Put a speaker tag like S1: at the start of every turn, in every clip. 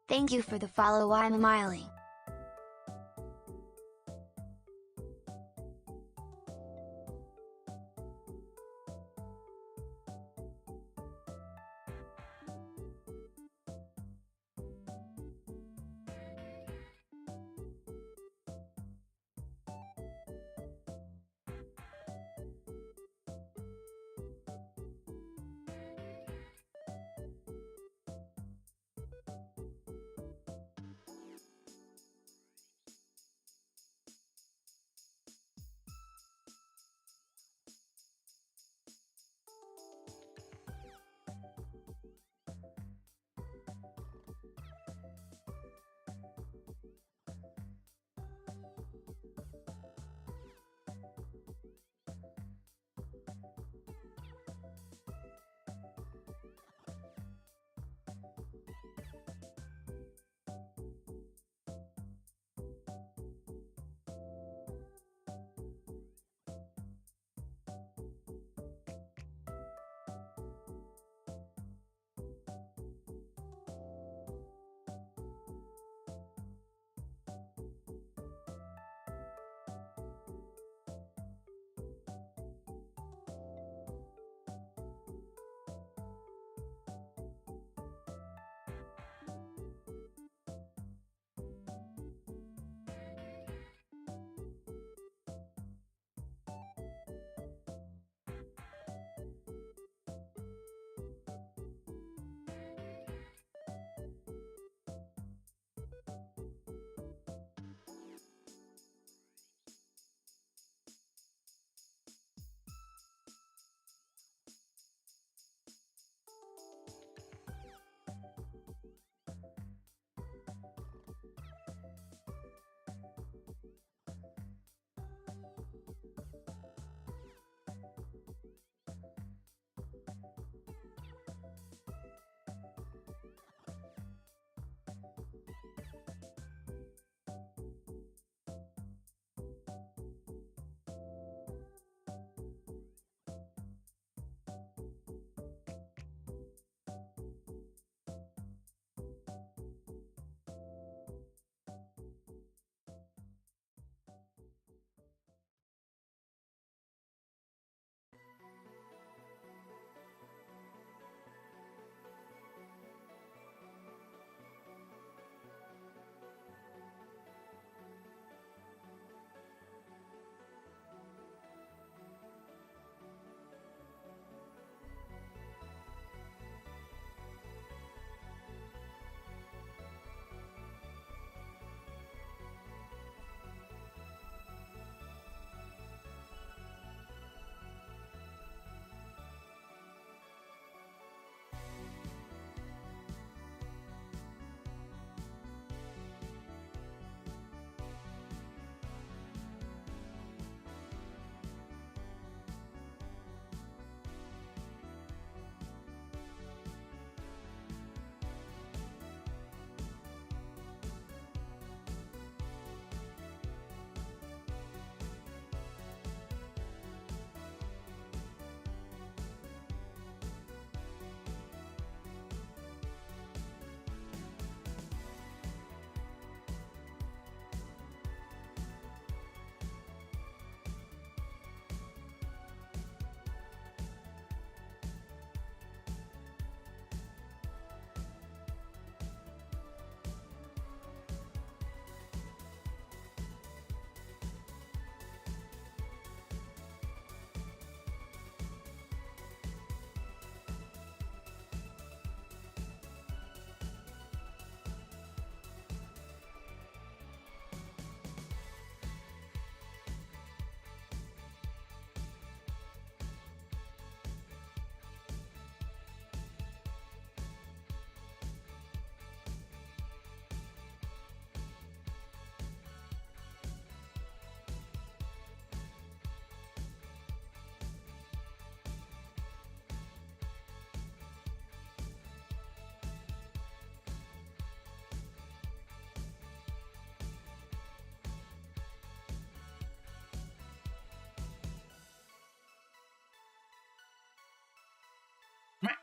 S1: Thank you for the follow. I'm smiling.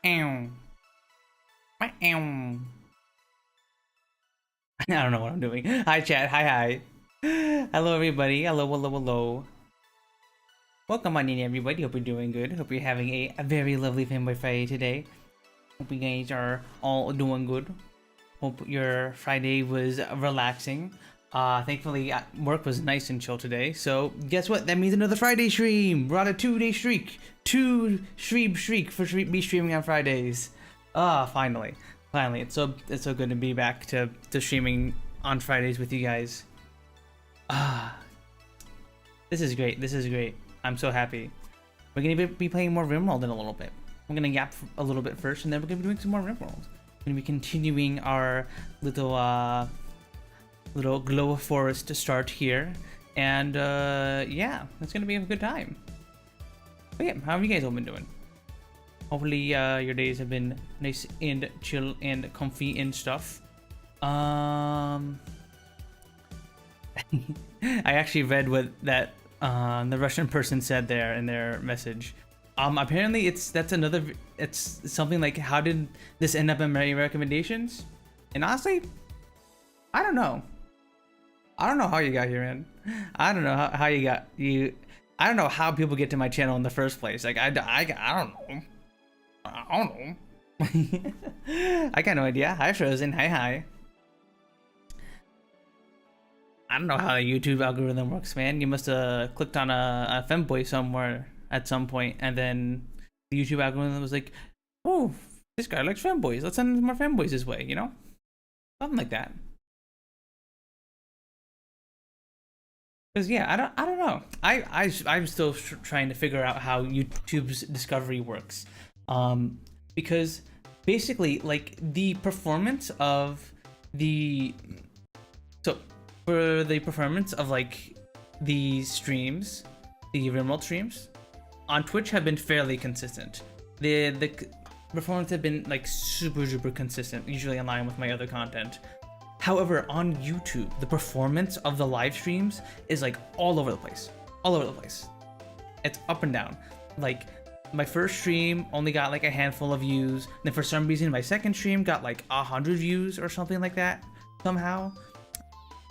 S2: Meow. Meow. I don't know what I'm doing. Hi, chat. Hi. Hello, everybody. Hello. Welcome on in, everybody. Hope you're doing good. Hope you're having a very lovely Fanboy Friday today. Hope you guys are all doing good. Hope your Friday was relaxing. Thankfully, work was nice and chill today. So, guess what? That means another Friday stream. We're on a 2-day streak. 2-stream streak for me streaming on Fridays. Finally. It's so good to be back to streaming on Fridays with you guys. This is great. I'm so happy. We're gonna be playing more Rimworld in a little bit. I'm gonna yap a little bit first, and then we're gonna be doing some more Rimworld. We're gonna be continuing our little Glowforest to start here, and yeah, it's gonna be a good time. But yeah, how have you guys all been doing? Hopefully your days have been nice and chill and comfy and stuff. I actually read what that the Russian person said there in their message. Apparently it's something like, how did this end up in my recommendations? And honestly, I don't know how you got here, man. I don't know how you got you. I don't know how people get to my channel in the first place. Like I don't know. I got no idea. Hi Frozen. Hi. I don't know how the YouTube algorithm works, man. You must have clicked on a femboy somewhere at some point, and then the YouTube algorithm was like, "Oh, this guy likes femboys. Let's send more femboys his way." You know, something like that. Because yeah, I don't know. I'm still trying to figure out how YouTube's discovery works. Because basically, like, the performance of for the performance of like the streams, the Rimworld streams on Twitch have been fairly consistent. The performance have been like super consistent, usually in line with my other content. However, on YouTube, the performance of the live streams is like all over the place. It's up and down. Like, my first stream only got like a handful of views, and then for some reason my second stream got like 100 views or something like that somehow.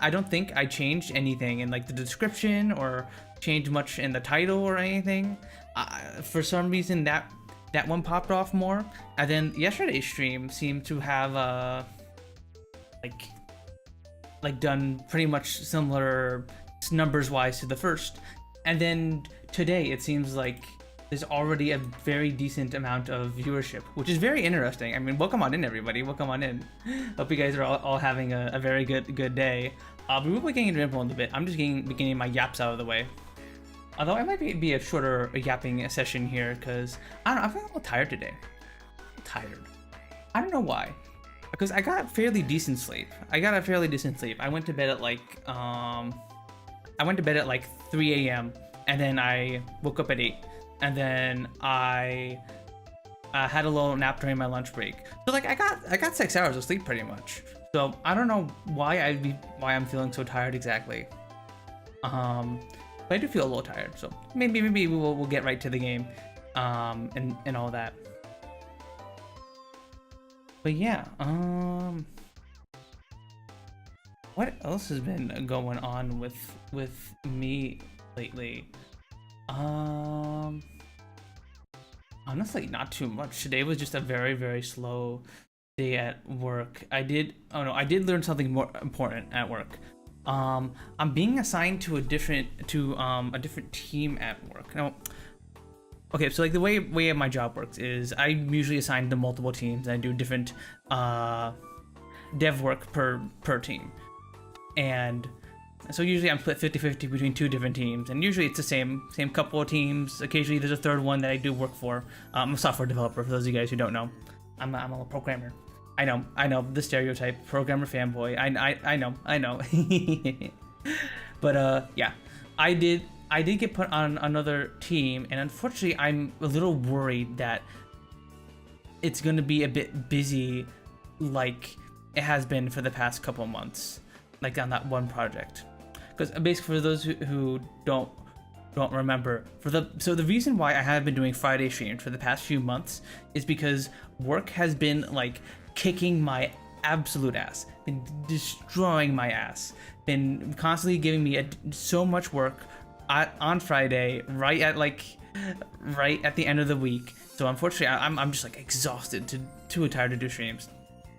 S2: I don't think I changed anything in like the description or changed much in the title or anything. For some reason that one popped off more, and then yesterday's stream seemed to have like done pretty much similar numbers wise to the first, and then today it seems like there's already a very decent amount of viewership, which is very interesting. I mean, welcome on in, everybody. Welcome on in. Hope you guys are all having a very good day. We will be getting into Rimworld in a bit. I'm just beginning my yaps out of the way. Although it might be a shorter yapping session here, because I don't know, I feel a little tired today. I don't know why. Because I got fairly decent sleep. I went to bed at like 3 a.m. and then I woke up at 8. And then I had a little nap during my lunch break. So like I got 6 hours of sleep pretty much. So I don't know why I'm feeling so tired exactly. But I do feel a little tired. So maybe we'll get right to the game, and all that. But yeah, what else has been going on with me lately? Honestly, not too much. Today was just a very slow day at work. I did learn something more important at work. I'm being assigned to a different team at work. Now, okay, so like the way my job works is I'm usually assigned to multiple teams, and I do different dev work per team. And so usually I'm split 50-50 between two different teams, and usually it's the same couple of teams. Occasionally there's a third one that I do work for. I'm a software developer, for those of you guys who don't know. I'm a programmer. I know the stereotype, programmer fanboy. I know. But yeah, I did get put on another team, and unfortunately I'm a little worried that it's gonna be a bit busy like it has been for the past couple months, like on that one project. Because basically, for those who don't remember, so the reason why I have been doing Friday streams for the past few months is because work has been like kicking my absolute ass. Been destroying my ass. Been constantly giving me so much work on Friday, right at the end of the week. So unfortunately, I'm just like exhausted, too tired to do streams.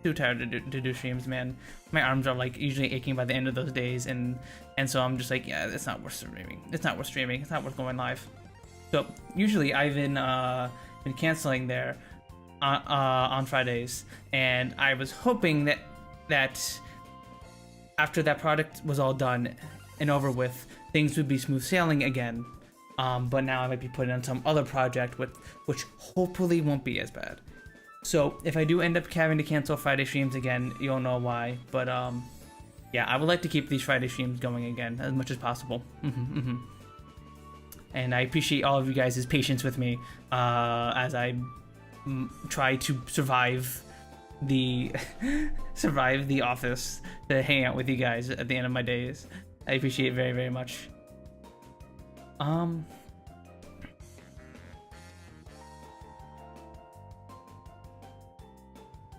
S2: Too tired to do streams, man. My arms are like usually aching by the end of those days, and so I'm just like, yeah, it's not worth streaming. It's not worth streaming. It's not worth going live. So usually I've been canceling there on Fridays, and I was hoping that after that project was all done and over with, things would be smooth sailing again. But now I might be putting on some other project which hopefully won't be as bad. So if I do end up having to cancel Friday streams again, you'll know why. But yeah, I would like to keep these Friday streams going again as much as possible. And I appreciate all of you guys' patience with me as I try to survive the office, to hang out with you guys at the end of my days. I appreciate it very, very much.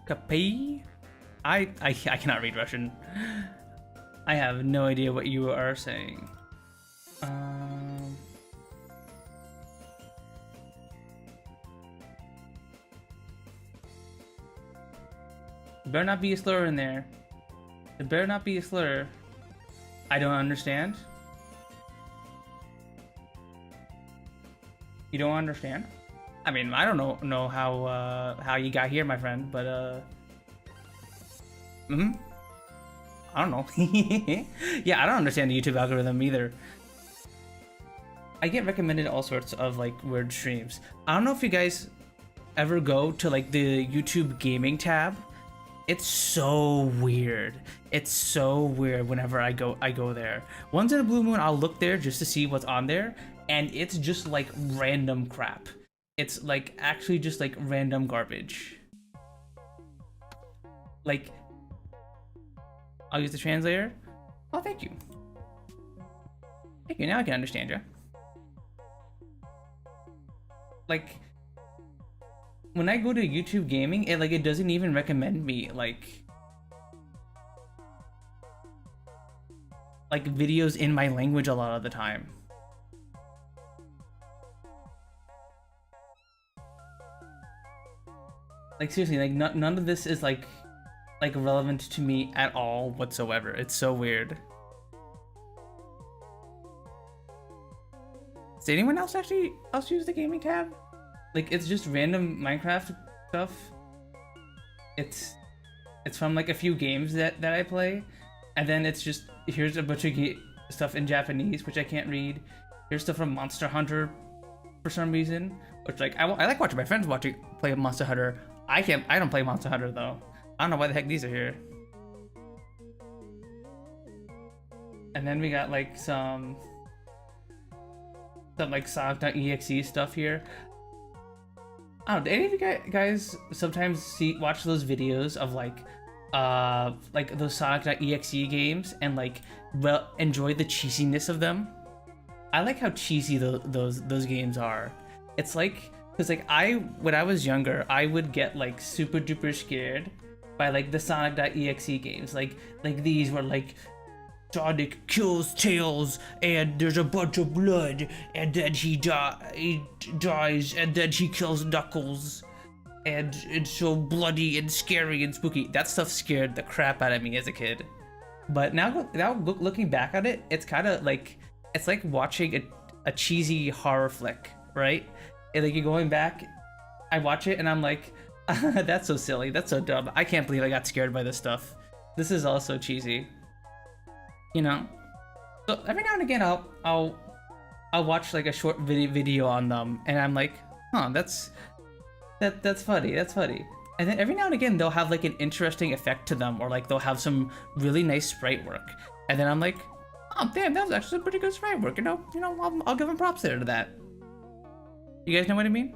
S2: Kapi? I cannot read Russian. I have no idea what you are saying. There better not be a slur in there. There better not be a slur. I don't understand. You don't understand? I mean, I don't know how you got here, my friend, but I don't know. Yeah, I don't understand the YouTube algorithm either. I get recommended all sorts of like weird streams. I don't know if you guys ever go to like the YouTube gaming tab. It's so weird. It's so weird whenever I go there. Once in a blue moon, I'll look there just to see what's on there, and it's just like random crap. It's like actually just like random garbage. Like, I'll use the translator. Oh, thank you. Thank you, now I can understand you. Like, when I go to YouTube gaming, it doesn't even recommend me like videos in my language a lot of the time. Like seriously, like none of this is like relevant to me at all whatsoever. It's so weird. Does anyone else use the gaming tab? Like, it's just random Minecraft stuff. It's from like a few games that I play, and then it's just, here's a bunch of stuff in Japanese which I can't read. Here's stuff from Monster Hunter for some reason, which like I like watching my friends play Monster Hunter. I don't play Monster Hunter though. I don't know why the heck these are here. And then we got like some like Sonic.exe stuff here. I don't know, do any of you guys sometimes watch those videos of like those Sonic.exe games and like enjoy the cheesiness of them? I like how cheesy those games are. It's like, because like when I was younger, I would get like super duper scared by like the Sonic.exe games. Like these were like, Sonic kills Tails, and there's a bunch of blood, and then he dies, and then he kills Knuckles, and it's so bloody and scary and spooky. That stuff scared the crap out of me as a kid. But now looking back at it, it's kind of like, it's like watching a cheesy horror flick, right? And like, you're going back, I watch it and I'm like, that's so silly, that's so dumb. I can't believe I got scared by this stuff. This is all so cheesy. You know, so every now and again I'll watch like a short video on them, and I'm like, huh, that's funny, that's funny. And then every now and again they'll have like an interesting effect to them, or like they'll have some really nice sprite work, and then I'm like, oh damn, that was actually some pretty good sprite work. You know, I'll give them props there to that. You guys know what I mean?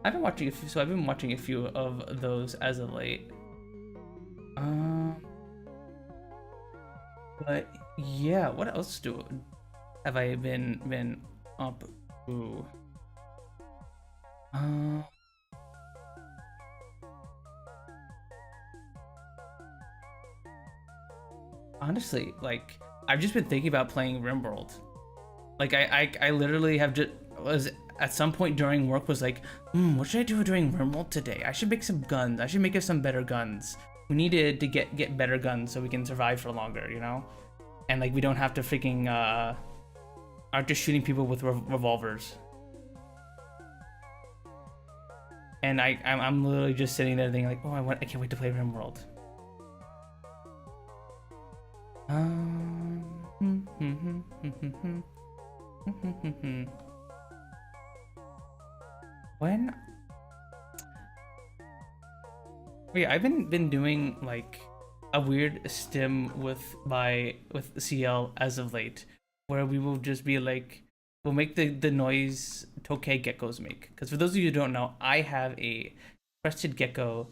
S2: I've been watching a few of those as of late. But yeah, what else have I been up to? honestly, like I've just been thinking about playing Rimworld. Like I literally have just was at some point during work was like, what should I do during Rimworld today? I should make some guns. I should make us some better guns. We needed to get better guns so we can survive for longer, you know? And like we don't have to freaking aren't just shooting people with revolvers. And I'm literally just sitting there thinking like, oh, I can't wait to play Rimworld. When? Wait, I've been doing like a weird stim with CL as of late, where we will just be like, we'll make the noise tokay geckos make. Because for those of you who don't know, I have a crested gecko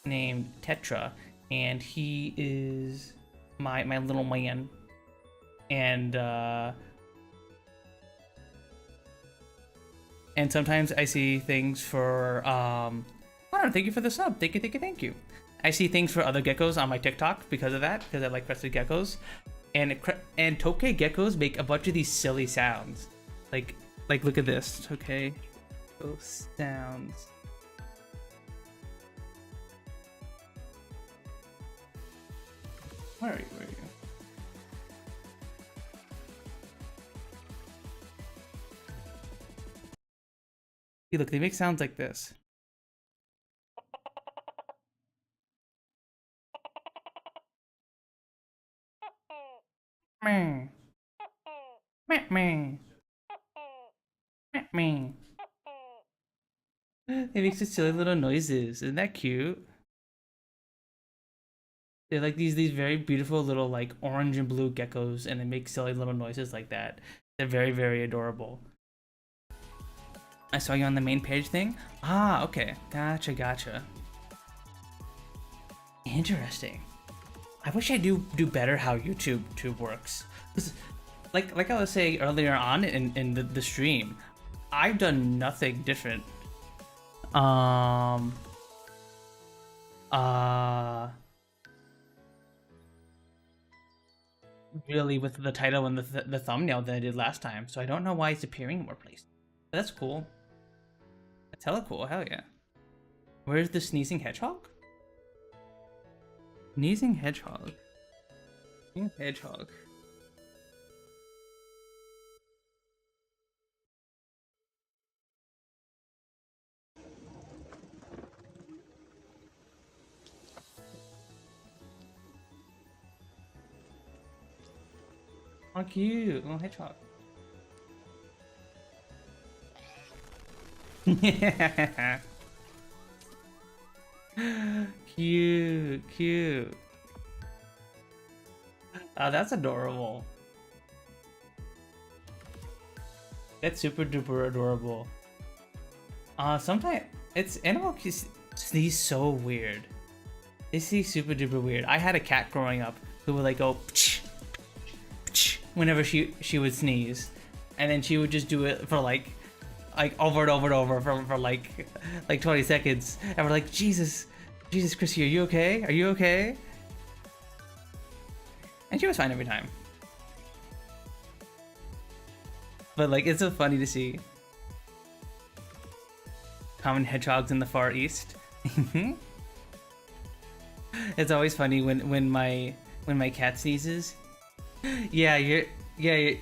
S2: named Tetra, and he is my little man. And sometimes I see things for oh, thank you for the sub. Thank you. I see things for other geckos on my TikTok because of that, because I like crested geckos. And tokay geckos make a bunch of these silly sounds. Like look at this. Tokay sounds. Where are you? See, look, they make sounds like this. Meh. Meh, meh. Meh, meh. It makes these silly little noises. Isn't that cute? They're like these very beautiful little like orange and blue geckos, and they make silly little noises like that. They're very, very adorable. I saw you on the main page thing. Ah, okay. Gotcha. Interesting. I wish I do better how YouTube works. Like I was saying earlier on in the stream, I've done nothing different. Really with the title and the thumbnail than I did last time, so I don't know why it's appearing in more places. But that's cool. That's hella cool. Hell yeah. Where's the sneezing hedgehog? Sneezing hedgehog. Sneezing hedgehog. Oh, cute. Little hedgehog. Yeah. Cute. That's adorable. That's super duper adorable. Sometimes it's animals sneeze so weird. They sneeze super duper weird. I had a cat growing up who would like go pch, pch, whenever she would sneeze, and then she would just do it for like over and over for like 20 seconds, and we're like, Jesus, Chrissy, are you okay? Are you okay? And she was fine every time. But like, it's so funny to see common hedgehogs in the Far East. It's always funny when my cat sneezes. Yeah,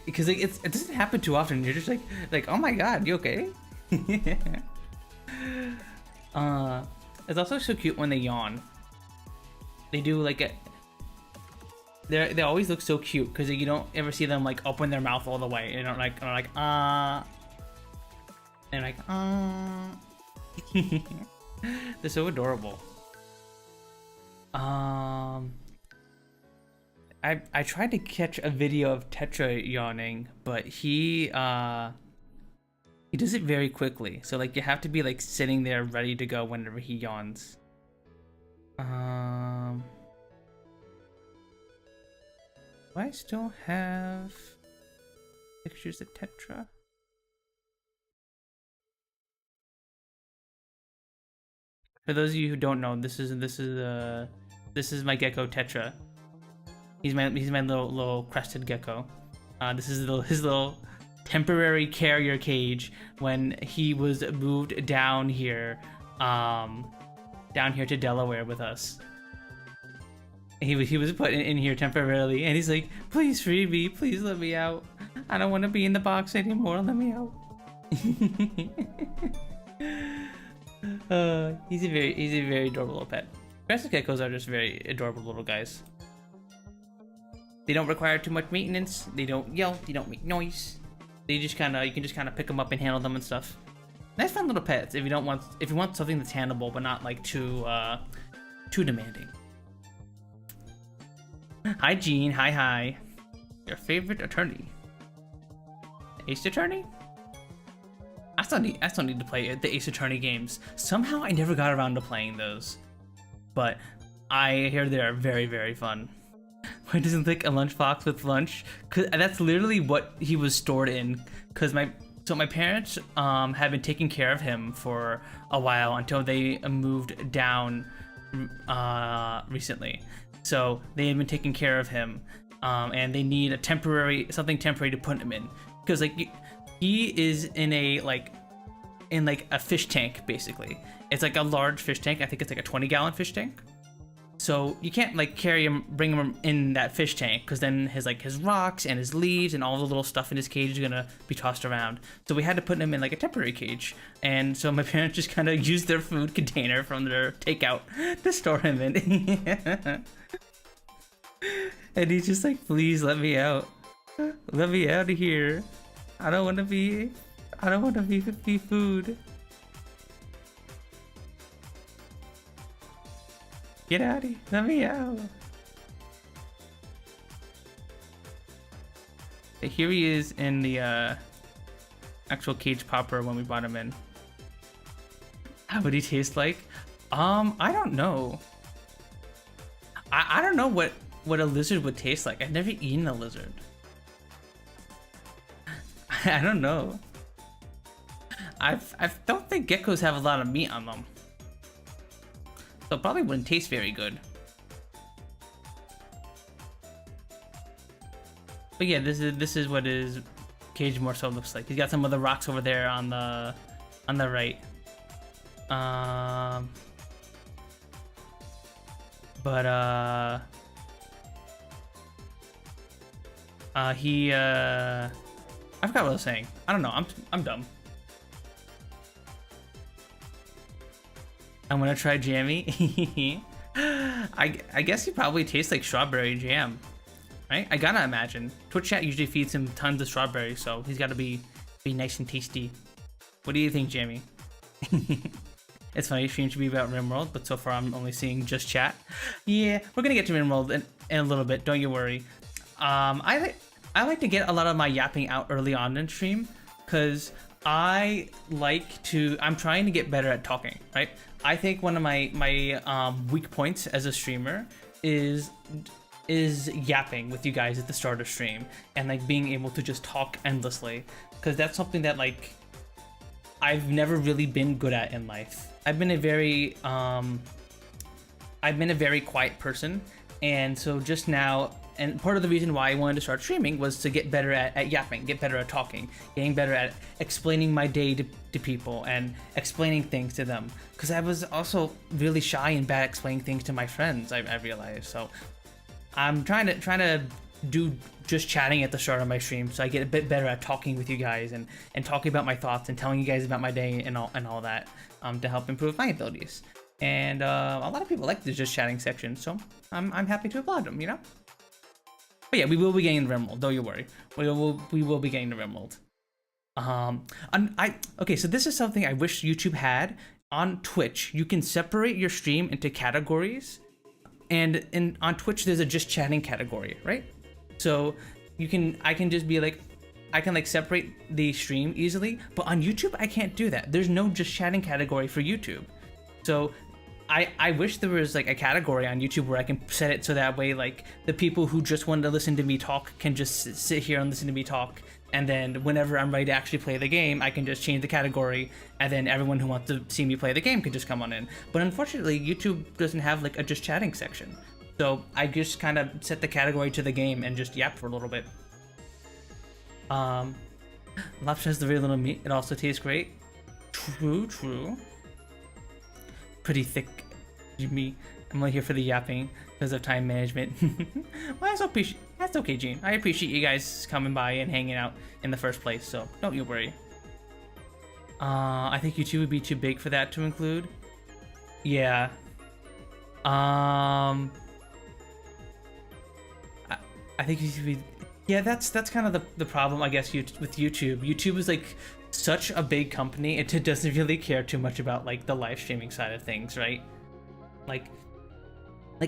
S2: because like it doesn't happen too often. You're just like, oh my god, you okay? It's also so cute when they yawn. They do like a. They always look so cute because you don't ever see them like open their mouth all the way and are like and like they're so adorable. I tried to catch a video of Tetra yawning, but he does it very quickly. So like you have to be like sitting there ready to go whenever he yawns. Do I still have pictures of Tetra? For those of you who don't know, this is my gecko Tetra. He's my little crested gecko. This is his little temporary carrier cage when he was moved down here to Delaware with us. He was put in here temporarily, and he's like, please free me, please let me out. I don't want to be in the box anymore, let me out. He's a very adorable little pet. Crested geckos are just very adorable little guys. They don't require too much maintenance. They don't yell. They don't make noise. They just kind of, you can just kind of pick them up and handle them and stuff. Nice fun little pets if you want something that's handleable but not like too demanding. Hi Jean, hi. Your favorite attorney? Ace Attorney? I still need to play the Ace Attorney games. Somehow I never got around to playing those, but I hear they are very, very fun. Why doesn't think a lunchbox with lunch? Cause that's literally what he was stored in. Cause my parents had been taking care of him for a while until they moved down recently. So they had been taking care of him, and they need something temporary to put him in. Cause like he is in a a fish tank basically. It's like a large fish tank. I think it's like a 20-gallon fish tank. So you can't like bring him in that fish tank, because then his rocks and his leaves and all the little stuff in his cage is gonna be tossed around. So we had to put him in like a temporary cage, and so my parents just kind of used their food container from their takeout to store him in. And he's just like, please let me out. Let me out of here. I don't want to be food. Get out of here. Let me out. Here he is in the actual cage popper when we brought him in. How would he taste like? I don't know. I don't know what a lizard would taste like. I've never eaten a lizard. I don't know. I don't think geckos have a lot of meat on them. So it probably wouldn't taste very good. But yeah, this is what his cage more so looks like. He's got some of the rocks over there on the right. I forgot what I was saying. I don't know. I'm dumb. I'm gonna try jammy. I guess he probably tastes like strawberry jam, right? I gotta imagine. Twitch chat usually feeds him tons of strawberries, so he's gotta be nice and tasty. What do you think, Jamie? It's funny, stream should be about Rimworld, but so far I'm only seeing just chat. Yeah, we're gonna get to Rimworld in a little bit. Don't you worry. I like to get a lot of my yapping out early on in stream, because I'm trying to get better at talking, right? I think one of my weak points as a streamer is yapping with you guys at the start of stream, and like being able to just talk endlessly, because that's something that like I've never really been good at in life. I've been a very quiet person, and so just now, and part of the reason why I wanted to start streaming was to get better at yapping, get better at talking, getting better at explaining my day to people and explaining things to them. Because I was also really shy and bad at explaining things to my friends, I realized. So I'm trying to do just chatting at the start of my stream, so I get a bit better at talking with you guys and talking about my thoughts and telling you guys about my day and all that, to help improve my abilities. And a lot of people like the just chatting section, so I'm happy to applaud them, you know? But yeah, we will be getting to Rimworld, don't you worry. We will be getting to Rimworld. Okay, so this is something I wish YouTube had. On Twitch, you can separate your stream into categories, and on Twitch there's a just chatting category, right? So I can just be like, I can like separate the stream easily, but on YouTube I can't do that. There's no just chatting category for YouTube. So I wish there was like a category on YouTube where I can set it so that way like the people who just want to listen to me talk can just sit here and listen to me talk, and then whenever I'm ready to actually play the game, I can just change the category, and then everyone who wants to see me play the game can just come on in. But unfortunately, YouTube doesn't have like a just chatting section. So I just kind of set the category to the game and just yap for a little bit. Lobster has the very little meat. It also tastes great. True. Pretty thick, Jimmy. I'm only here for the yapping because of time management. Well, that's okay, Gene. I appreciate you guys coming by and hanging out in the first place, so don't you worry. I think YouTube would be too big for that to include. Yeah. I think YouTube would be... Yeah, that's kind of the problem, I guess, with YouTube. YouTube is like such a big company, it doesn't really care too much about like the live streaming side of things, right? Like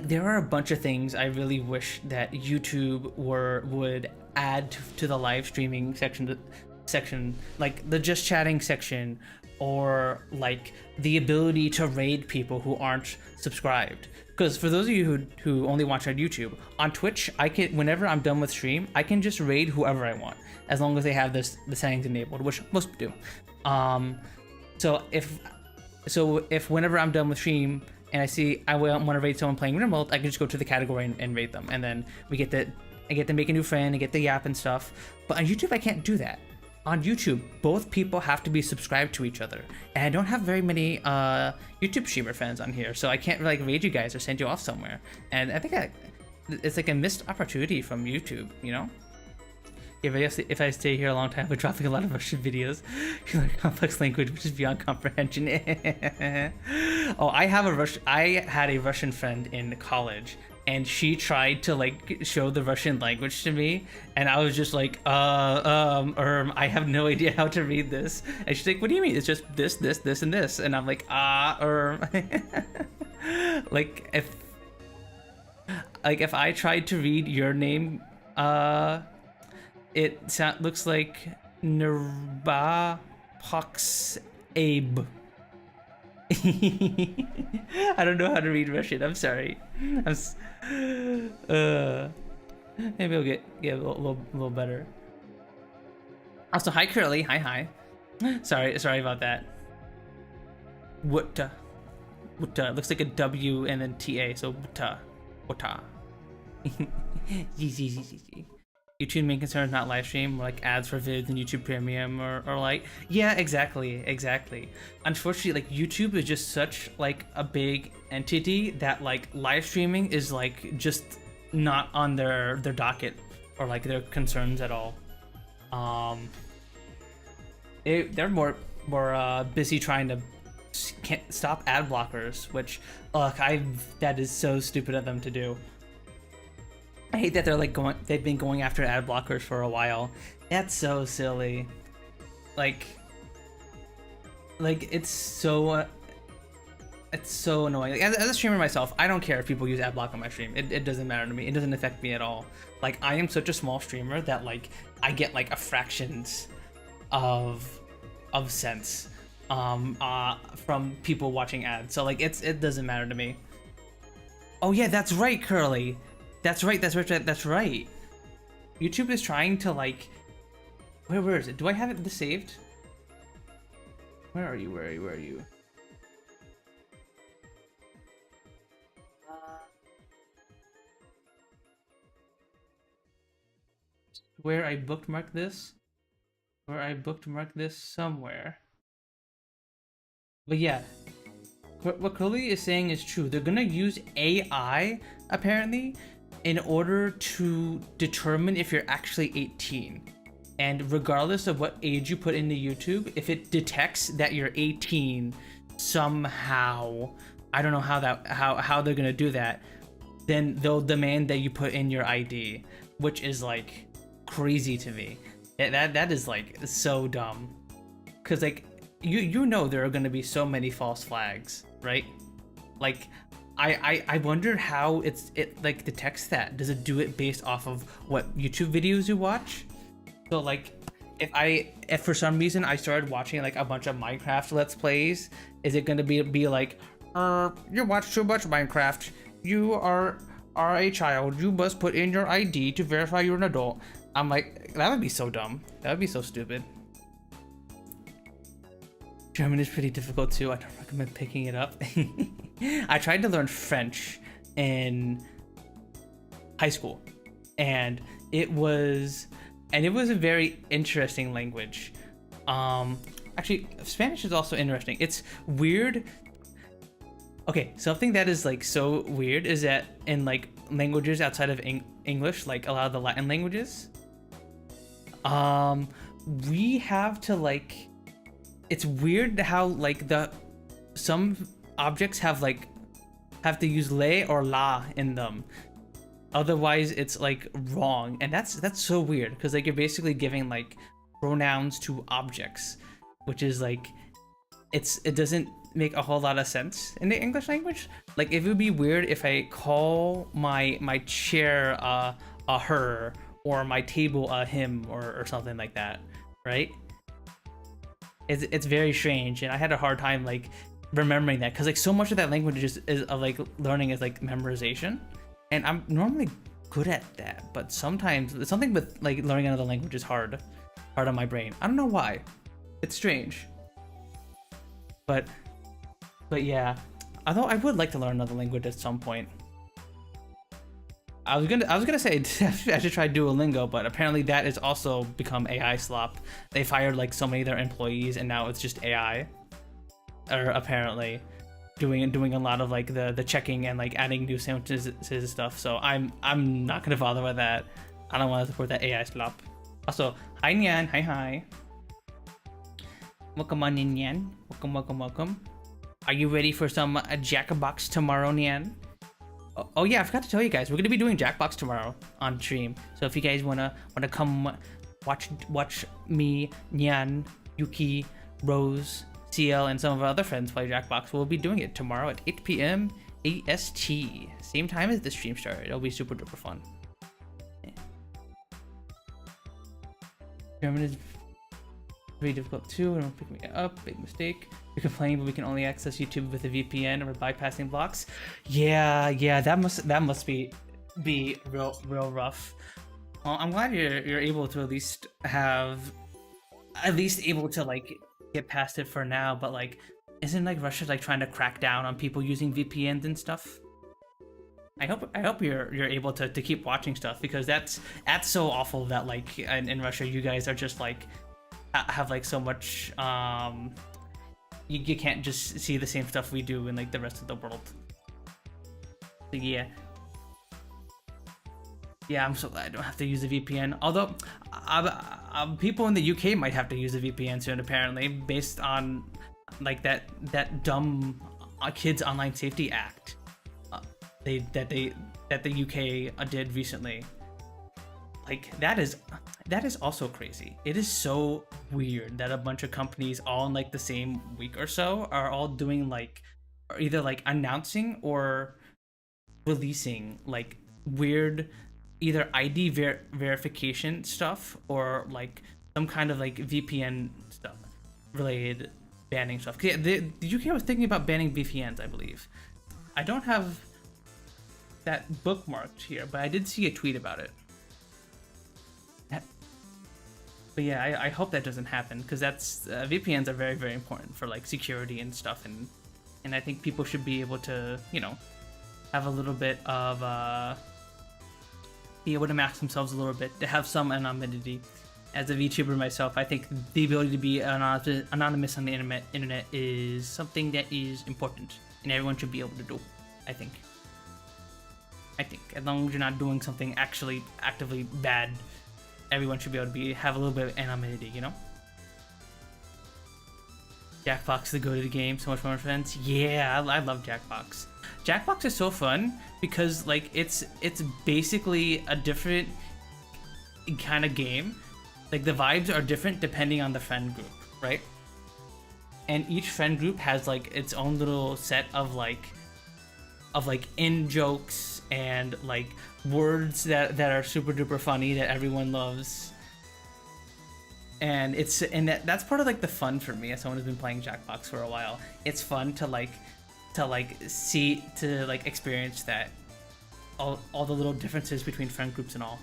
S2: there are a bunch of things I really wish that YouTube would add to the live streaming section, like the just chatting section, or like the ability to raid people who aren't subscribed. Because for those of you who only watch on YouTube, on Twitch, I can, whenever I'm done with stream, I can just raid whoever I want, as long as they have the settings enabled, which most do. So if whenever I'm done with stream and I see I want to raid someone playing Rimworld, I can just go to the category and raid them, and then I get to make a new friend and get the yap and stuff. But on YouTube, I can't do that. On YouTube, both people have to be subscribed to each other, and I don't have very many YouTube streamer fans on here, so I can't like raid you guys or send you off somewhere. And I think it's like a missed opportunity from YouTube, you know? If I stay here a long time, we're dropping a lot of Russian videos. You learn complex language, which is beyond comprehension. Oh, I had a Russian friend in college, and she tried to like show the Russian language to me, and I was just like, I have no idea how to read this. And she's like, what do you mean? It's just this, and this. And I'm like, like if I tried to read your name, it looks like Nerba Pox Abe. I don't know how to read Russian. I'm sorry. Maybe I'll get a little better. Also, hi Curly. Hi. Sorry about that. Wutta. Looks like a W and then TA. So wutta. YouTube main concern is not live stream, or like ads for vids and YouTube Premium, or like, yeah, exactly. Unfortunately, like YouTube is just such like a big entity that like live streaming is like just not on their docket or like their concerns at all. They're more busy trying to stop ad blockers, which that is so stupid of them to do. I hate that they've been going after ad blockers for a while. That's so silly. Like it's so annoying. Like, as a streamer myself, I don't care if people use ad block on my stream. It doesn't matter to me. It doesn't affect me at all. Like, I am such a small streamer that like I get like a fractions of cents from people watching ads. So like it doesn't matter to me. Oh yeah, that's right, Curly. That's right. YouTube is trying to like, where is it? Do I have it saved? Where are you? Where I bookmarked this somewhere. But yeah, what Curly is saying is true. They're gonna use AI apparently in order to determine if you're actually 18. And regardless of what age you put into YouTube, if it detects that you're 18 somehow, I don't know how they're gonna do that, then they'll demand that you put in your ID, which is like crazy to me. That is like so dumb. Cause like you know there are gonna be so many false flags, right? Like I wonder how it like detects that. Does it do it based off of what YouTube videos you watch? So like if for some reason I started watching like a bunch of Minecraft Let's Plays, is it gonna be like, you watch too much Minecraft, you are a child, you must put in your ID to verify you're an adult? I'm like, that would be so dumb. That would be so stupid. German is pretty difficult too. I don't recommend picking it up. I tried to learn French in high school, and it was a very interesting language. Actually, Spanish is also interesting. It's weird. Okay, something that is like so weird is that in like languages outside of English, like a lot of the Latin languages, we have to like, it's weird how like some objects have to use le or la in them, otherwise it's like wrong, and that's so weird because like you're basically giving like pronouns to objects, which is like it doesn't make a whole lot of sense in the English language. Like it would be weird if I call my chair a her, or my table a him, or something like that, right? It's very strange, and I had a hard time like remembering that because like so much of that language is of like learning is like memorization, and I'm normally good at that, but sometimes something with like learning another language is hard on my brain. I don't know why. It's strange. But yeah, although I would like to learn another language at some point. I was gonna say I should try Duolingo, but apparently that has also become AI slop. They fired like so many of their employees, and now it's just AI. Or apparently doing a lot of like the checking and like adding new sentences and stuff. So I'm not gonna bother with that. I don't want to support that AI slop. Also, hi Nyan, hi. Welcome on in, Nyan. Welcome. Are you ready for some Jackbox tomorrow, Nyan? Oh yeah, I forgot to tell you guys, we're gonna be doing Jackbox tomorrow on stream. So if you guys wanna come watch me, Nyan, Yuki, Rose, CL, and some of our other friends play Jackbox, we'll be doing it tomorrow at 8 p.m. AST. Same time as the stream start. It'll be super duper fun. Yeah. German is very difficult too. It don't pick me up. Big mistake. You're complaining, but we can only access YouTube with a VPN or bypassing blocks. Yeah, that must be real rough. Well, I'm glad you're able to at least able to like get past it for now. But like, isn't like Russia like trying to crack down on people using VPNs and stuff? I hope you're able to keep watching stuff, because that's so awful that like in Russia you guys are just like have like so much you can't just see the same stuff we do in like the rest of the world. So yeah, I'm so glad I don't have to use a VPN. Although people in the UK might have to use a VPN soon, apparently, based on like that dumb Kids Online Safety Act that the UK did recently. Like that is also crazy. It is so weird that a bunch of companies all in like the same week or so are all doing like, or either like announcing or releasing like weird either ID verification stuff or like some kind of like VPN stuff related banning stuff. Yeah, the UK was thinking about banning VPNs, I believe. I don't have that bookmarked here, but I did see a tweet about it. But yeah, I hope that doesn't happen, because that's VPNs are very, very important for like security and stuff, and I think people should be able to, you know, have a little bit of be able to mask themselves a little bit, to have some anonymity. As a VTuber myself, I think the ability to be anonymous on the internet is something that is important, and everyone should be able to do. I think as long as you're not doing something actually actively bad, everyone should be able to have a little bit of anonymity, you know? Jackbox, the go-to game, so much fun with friends. Yeah, I love Jackbox. Jackbox is so fun because like it's basically a different kind of game. Like the vibes are different depending on the friend group, right? And each friend group has like its own little set of like in jokes and like words that are super duper funny that everyone loves. And that's part of like the fun for me as someone who's been playing Jackbox for a while. It's fun to experience that all the little differences between friend groups and all.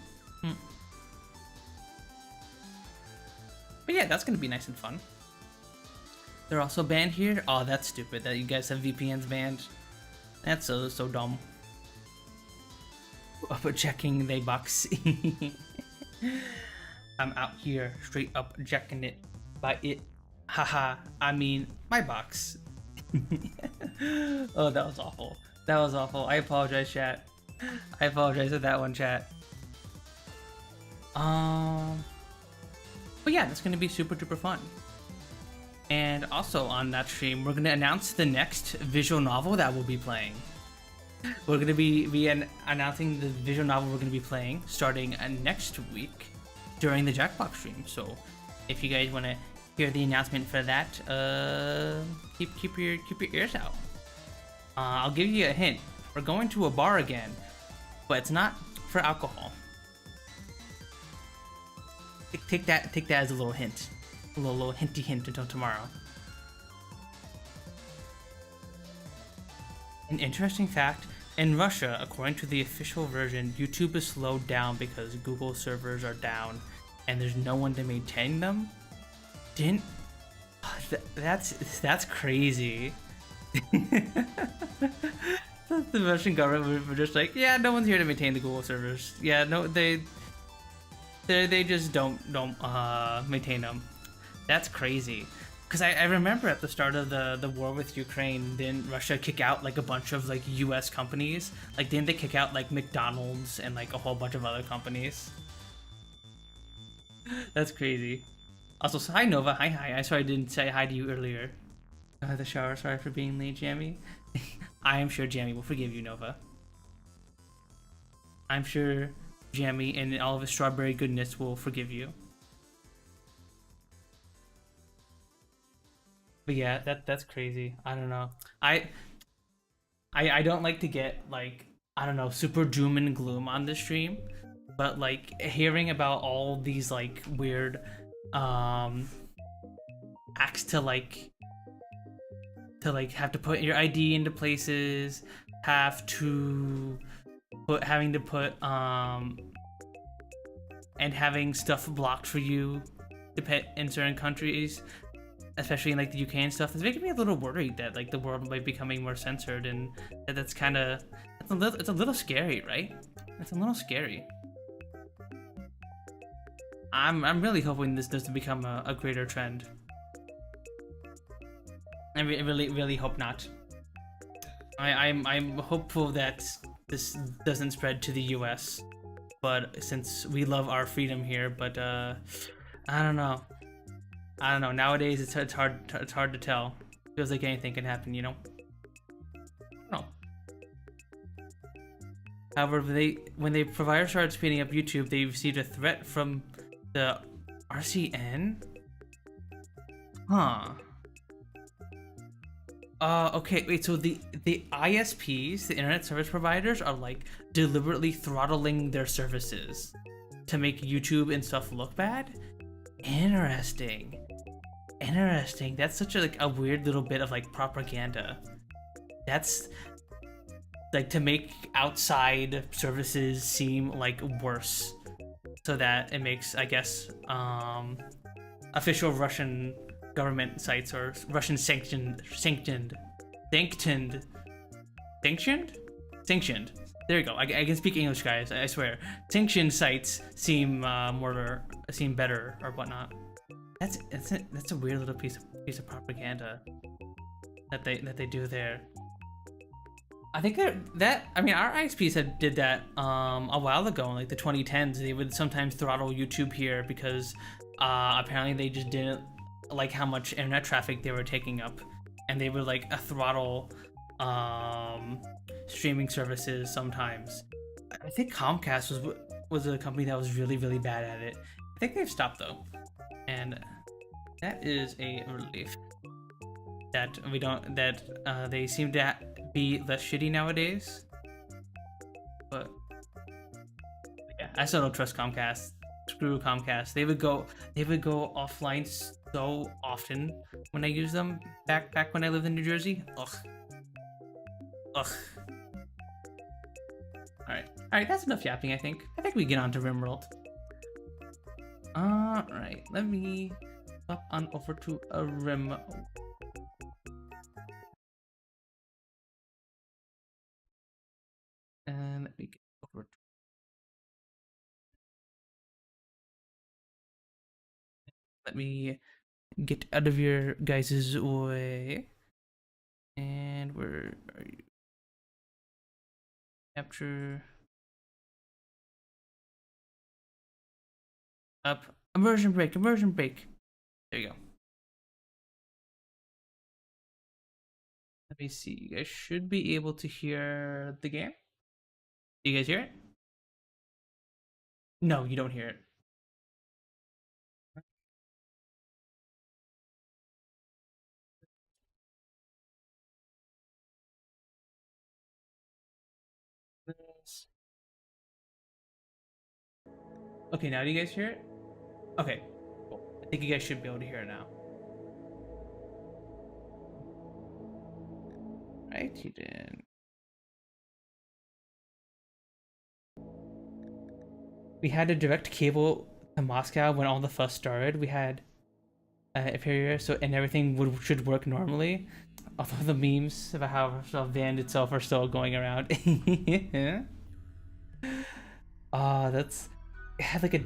S2: But yeah, that's gonna be nice and fun. They're also banned here. Oh, that's stupid that you guys have VPNs banned. That's so dumb. up checking they bucks. I'm out here straight up checking it by it. Haha, I mean my box. Oh, that was awful. That was awful. I apologize, chat. I apologize for that one, chat. But yeah, that's gonna be super duper fun. And also on that stream, we're gonna announce the next visual novel that we'll be playing. We're gonna be announcing the visual novel we're gonna be playing starting next week during the Jackbox stream. So if you guys wanna hear the announcement for that, keep your ears out. I'll give you a hint. We're going to a bar again, but it's not for alcohol. Take that as a little hint, a little hinty hint until tomorrow. An interesting fact: in Russia, according to the official version, YouTube is slowed down because Google servers are down, and there's no one to maintain them. That's crazy. The Russian government were just like, yeah, no one's here to maintain the Google servers. Yeah, no, they just don't maintain them. That's crazy. Because I remember at the start of the war with Ukraine, didn't Russia kick out like a bunch of like US companies? Like didn't they kick out like McDonald's and like a whole bunch of other companies? That's crazy. Also, hi Nova, hi. I sorry I didn't say hi to you earlier. The shower, sorry for being late, Jammy. I am sure Jammy will forgive you, Nova. I'm sure Jammy and all of his strawberry goodness will forgive you. But yeah, that's crazy. I don't know. I don't like to get like, I don't know, super doom and gloom on the stream, but like hearing about all these like weird acts to have to put your ID into places, having to put and having stuff blocked for you in certain countries, especially in like the UK and stuff, it's making me a little worried that like the world might be becoming more censored, and it's a little scary, right? It's a little scary. I'm really hoping this doesn't become a greater trend. I really hope not. I'm hopeful that this doesn't spread to the US, but since we love our freedom here, but I don't know. Nowadays it's hard to tell. Feels like anything can happen, you know. No. However, when the provider started speeding up YouTube, they received a threat from the RCN. Huh. Okay, wait, so the ISPs, the internet service providers, are like deliberately throttling their services to make YouTube and stuff look bad? Interesting. That's such a weird little bit of like propaganda. That's like to make outside services seem like worse, so that it makes, I guess, official Russian government sites or Russian sanctioned. There you go. I can speak English, guys. I swear. Sanctioned sites seem better or whatnot. That's a weird little piece of propaganda that they do there. I think our ISPs did that a while ago in like the 2010s. They would sometimes throttle YouTube here because apparently they just didn't like how much internet traffic they were taking up, and they would like throttle streaming services sometimes. I think Comcast was a company that was really bad at it. I think they've stopped though, and that is a relief that they seem to be less shitty nowadays. But yeah, I still don't trust Comcast. Screw Comcast. They would go offline so often when I use them back when I lived in New Jersey. Ugh. All right, that's enough yapping. I think we get on to Rimworld. All right, let me hop on over to a Rim. And let me get over to Let me get out of your guys' way. And where are you? Capture. Up. Immersion break, immersion break. There you go. Let me see. You guys should be able to hear the game. Do you guys hear it? No, you don't hear it. Okay, now do you guys hear it? Okay, cool. I think you guys should be able to hear it now. Right, you didn't. We had a direct cable to Moscow when all the fuss started. We had Imperial, so and everything should work normally. Although the memes about how Van itself are still going around. That's it had like a.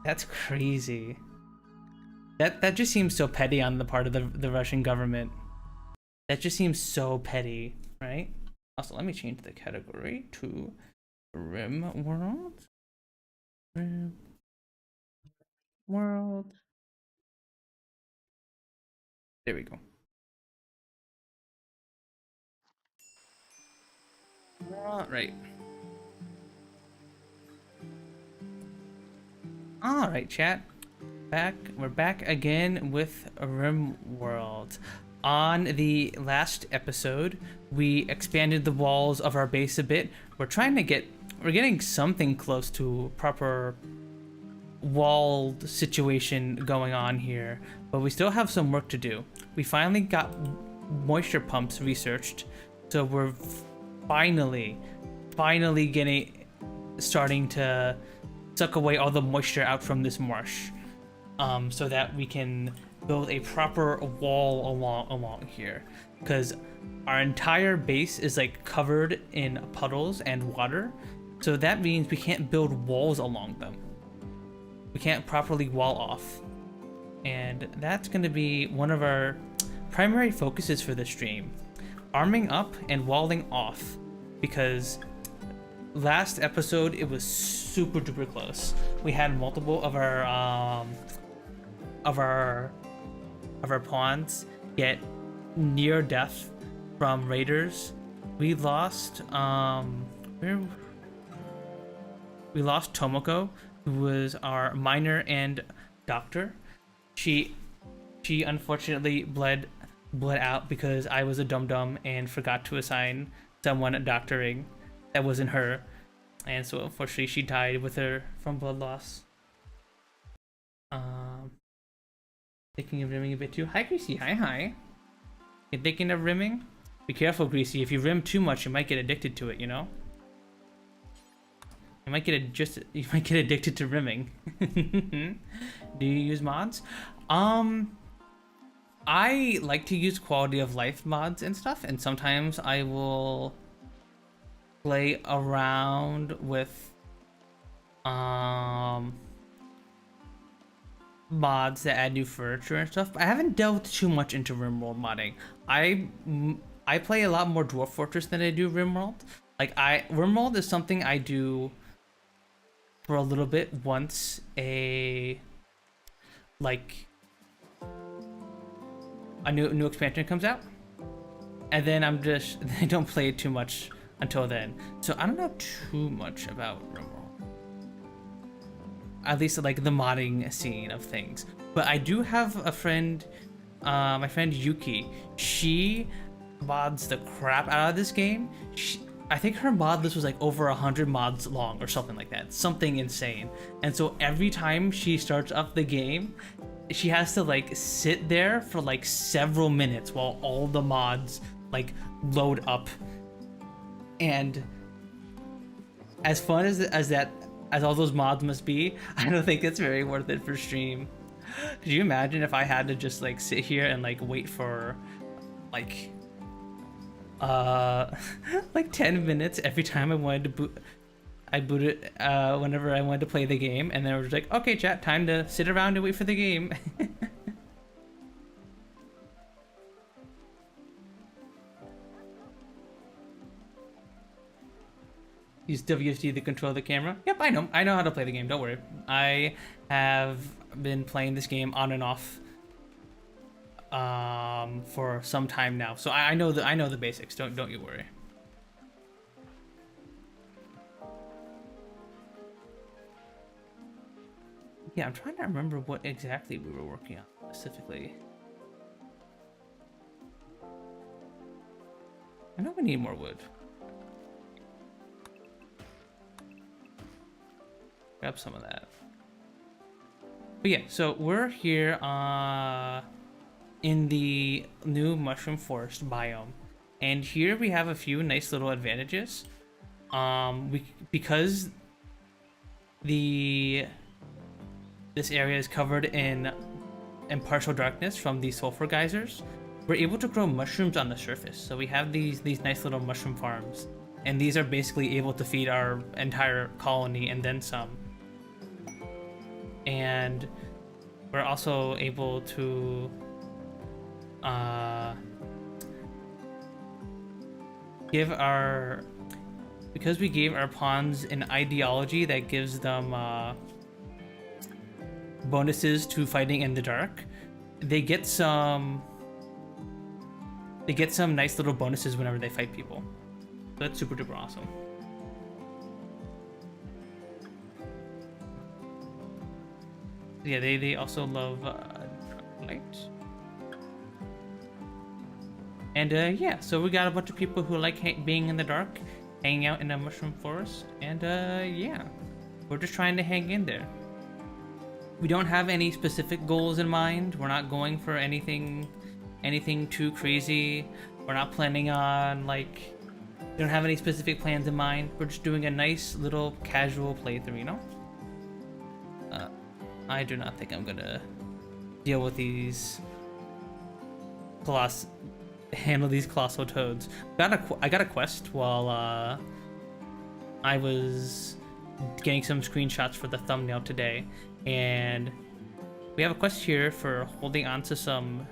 S2: That's crazy. That just seems so petty on the part of the Russian government. That just seems so petty, right? Also, let me change the category to Rimworld. Rimworld. There we go. Right. All right, chat. We're back again with Rimworld. On the last episode, we expanded the walls of our base a bit. We're getting something close to proper walled situation going on here, but we still have some work to do. We finally got moisture pumps researched, so we're finally starting to suck away all the moisture out from this marsh, so that we can build a proper wall along here, because our entire base is like covered in puddles and water, so that means we can't build walls along them. We can't properly wall off, and that's going to be one of our primary focuses for this stream, arming up and walling off, because last episode it was super duper close. We had multiple of our pawns get near death from raiders. We lost Tomoko, who was our miner and doctor. She unfortunately bled out because I was a dum-dum and forgot to assign someone a doctoring that wasn't her, and so unfortunately she died from blood loss. Thinking of rimming a bit too. Hi Greasy, hi. You thinking of rimming? Be careful, Greasy. If you rim too much, you might get addicted to it, you know? You might get addicted to rimming. Do you use mods? I like to use quality of life mods and stuff, and sometimes I will play around with mods that add new furniture and stuff, but I haven't delved too much into Rimworld modding. I play a lot more Dwarf Fortress than I do Rimworld. Rimworld is something I do for a little bit once a new expansion comes out, and then I don't play it too much until then. So I don't know too much about Rimworld. At least like the modding scene of things. But I do have a friend, my friend Yuki. She mods the crap out of this game. I think her mod list was like over 100 mods long or something like that. Something insane. And so every time she starts up the game, she has to like sit there for like several minutes while all the mods like load up. And as fun as all those mods must be, I don't think it's very worth it for stream. Could you imagine if I had to just like sit here and like wait for like like 10 minutes every time I wanted to boot? I boot it whenever I wanted to play the game, and then it was like, okay, chat, time to sit around and wait for the game. Use WSD to control the camera. Yep, I know how to play the game. Don't worry. I have been playing this game on and off for some time now, so I know the basics. Don't you worry. Yeah, I'm trying to remember what exactly we were working on specifically. I know we need more wood. Grab some of that. But yeah, so we're here in the new mushroom forest biome, and here we have a few nice little advantages. Because this area is covered in partial darkness from these sulfur geysers, we're able to grow mushrooms on the surface. So we have these nice little mushroom farms, and these are basically able to feed our entire colony and then some. And we're also able to because we gave our pawns an ideology that gives them bonuses to fighting in the dark, they get some nice little bonuses whenever they fight people. So that's super duper awesome. Yeah, they also love light. And yeah, so we got a bunch of people who like being in the dark, hanging out in a mushroom forest, and yeah, we're just trying to hang in there. We don't have any specific goals in mind. We're not going for anything too crazy. We're not planning on we don't have any specific plans in mind. We're just doing a nice little casual playthrough, you know? I do not think I'm gonna deal with these handle these colossal toads. I got a quest while I was getting some screenshots for the thumbnail today, and we have a quest here for holding on to some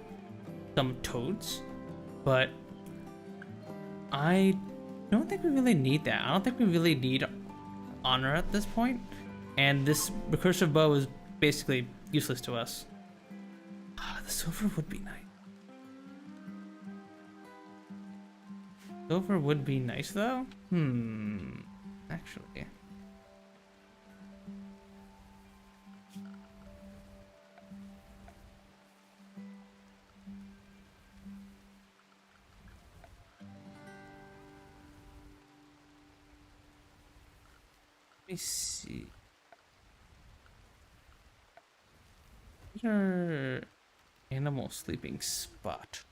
S2: toads, but I don't think we really need that. I don't think we really need honor at this point, and this recursive bow is basically useless to us. The silver would be nice. Silver would be nice though? Actually. Let me see. Where's our animal sleeping spot?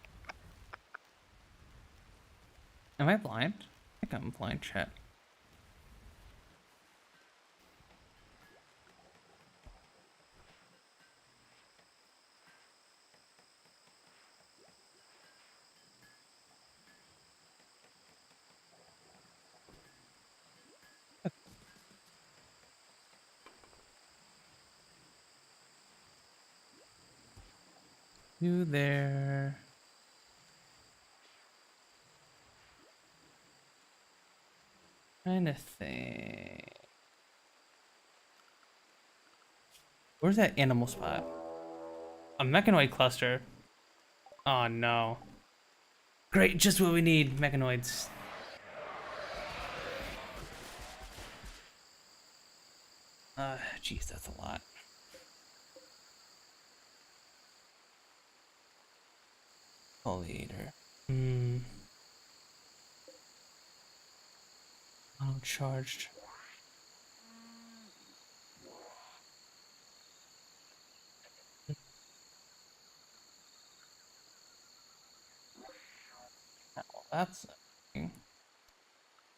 S2: Am I blind? I think I'm blind, chat. You there? Trying to think. Where's that animal spot? A mechanoid cluster. Oh no. Great, just what we need, mechanoids. Jeez, that's a lot. Foliator. Charged. That's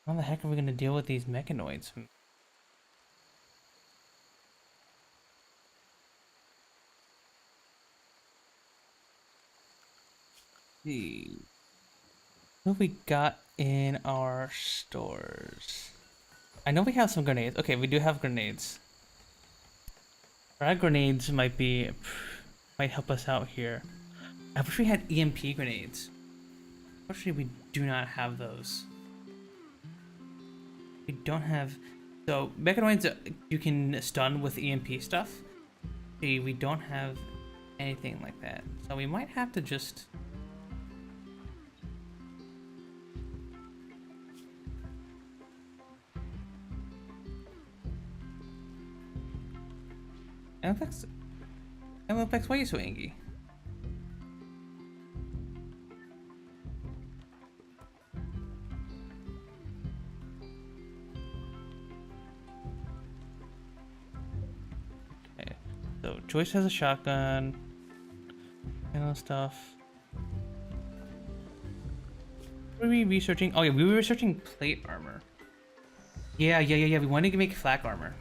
S2: how the heck are we gonna deal with these mechanoids? See what we got in our stores. I know we have some grenades. Okay, we do have grenades. Our grenades might help us out here. I wish we had EMP grenades. Unfortunately, we do not have those. We don't have... So, mechanoids you can stun with EMP stuff. See, we don't have anything like that. So we might have to just... LFX, why are you so angry? Okay, so Joyce has a shotgun. And stuff. What were we researching? Oh yeah, we were researching plate armor. Yeah. We wanted to make flak armor.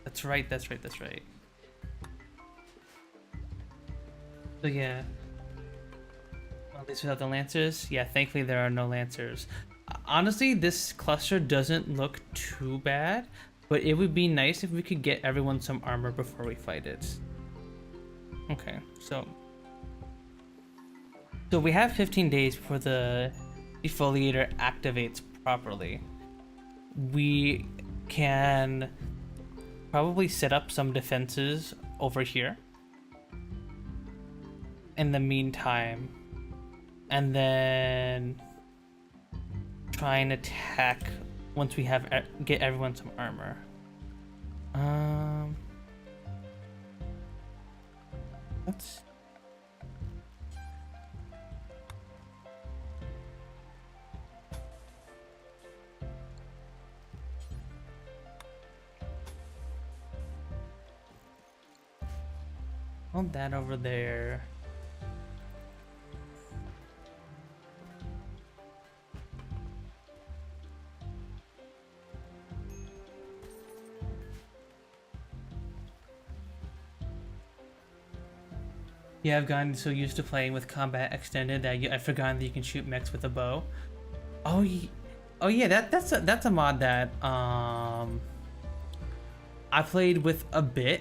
S2: That's right. So yeah. Well, at least without the lancers. Yeah, thankfully there are no lancers. Honestly, this cluster doesn't look too bad, but it would be nice if we could get everyone some armor before we fight it. Okay, so we have 15 days before the defoliator activates properly. We can probably set up some defenses over here in the meantime, and then try and attack once we have get everyone some armor. Let's... Hold that over there. Yeah, I've gotten so used to playing with combat extended that I've forgotten that you can shoot mechs with a bow. Oh yeah, that's a mod that I played with a bit.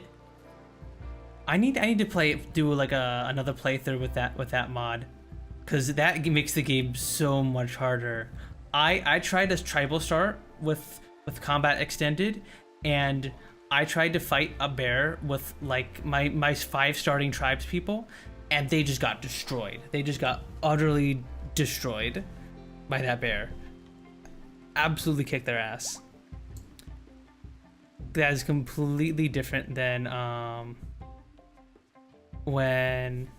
S2: I need to do like another playthrough with that mod, because that makes the game so much harder. I tried this tribal start with combat extended, and I tried to fight a bear with like my 5 starting tribes people, and they just got destroyed. They just got utterly destroyed by that bear. Absolutely kicked their ass. That is completely different than when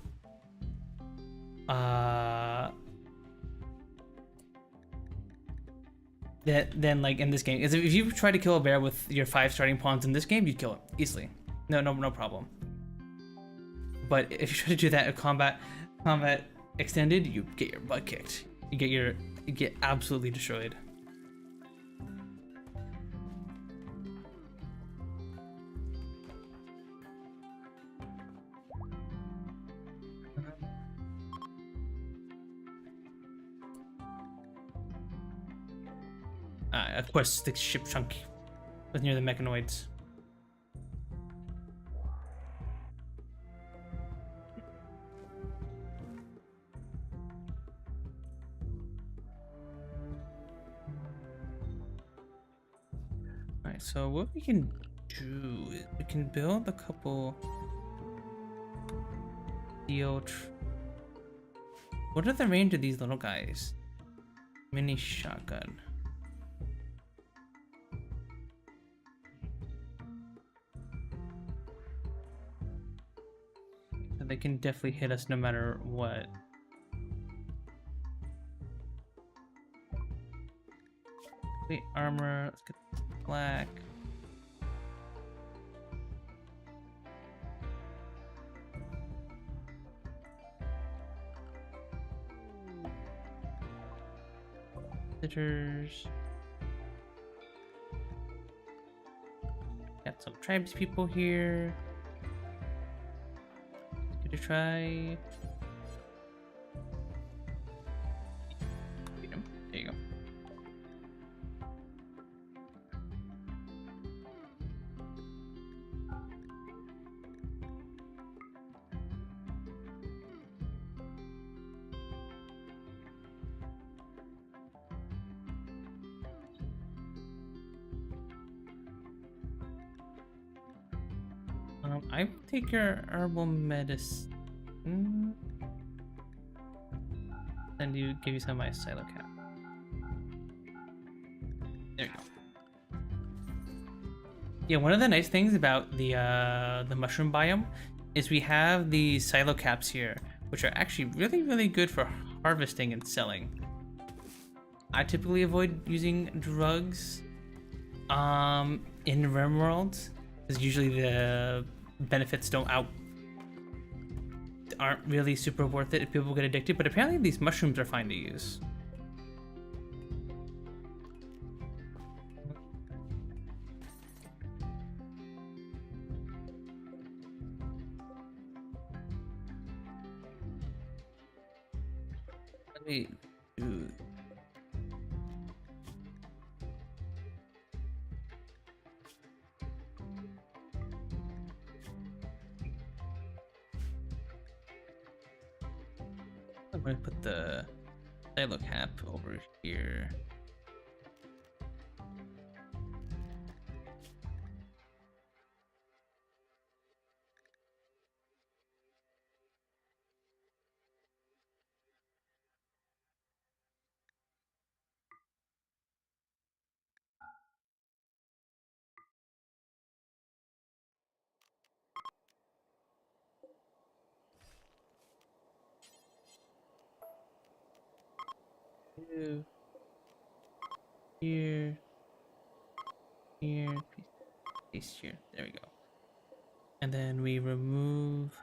S2: then like in this game, is if you try to kill a bear with your 5 starting pawns in this game, you kill it easily. No problem. But if you try to do that at combat extended, you get your butt kicked. You get absolutely destroyed. Of course, the ship chunk was near the mechanoids. Alright, so what we can do is we can build a couple What are the range of these little guys? Mini shotgun. They can definitely hit us no matter what. Wait, armor. Let's get black. Visitors. Got some tribes people here. To try. There you go. I take your herbal medicine. And give you some of my silo cap. There you go. Yeah, one of the nice things about the mushroom biome is we have the silo caps here, which are actually really, really good for harvesting and selling. I typically avoid using drugs in Rimworld, because usually the benefits aren't really super worth it if people get addicted, but apparently these mushrooms are fine to use. Let me do... I'm gonna put the silo cap over here. Here, here, paste here. There we go. And then we remove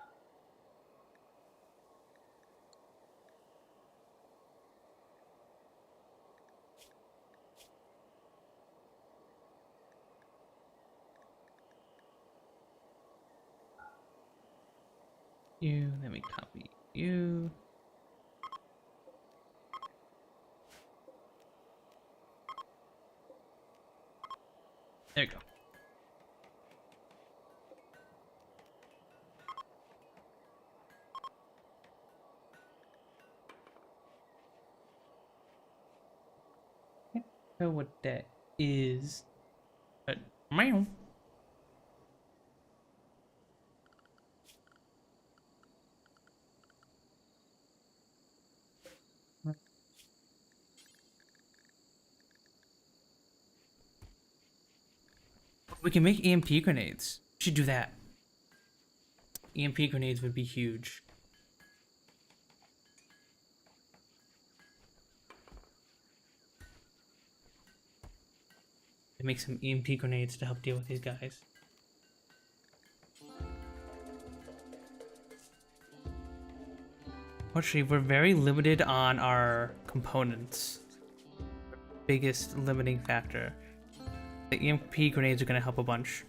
S2: you, then we copy you. There you go. I don't know what that is, but meow. We can make EMP grenades. We should do that. EMP grenades would be huge. To make some EMP grenades to help deal with these guys. Actually, we're very limited on our components. Biggest limiting factor. The EMP grenades are gonna help a bunch.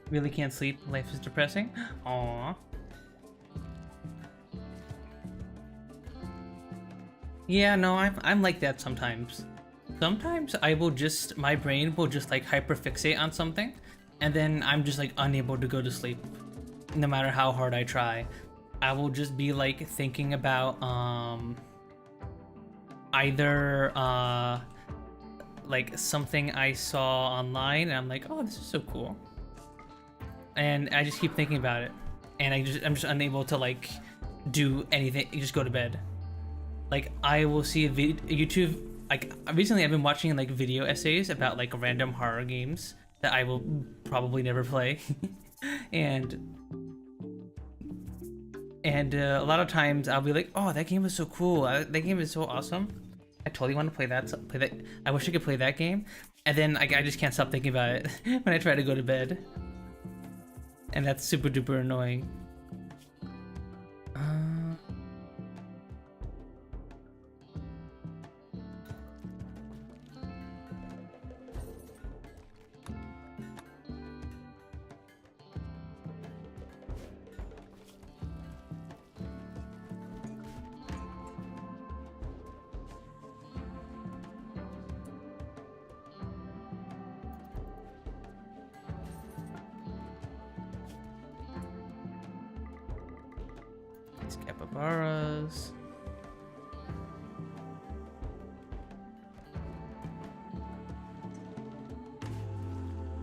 S2: Really can't sleep. Life is depressing. Aww. Yeah, no, I'm like that sometimes. Sometimes my brain will just like hyperfixate on something, and then I'm just like unable to go to sleep, no matter how hard I try. I will just be like thinking about either like something I saw online, and I'm like, oh, this is so cool, and I just keep thinking about it, and I'm just unable to like do anything. You just go to bed. Like I will see a YouTube. Like recently, I've been watching like video essays about like random horror games that I will probably never play, and a lot of times I'll be like, oh, that game was so cool. That game is so awesome. I totally want to play that. I wish I could play that game, and then I just can't stop thinking about it when I try to go to bed, and that's super duper annoying. These capybaras.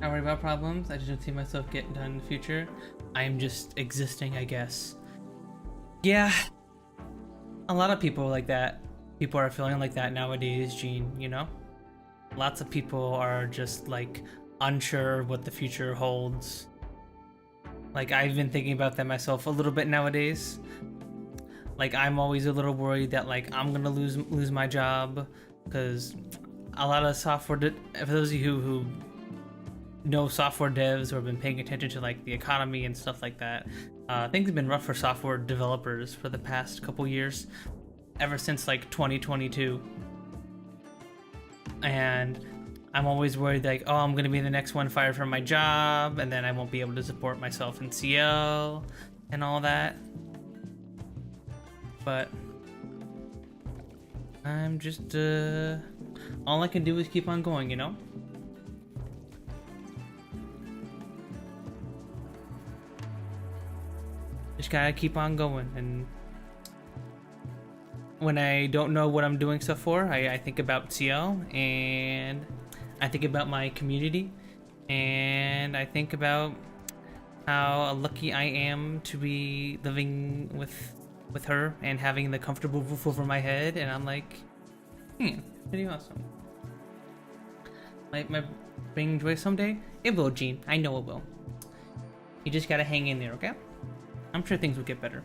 S2: I worry about problems. I just don't see myself getting done in the future. I am just existing, I guess. Yeah, a lot of people are like that. People are feeling like that nowadays, Gene, you know? Lots of people are just like unsure what the future holds. Like, I've been thinking about that myself a little bit nowadays. Like, I'm always a little worried that like I'm gonna lose my job, because a lot of software for those of you who know software devs or have been paying attention to like the economy and stuff like that, things have been rough for software developers for the past couple years, ever since like 2022. And I'm always worried like, oh, I'm gonna be the next one fired from my job, and then I won't be able to support myself in CL and all that. But I'm just all I can do is keep on going, you know? Just gotta keep on going. And when I don't know what I'm doing stuff for, I think about CL, and I think about my community, and I think about how lucky I am to be living with her and having the comfortable roof over my head, and I'm like, pretty awesome. Might bring joy someday? It will, Gene. I know it will. You just gotta hang in there, okay? I'm sure things will get better.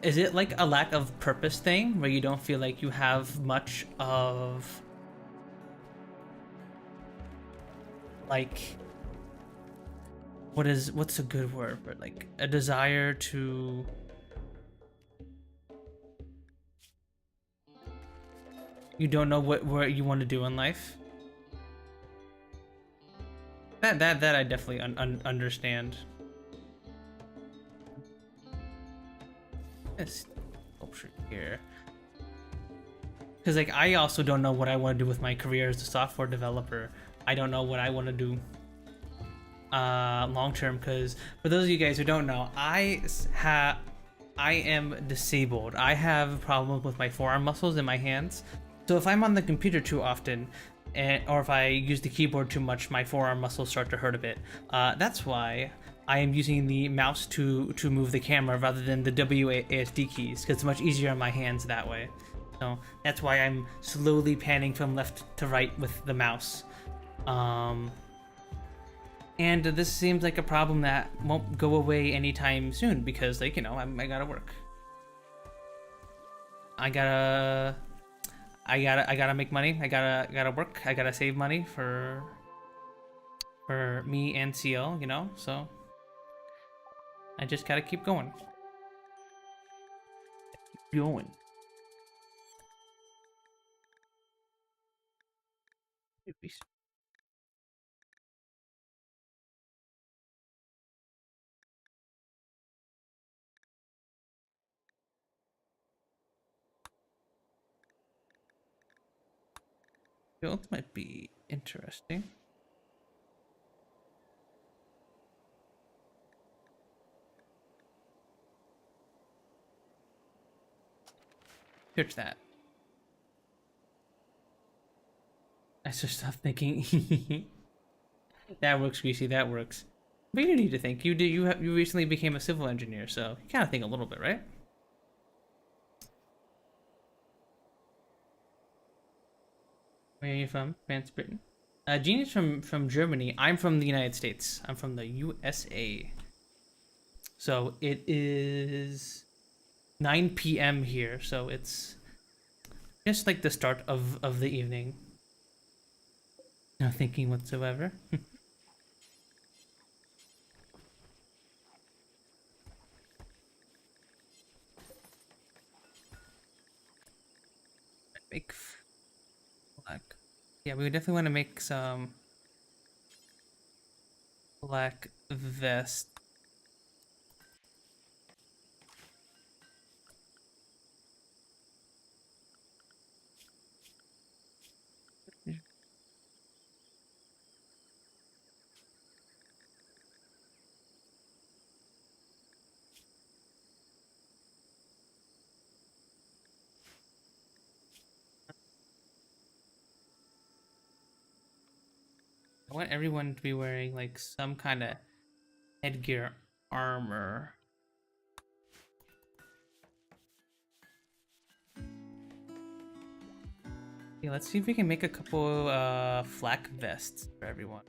S2: Is it like a lack of purpose thing where you don't feel like you have much of like what's a good word, but like a desire to you don't know what you want to do in life? That I definitely understand. This sculpture here, because like I also don't know what I want to do with my career as a software developer. I don't know what I want to do long term, because for those of you guys who don't know, I am disabled. I have problems with my forearm muscles in my hands. So if I'm on the computer too often, or if I use the keyboard too much, my forearm muscles start to hurt a bit. That's why I am using the mouse to move the camera rather than the WASD keys, because it's much easier on my hands that way. So that's why I'm slowly panning from left to right with the mouse. And this seems like a problem that won't go away anytime soon, because like, you know, I gotta work. I gotta make money. I gotta work. I gotta save money for me and CL, you know. So I just gotta keep going. Keep going. Build might be interesting. Search that. I just stopped thinking. That works, Greasy. That works. But you need to think. You recently became a civil engineer, so you kind of think a little bit, right? Where are you from? France, Britain. Jean is from Germany. I'm from the United States. I'm from the USA. So it is 9 p.m. here, so it's just like the start of the evening. No thinking whatsoever. Make black. Yeah, we definitely want to make some black vest. I want everyone to be wearing like some kind of headgear armor. Okay, let's see if we can make a couple flak vests for everyone.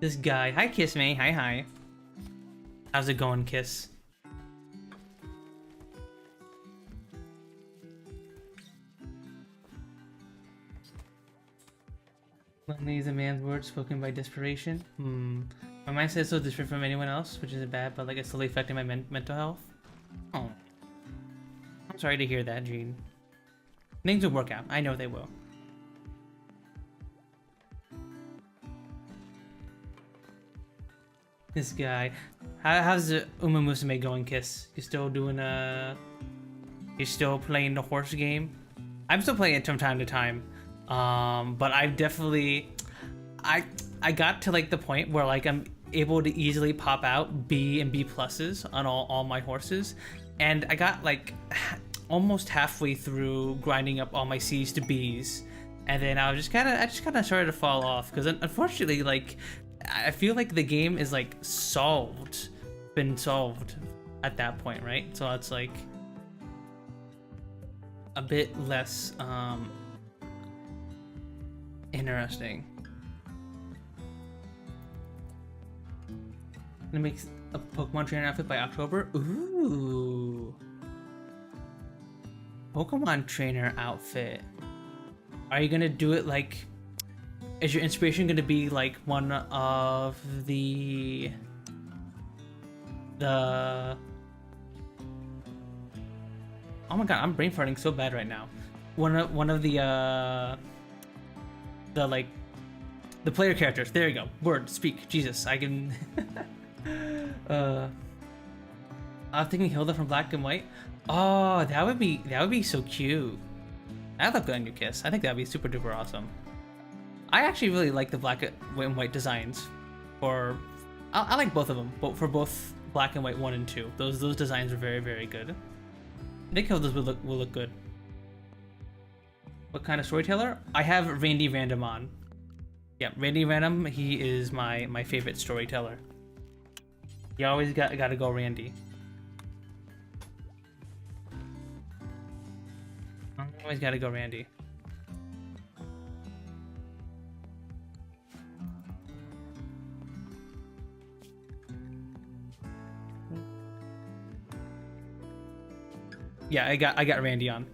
S2: This guy, hi Kiss Me, hi. How's it going, Kiss? Lonely is a man's word spoken by desperation. My mindset is so different from anyone else, which isn't bad, but like it's slowly affecting my mental health. Oh, I'm sorry to hear that, Gene. Things will work out. I know they will. This guy. How's the Uma Musume going, Kiss? You still doing You still playing the horse game? I'm still playing it from time to time. But I've definitely I got to like the point where like I'm able to easily pop out B and B pluses on all my horses. And I got like almost halfway through grinding up all my C's to B's. And then I just kind of started to fall off because unfortunately, like, I feel like the game is like been solved at that point, right? So it's like a bit less interesting. It makes a Pokemon trainer outfit by October. Ooh, Pokemon trainer outfit. Are you gonna do it like? Is your inspiration going to be like one of the oh my god, I'm brain farting so bad right now. One of the like the player characters. There you go. Word, speak. Jesus, I can. I'm thinking Hilda from Black and White. Oh, that would be so cute. That'd look good on your Kiss. I think that'd be super duper awesome. I actually really like the black and white designs. I like both of them, but for both Black and White 1 and 2, those designs are very, very good. I think those will look good. What kind of storyteller? I have Randy Random on. Yeah, Randy Random. He is my favorite storyteller. You always gotta go Randy. Always gotta go Randy. Yeah, I got Randy on.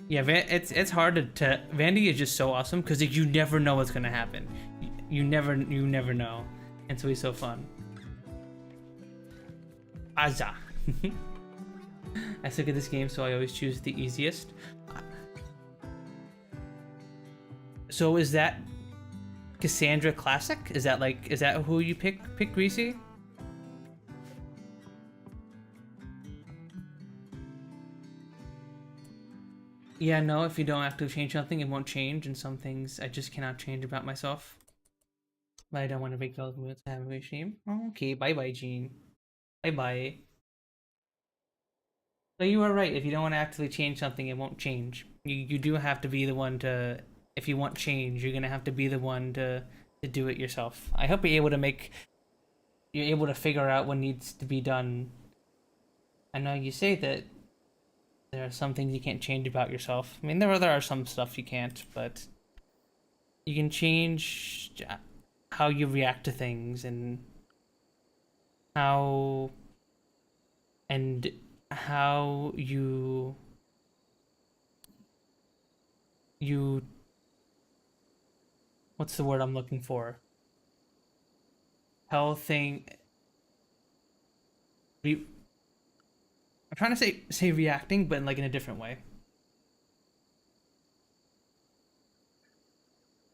S2: Yeah, it's hard to Randy is just so awesome because you never know what's gonna happen. You never know, and so he's so fun. Aza. I suck at this game, so I always choose the easiest. So is that Cassandra Classic? Is that who you pick, Greasy? Yeah, no, if you don't actively change something, it won't change, and some things I just cannot change about myself. But I don't want to make those moves have a shame. Okay, bye-bye, Jean. Bye-bye. So you are right, if you don't want to actively change something, it won't change. You do have to be the one to... If you want change, you're gonna have to be the one to do it yourself. I hope you're able to figure out what needs to be done. I know you say that there are some things you can't change about yourself. I mean, there are some stuff you can't, but you can change how you react to things and how you what's the word I'm looking for? I'm trying to say reacting, but like in a different way.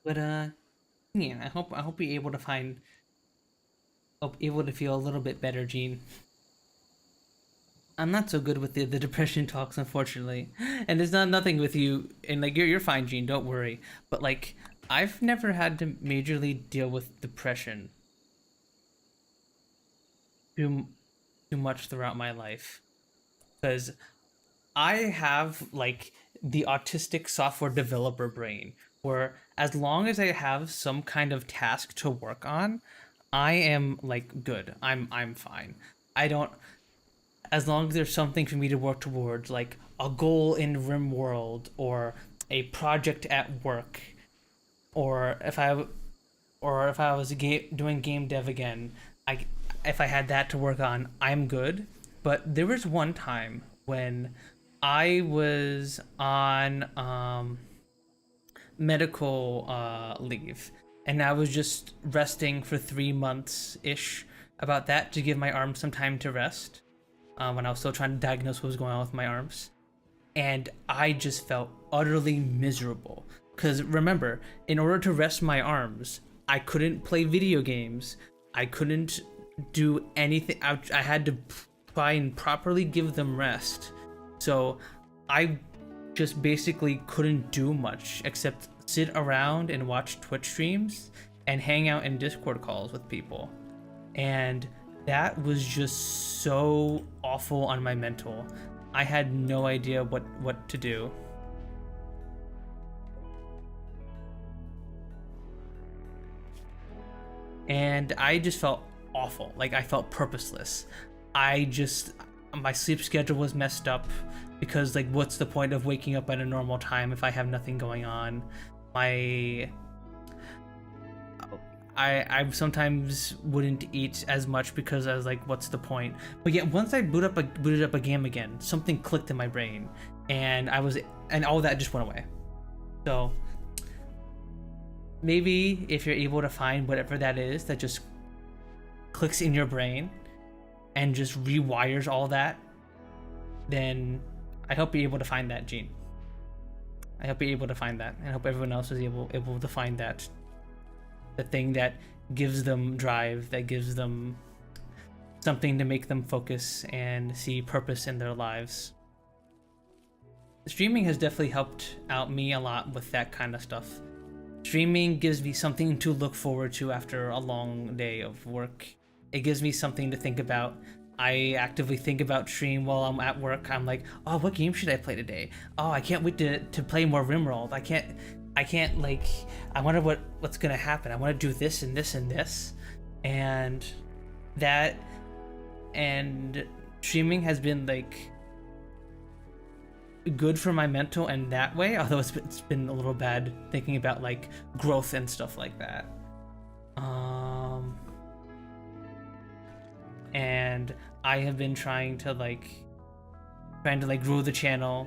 S2: But yeah, I hope you're able to feel a little bit better, Gene. I'm not so good with the depression talks, unfortunately, and there's nothing with you, and like you're fine, Gene. Don't worry. But like I've never had to majorly deal with depression too too much throughout my life because I have like the autistic software developer brain where as long as I have some kind of task to work on, I am like good. I'm fine. I don't as long as there's something for me to work towards, like a goal in Rimworld or a project at work, or if I was doing game dev again, I if I had that to work on, I'm good. But there was one time when I was on medical leave, and I was just resting for 3 months ish about that to give my arms some time to rest. When I was still trying to diagnose what was going on with my arms, and I just felt utterly miserable. Because remember, in order to rest my arms, I couldn't play video games. I couldn't do anything. I had to try and properly give them rest. So I just basically couldn't do much except sit around and watch Twitch streams and hang out in Discord calls with people. And that was just so awful on my mental. I had no idea what to do. And I just felt awful. Like I felt purposeless. My sleep schedule was messed up because like what's the point of waking up at a normal time if I have nothing going on? I sometimes wouldn't eat as much because I was like, what's the point? But yet once I booted up a game again, something clicked in my brain, and all that just went away. So maybe if you're able to find whatever that is that just clicks in your brain and just rewires all that, then I hope you're able to find that, Gene. I hope you're able to find that, and I hope everyone else is able to find that. The thing that gives them drive, that gives them something to make them focus and see purpose in their lives. Streaming has definitely helped out me a lot with that kind of stuff. Streaming gives me something to look forward to after a long day of work. It gives me something to think about. I actively think about stream while I'm at work. I'm like, oh, what game should I play today? Oh, I can't wait to play more Rimworld. I can't like, I wonder what's gonna happen. I want to do this and this and this, and that, and streaming has been like good for my mental in that way. Although it's been a little bad thinking about like growth and stuff like that. And I have been trying to grow the channel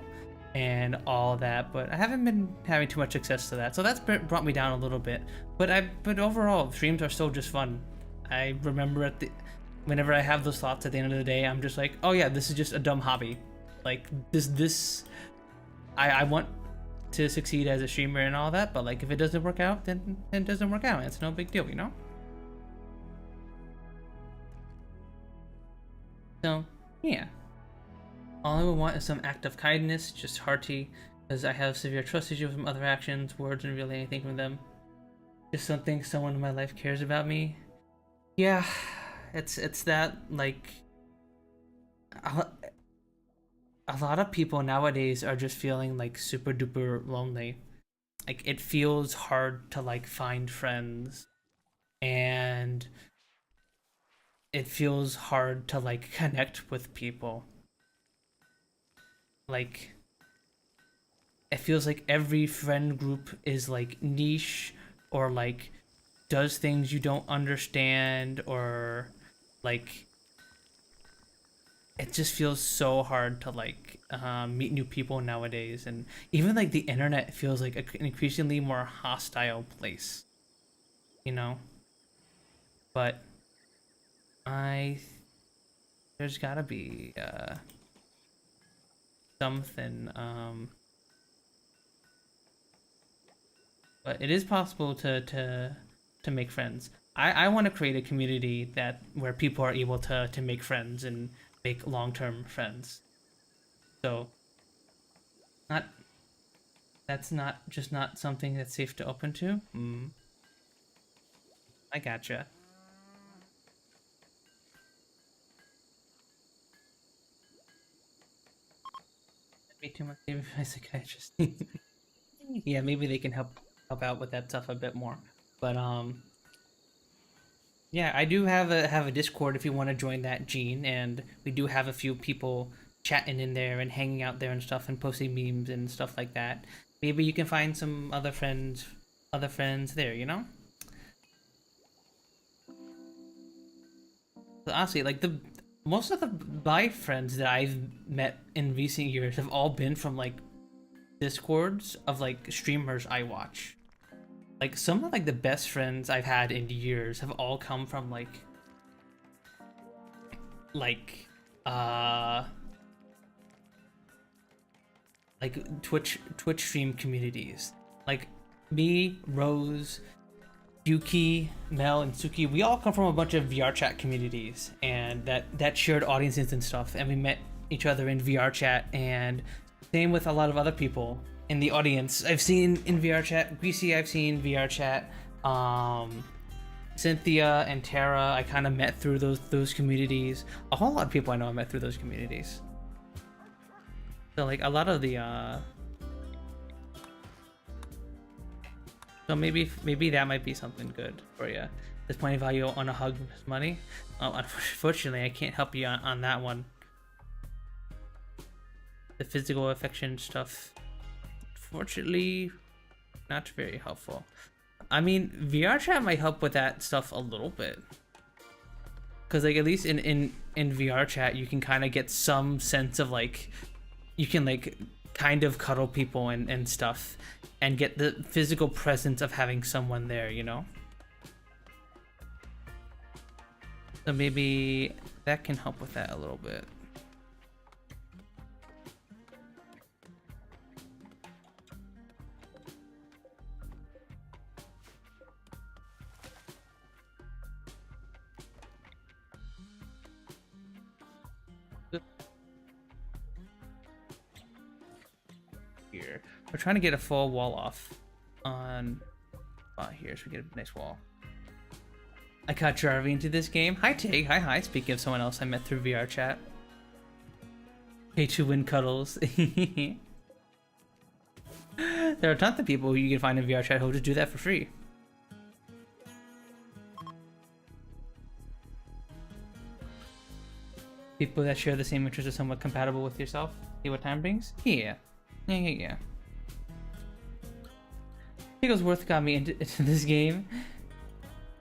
S2: and all that, but I haven't been having too much success to that, so that's brought me down a little bit. But overall, streams are still just fun. I remember whenever I have those thoughts at the end of the day, I'm just like, oh yeah, this is just a dumb hobby. Like I want to succeed as a streamer and all that, but like if it doesn't work out, then it doesn't work out. It's no big deal, you know? So yeah. All I would want is some act of kindness, just hearty, because I have severe trust issues from other actions, words, and really anything from them. Just something someone in my life cares about me. Yeah, it's that, like, a lot of people nowadays are just feeling like super duper lonely. Like it feels hard to like find friends, and it feels hard to like connect with people. Like it feels like every friend group is like niche, or like does things you don't understand, or like it just feels so hard to like meet new people nowadays. And even like the internet feels like an increasingly more hostile place, you know? But there's gotta be something, but it is possible to make friends. I want to create a community where people are able to make friends and make long-term friends. So not That's not something that's safe to open to. I gotcha. Be too much maybe my psychiatrist. Yeah, maybe they can help out with that stuff a bit more. But yeah, I do have a Discord if you want to join that, Gene, and we do have a few people chatting in there and hanging out there and stuff and posting memes and stuff like that. Maybe you can find some other friends there, you know? But honestly, like the most of my friends that I've met in recent years have all been from like Discords of like streamers I watch. Like some of like the best friends I've had in years have all come from like uh Twitch stream communities. Like me, Rose, Yuki, Mel, and Suki, we all come from a bunch of VR chat communities and that shared audiences and stuff, and we met each other in VR chat, and same with a lot of other people in the audience. I've seen in VR chat, Greasy, I've seen VR chat, Cynthia and Tara, I kind of met through those communities. A whole lot of people I know I met through those communities. So like a lot of the so maybe that might be something good for you. There's plenty of value on a hug with money. Unfortunately, I can't help you on that one. The physical affection stuff, fortunately, not very helpful. I mean, VR chat might help with that stuff a little bit, because like at least in VR chat you can kind of get some sense of like, you can like kind of cuddle people and stuff and get the physical presence of having someone there, you know? So maybe that can help with that a little bit. Here, we're trying to get a full wall off on here, so we get a nice wall. I caught Jarvie into this game. Hi Tig, hi. Speaking of someone else I met through VR chat. Pay to win cuddles. There are tons of people who you can find in VR chat who just do that for free. People that share the same interests are somewhat compatible with yourself. See what time brings? Yeah. Yeah. Bigglesworth got me into this game.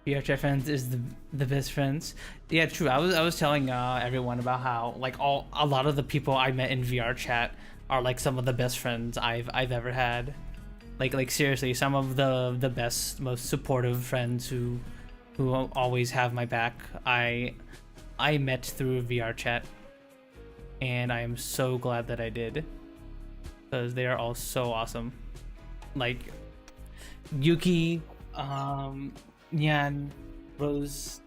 S2: VR chat friends is the best friends. Yeah, true. I was telling everyone about how like a lot of the people I met in VR chat are like some of the best friends I've ever had. Like seriously, some of the best, most supportive friends who always have my back. I met through VR chat, and I am so glad that I did, because they are all so awesome. Like Yuki, Nyan, Rose,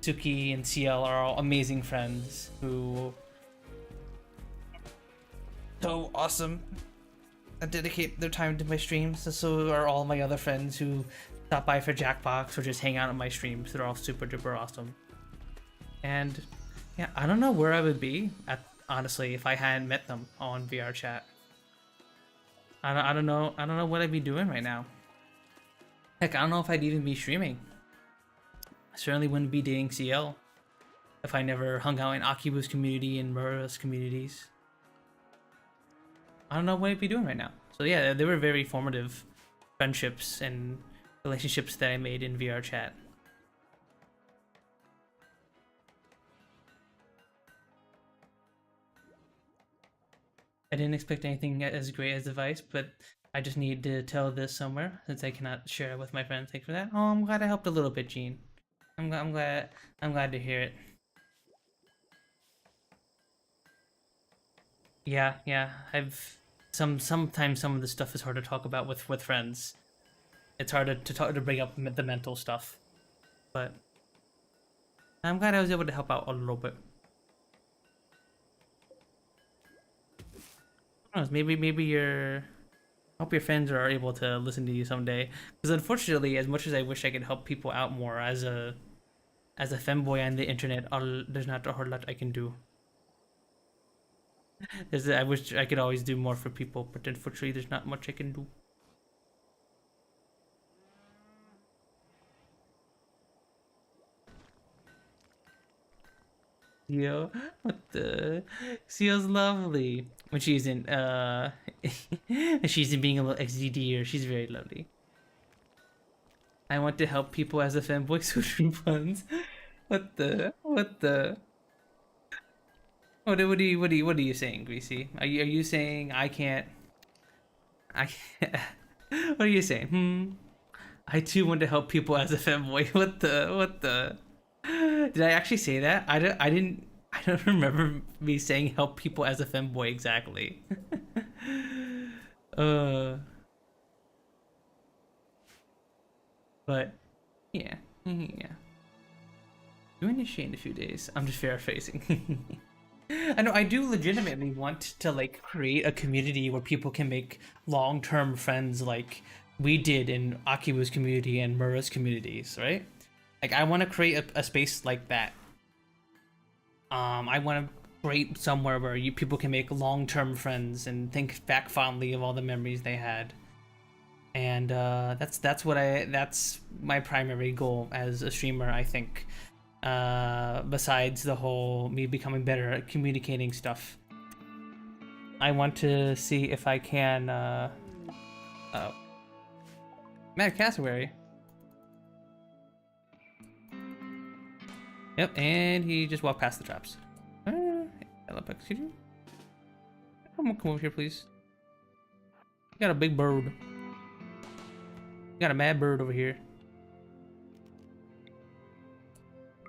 S2: Suki, and CL are all amazing friends who so awesome and dedicate their time to my streams. So are all my other friends who stop by for Jackbox or just hang out on my streams. They're all super duper awesome. And yeah, I don't know where I would be honestly if I hadn't met them on VR chat. I don't know what I'd be doing right now. Heck, I don't know if I'd even be streaming. I certainly wouldn't be dating CL if I never hung out in Akibu's community and Mura's communities. I don't know what I'd be doing right now. So yeah, they were very formative friendships and relationships that I made in VR chat. I didn't expect anything as great as advice, but I just need to tell this somewhere since I cannot share it with my friends. Thanks for that. Oh, I'm glad I helped a little bit, Gene. I'm glad to hear it. Yeah. Sometimes some of the stuff is hard to talk about with friends. It's hard to bring up the mental stuff, but I'm glad I was able to help out a little bit. Who knows, maybe you're Hope your friends are able to listen to you someday. Because unfortunately, as much as I wish I could help people out more as a femboy on the internet, there's not a whole lot I can do. I wish I could always do more for people, but unfortunately, there's not much I can do. Yo, what the? Seal's lovely when she's in she's in being a little XDD or she's very lovely. I want to help people as a fanboy social puns. What the? What the? What are you saying, Greasy? Are you saying I can't? I can't. What are you saying? I too want to help people as a fanboy. What the? What the? Did I actually say that? I didn't. I don't remember me saying help people as a femboy exactly. uh, but yeah, yeah. You initiate in a few days. I'm just paraphrasing. I know I do legitimately want to like create a community where people can make long-term friends like we did in Akibu's community and Mura's communities, right? Like I want to create a space like that. I want to create somewhere where people can make long-term friends and think back fondly of all the memories they had. And that's my primary goal as a streamer, I think. Besides the whole me becoming better at communicating stuff, I want to see if I can Mad Cassowary. Yep, and he just walked past the traps. Excuse you? Come over here, please. You got a big bird. You got a mad bird over here.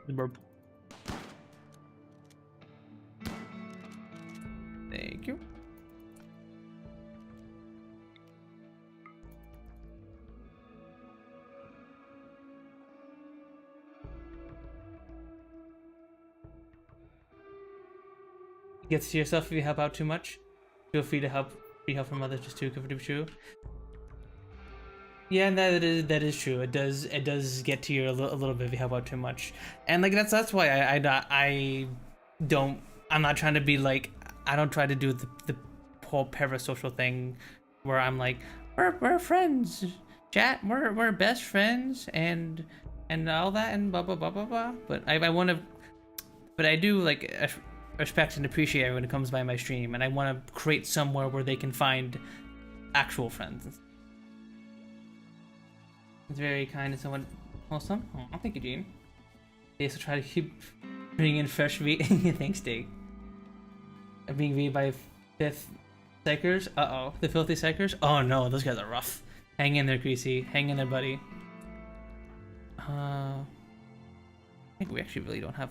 S2: The bird. Thank you. Gets to yourself if you help out too much. Feel free to help. Free help from others just too. Could be true. Yeah, and that is true. It does get to you a little bit if you help out too much, and like that's why I'm not trying to be like I don't try to do the whole parasocial thing where I'm like we're friends, chat, we're best friends and all that and blah blah blah blah blah. But I want to, but I do like respect and appreciate everyone who comes by my stream, and I want to create somewhere where they can find actual friends. It's very kind and somewhat wholesome. Oh, thank you, Gene. They also try to keep bringing in fresh meat. Thanks, Dave. I'm being beat by fifth psychers. Uh-oh. The filthy psychers? Oh no, those guys are rough. Hang in there, Greasy. Hang in there, buddy. I think we actually really don't have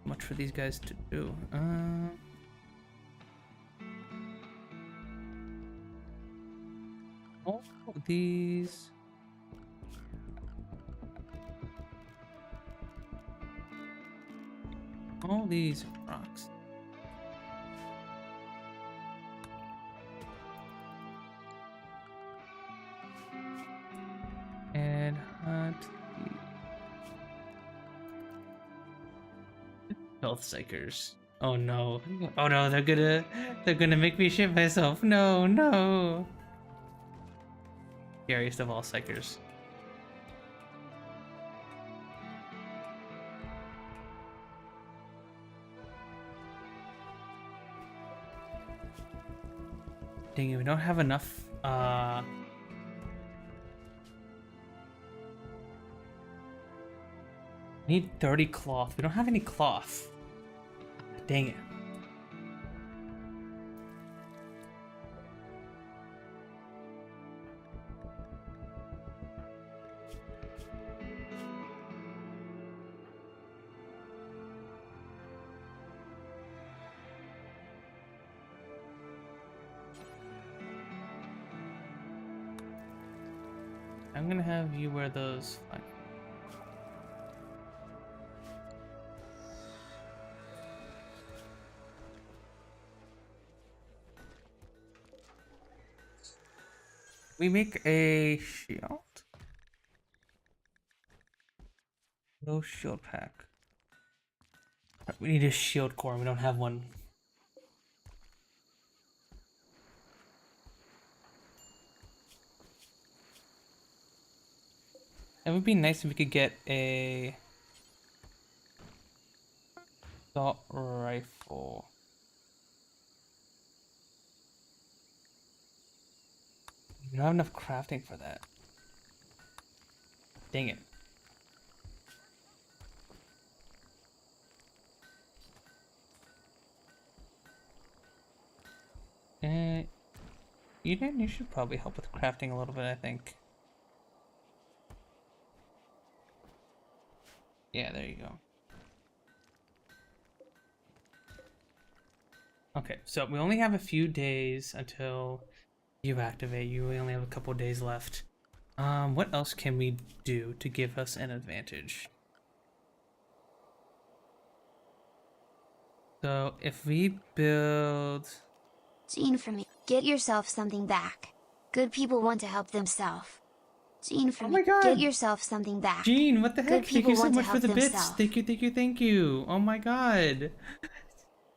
S2: much for these guys to do. All these... all these rocks. And hunt the health psychers. Oh no. Oh no, they're gonna make me shit myself. No, no. Scariest of all psychers. Dang it, we don't have enough, need 30 cloth. We don't have any cloth. Dang it. I'm gonna have you wear those. Fine. We make a shield. No shield pack. We need a shield core. We don't have one. It would be nice if we could get a assault rifle. We don't have enough crafting for that. Dang it. You should probably help with crafting a little bit, I think. Yeah, there you go. Okay, so we only have a few days until you activate. You only have a couple days left. What else can we do to give us an advantage? So if we build...
S1: Gene for me. Get yourself something back. Good people want to help themselves. Gene for
S2: Oh
S1: me.
S2: my God.
S1: Get yourself something back.
S2: Gene, what the heck?
S1: Good
S2: Thank
S1: people
S2: you so
S1: want to
S2: much for
S1: help
S2: the bits.
S1: themselves.
S2: Thank you, thank you, thank you. Oh my God.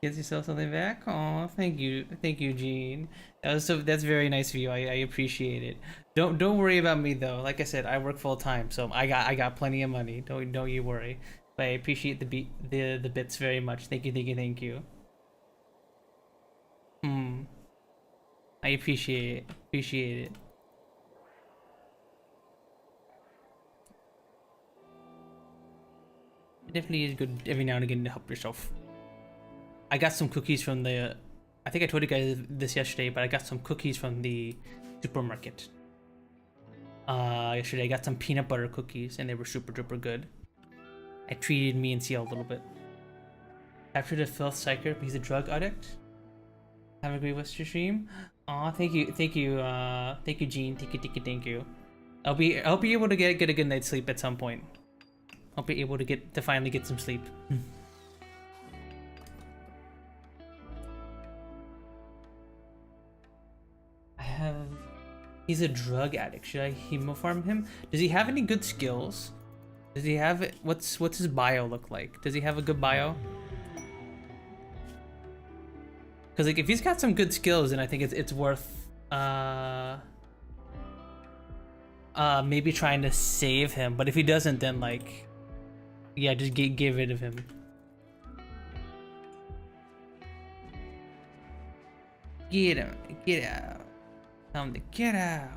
S2: Gets yourself something back? Oh, thank you, Gene. That's very nice of you. I appreciate it. Don't worry about me though. Like I said, I work full time, so I got plenty of money. Don't you worry. But I appreciate the bits very much. Thank you, thank you, thank you. I appreciate it. Appreciate it. It definitely is good every now and again to help yourself. I got some cookies from the... I think I told you guys this yesterday, but I got some cookies from the supermarket. Yesterday I got some peanut butter cookies, and they were super duper good. I treated me and CL a little bit. Captured a filth psyker, he's a drug addict. Have a great Western stream. Aw, thank you, Gene. Thank you. I'll be able to get a good night's sleep at some point. I'll be able to finally get some sleep. He's a drug addict. Should I hemofarm him? Does he have any good skills? Does he have what's his bio look like? Does he have a good bio? Because like if he's got some good skills, then I think it's worth maybe trying to save him. But if he doesn't, then like yeah, just get rid of him. Get him, get out. Tell him to get out.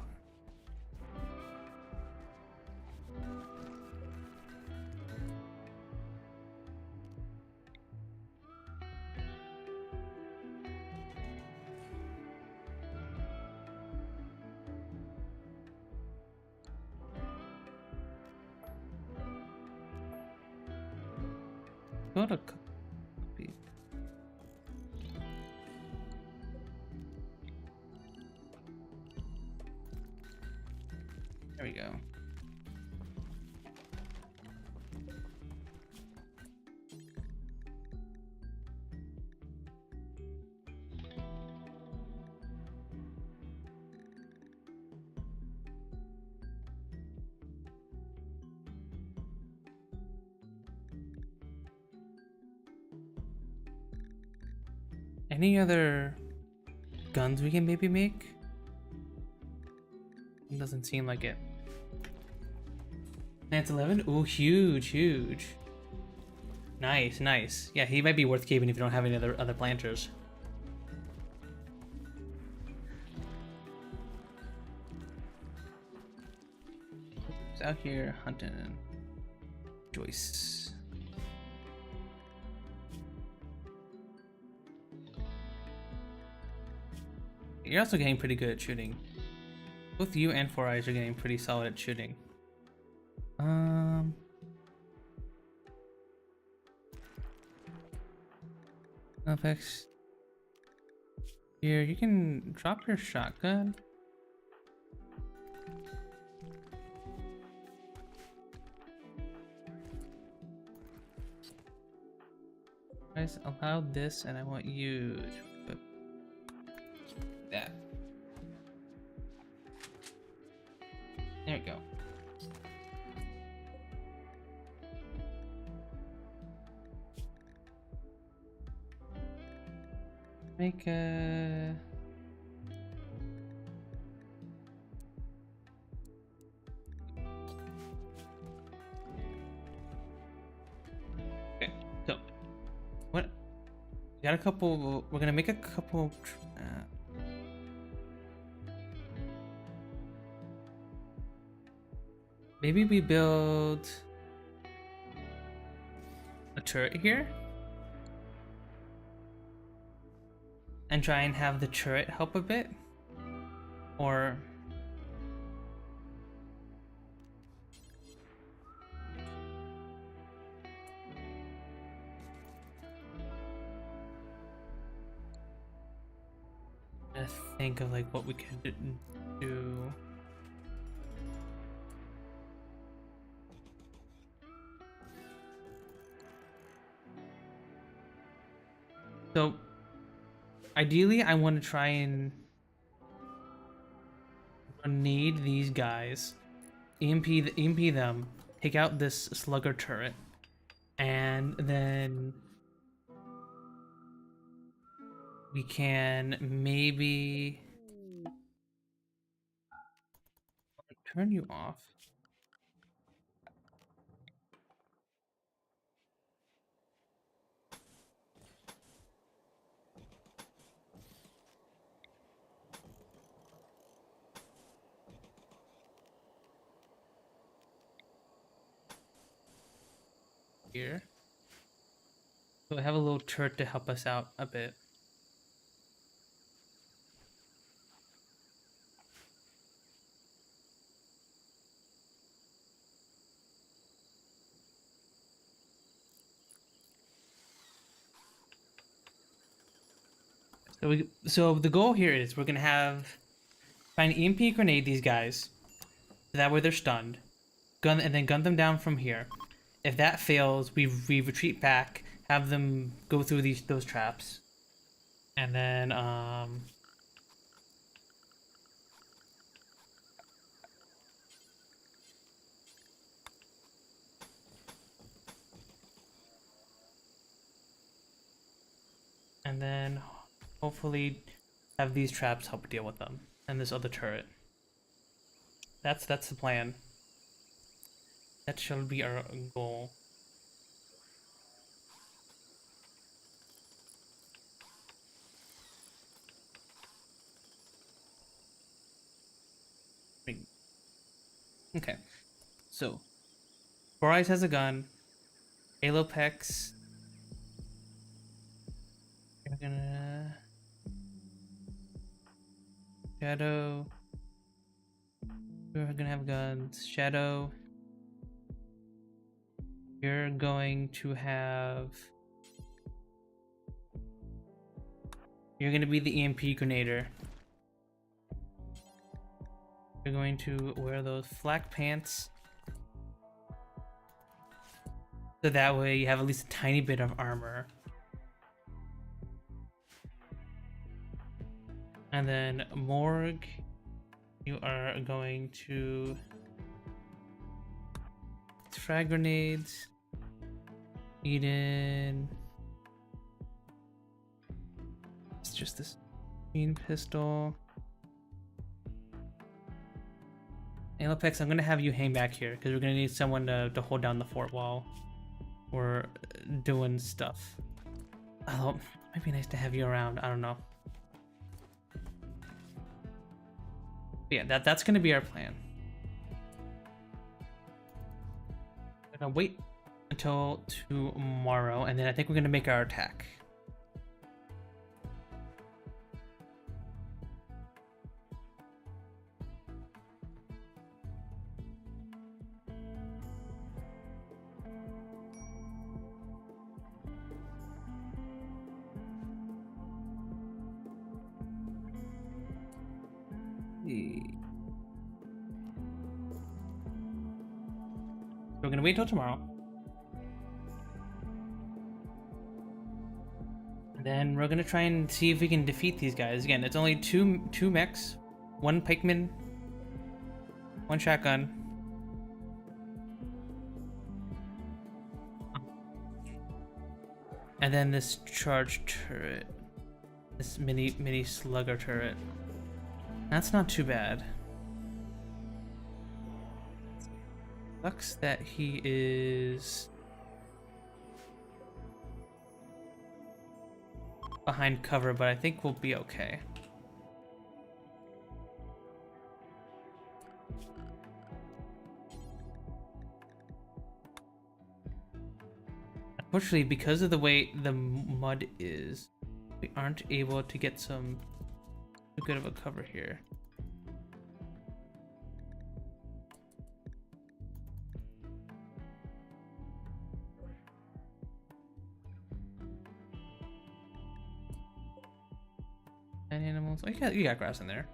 S2: Go to copy. There we go. Any other guns we can maybe make? It doesn't seem like it. That's 11? Ooh, huge. Nice. Yeah, he might be worth keeping if you don't have any other planters. He's out here hunting Joyce. You're also getting pretty good at shooting. Both you and Four Eyes are getting pretty solid at shooting. FX. Here, you can drop your shotgun. Guys, allow this, and I want you to equip that. There we go. Make a... Okay, so what? We got a couple. We're gonna make a couple. Maybe we build a turret here and try and have the turret help a bit, or I think of like what we could do. So ideally I want to try and grenade these guys, EMP them, take out this slugger turret, and then we can maybe turn you off. Here. So I have a little turret to help us out a bit. So the goal here is we're gonna find EMP grenade these guys. That way they're stunned. And then gun them down from here. If that fails, we retreat back, have them go through those traps, and then hopefully have these traps help deal with them and this other turret. That's the plan. That shall be our goal. Okay, so Four Eyes has a gun. Alopex. We're gonna Shadow. We're gonna have guns. Shadow. You're going to have... You're gonna be the EMP grenader. You're going to wear those flak pants. So that way you have at least a tiny bit of armor. And then Morg, you are going to... frag grenades. Eden. It's just this green pistol. Alopex, I'm gonna have you hang back here because we're gonna need someone to hold down the fort while we're doing stuff. Oh, it might be nice to have you around. I don't know. But yeah, that's gonna be our plan. We're gonna wait until tomorrow, and then I think we're gonna make our attack. We're gonna wait till tomorrow. And then we're gonna try and see if we can defeat these guys. Again, it's only two mechs, one pikeman, One shotgun. And then this charge turret. This mini slugger turret. That's not too bad. Sucks that he is behind cover, but I think we'll be okay. Unfortunately, because of the way the mud is, we aren't able to get too good of a cover here. And animals. Oh, you got grass in there.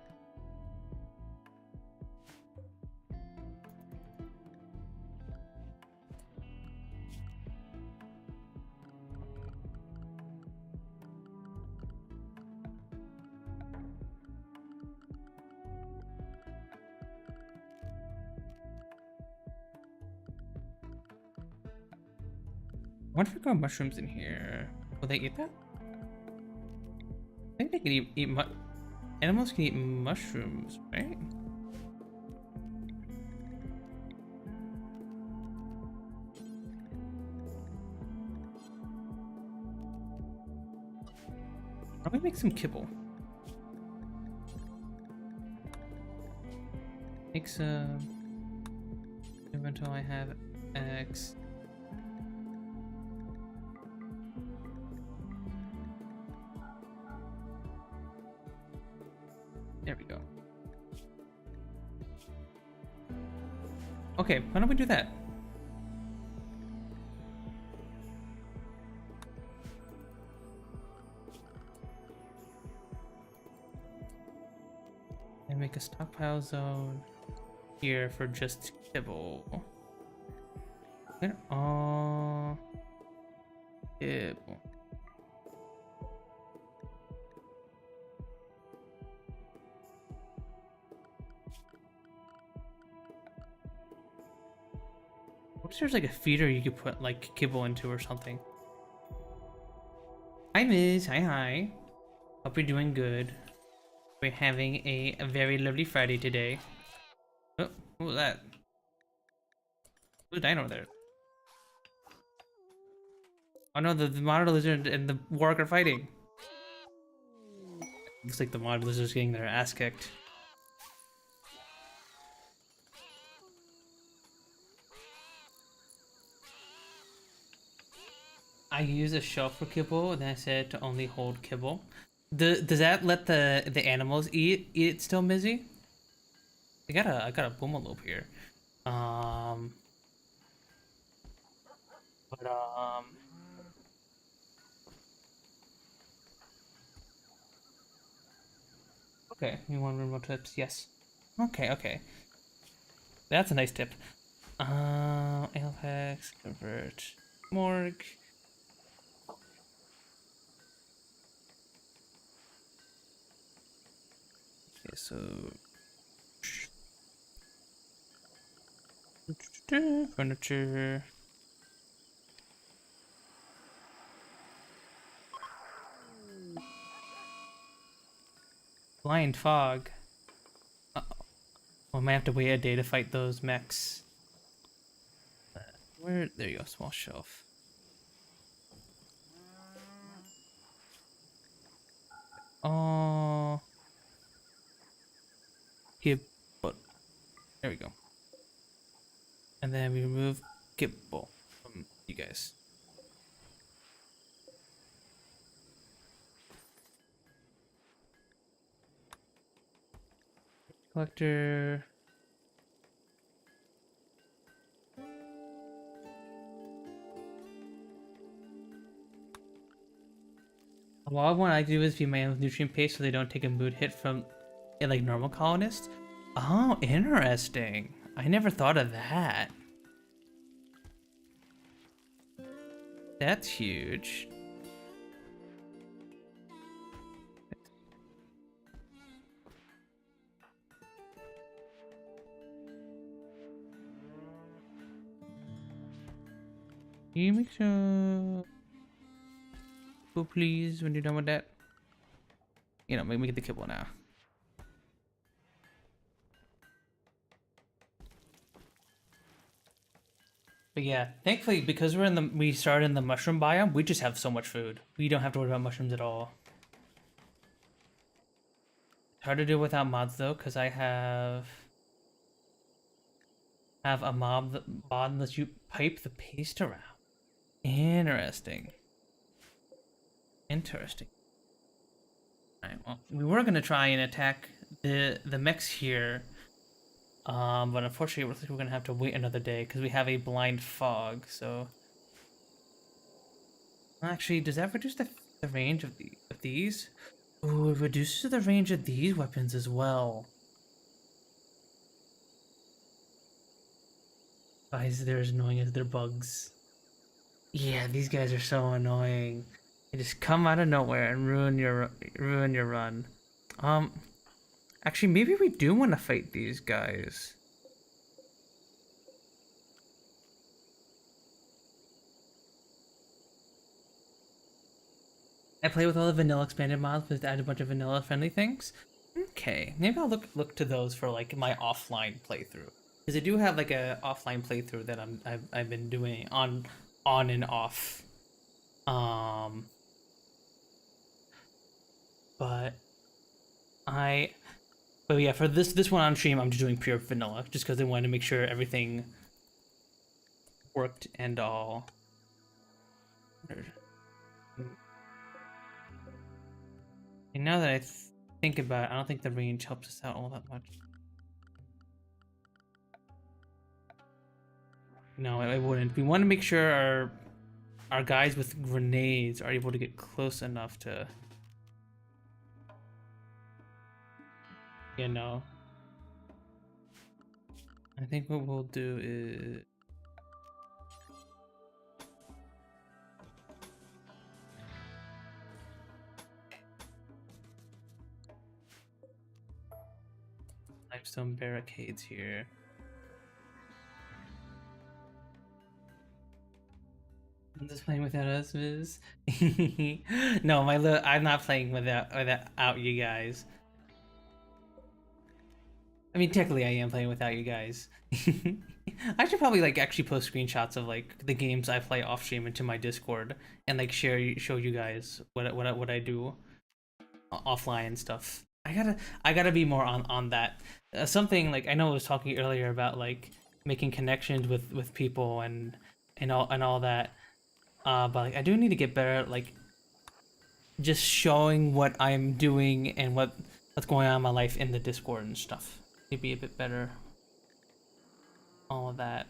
S2: I wonder if we grow mushrooms in here. Will they eat that? I think they can eat animals can eat mushrooms, right? Why don't we make some kibble? Make some until I have X. There we go. Okay, why don't we do that? And make a stockpile zone here for just kibble. Where are kibble? What if there's like a feeder you could put like kibble into or something? Hi Miss, hi. Hope you're doing good. We're having a very lovely Friday today. Oh, what was that? Who's dying over there? Oh no, the monitor lizard and the warg are fighting. Looks like the monitor lizard's getting their ass kicked. I use a shelf for kibble, and then I said to only hold kibble. Does that let the animals eat it still, Mizzy? I got a boomalope here. Okay, you want remote tips? Yes. Okay. That's a nice tip. Apex, convert, morgue. Okay, so furniture. Blind fog. We might have to wait a day to fight those mechs. Where? There you go. Small shelf. Oh. But there we go. And then we remove Gibble from you guys. Collector. A lot of what I do is feed my animals nutrient paste so they don't take a mood hit from like normal colonists. Oh, interesting. I never thought of that. That's huge. you make sure... Oh, please, when you're done with that. You know, make me get the kibble now. But yeah, thankfully, because we started in the mushroom biome, we just have so much food. We don't have to worry about mushrooms at all. Hard to do without mods though, because I have a mod that lets you pipe the paste around. Interesting. Interesting. Alright, well, we were gonna try and attack the mechs here. But unfortunately, it looks like we're gonna have to wait another day because we have a blind fog. So, actually, does that reduce the range of these? Oh, it reduces the range of these weapons as well. Guys, they're as annoying as they're bugs. Yeah, these guys are so annoying. They just come out of nowhere and ruin your run. Actually, maybe we do want to fight these guys. I play with all the vanilla expanded mods, but add a bunch of vanilla friendly things. Okay, maybe I'll look to those for like my offline playthrough, because I do have like a offline playthrough that I've been doing on and off. But yeah, for this one on stream, I'm just doing pure vanilla, just because I wanted to make sure everything worked and all. And now that I think about it, I don't think the range helps us out all that much. No, it wouldn't. We want to make sure our guys with grenades are able to get close enough to... You know. I think what we'll do is... Limestone barricades here. I'm just playing without us, Viz. No, I'm not playing without you guys. I mean, technically, I am playing without you guys. I should probably like actually post screenshots of like the games I play off stream into my Discord and like show you guys what I do offline and stuff. I gotta be more on that. Something like I know I was talking earlier about like making connections with people and all that. But like I do need to get better at like just showing what I'm doing and what's going on in my life in the Discord and stuff. Maybe a bit better. All of that.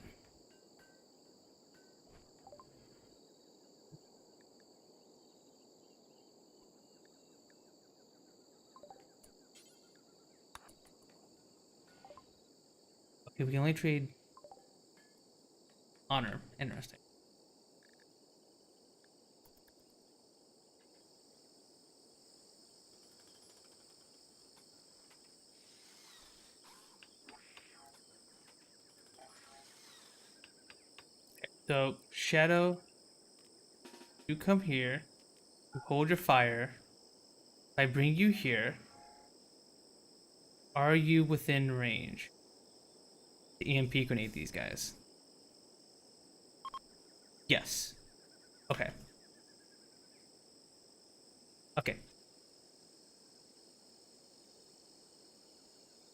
S2: Okay, we can only trade honor. Interesting. So, Shadow, you come here, you hold your fire. I bring you here. Are you within range? The EMP grenade these guys. Yes. Okay. Okay.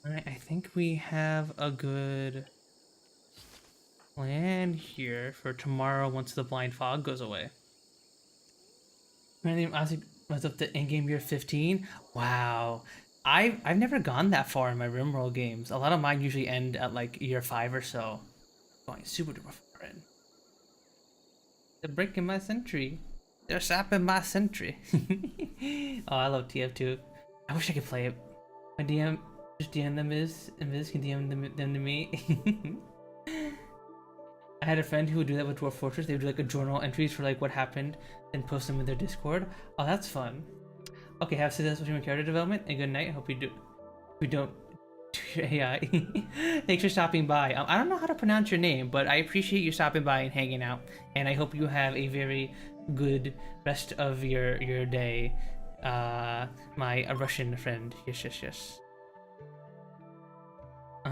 S2: Alright, I think we have a good plan here for tomorrow once the blind fog goes away. My name was up to in-game year 15. Wow. I've never gone that far in my Rimworld games. A lot of mine usually end at like year 5 or so. Going super duper far in. They're breaking my sentry. They're sapping my sentry. Oh, I love TF2. I wish I could play it. My DM just DM them and Viz can DM them to me. I had a friend who would do that with Dwarf Fortress. They would do like a journal entries for like what happened and post them in their Discord. Oh, that's fun. Okay, have successful human character development and good night. I hope you do. We don't Yeah, thanks for stopping by. I don't know how to pronounce your name, but I appreciate you stopping by and hanging out. And I hope you have a very good rest of your day, my Russian friend. Yes, yes, yes. Uh,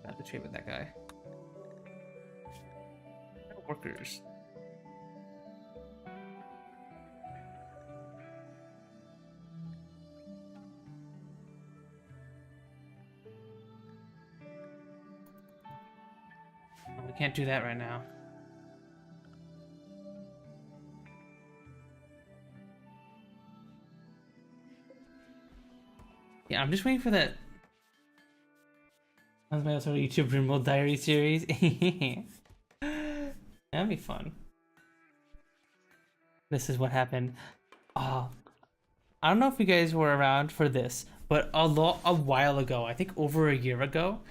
S2: Got to trade with that guy. Workers. We can't do that right now. Yeah, I'm just waiting for that. That's my sort of YouTube Rimworld Diary series. That'd be fun. This is what happened. Oh, I don't know if you guys were around for this, but a while ago, I think over a year ago,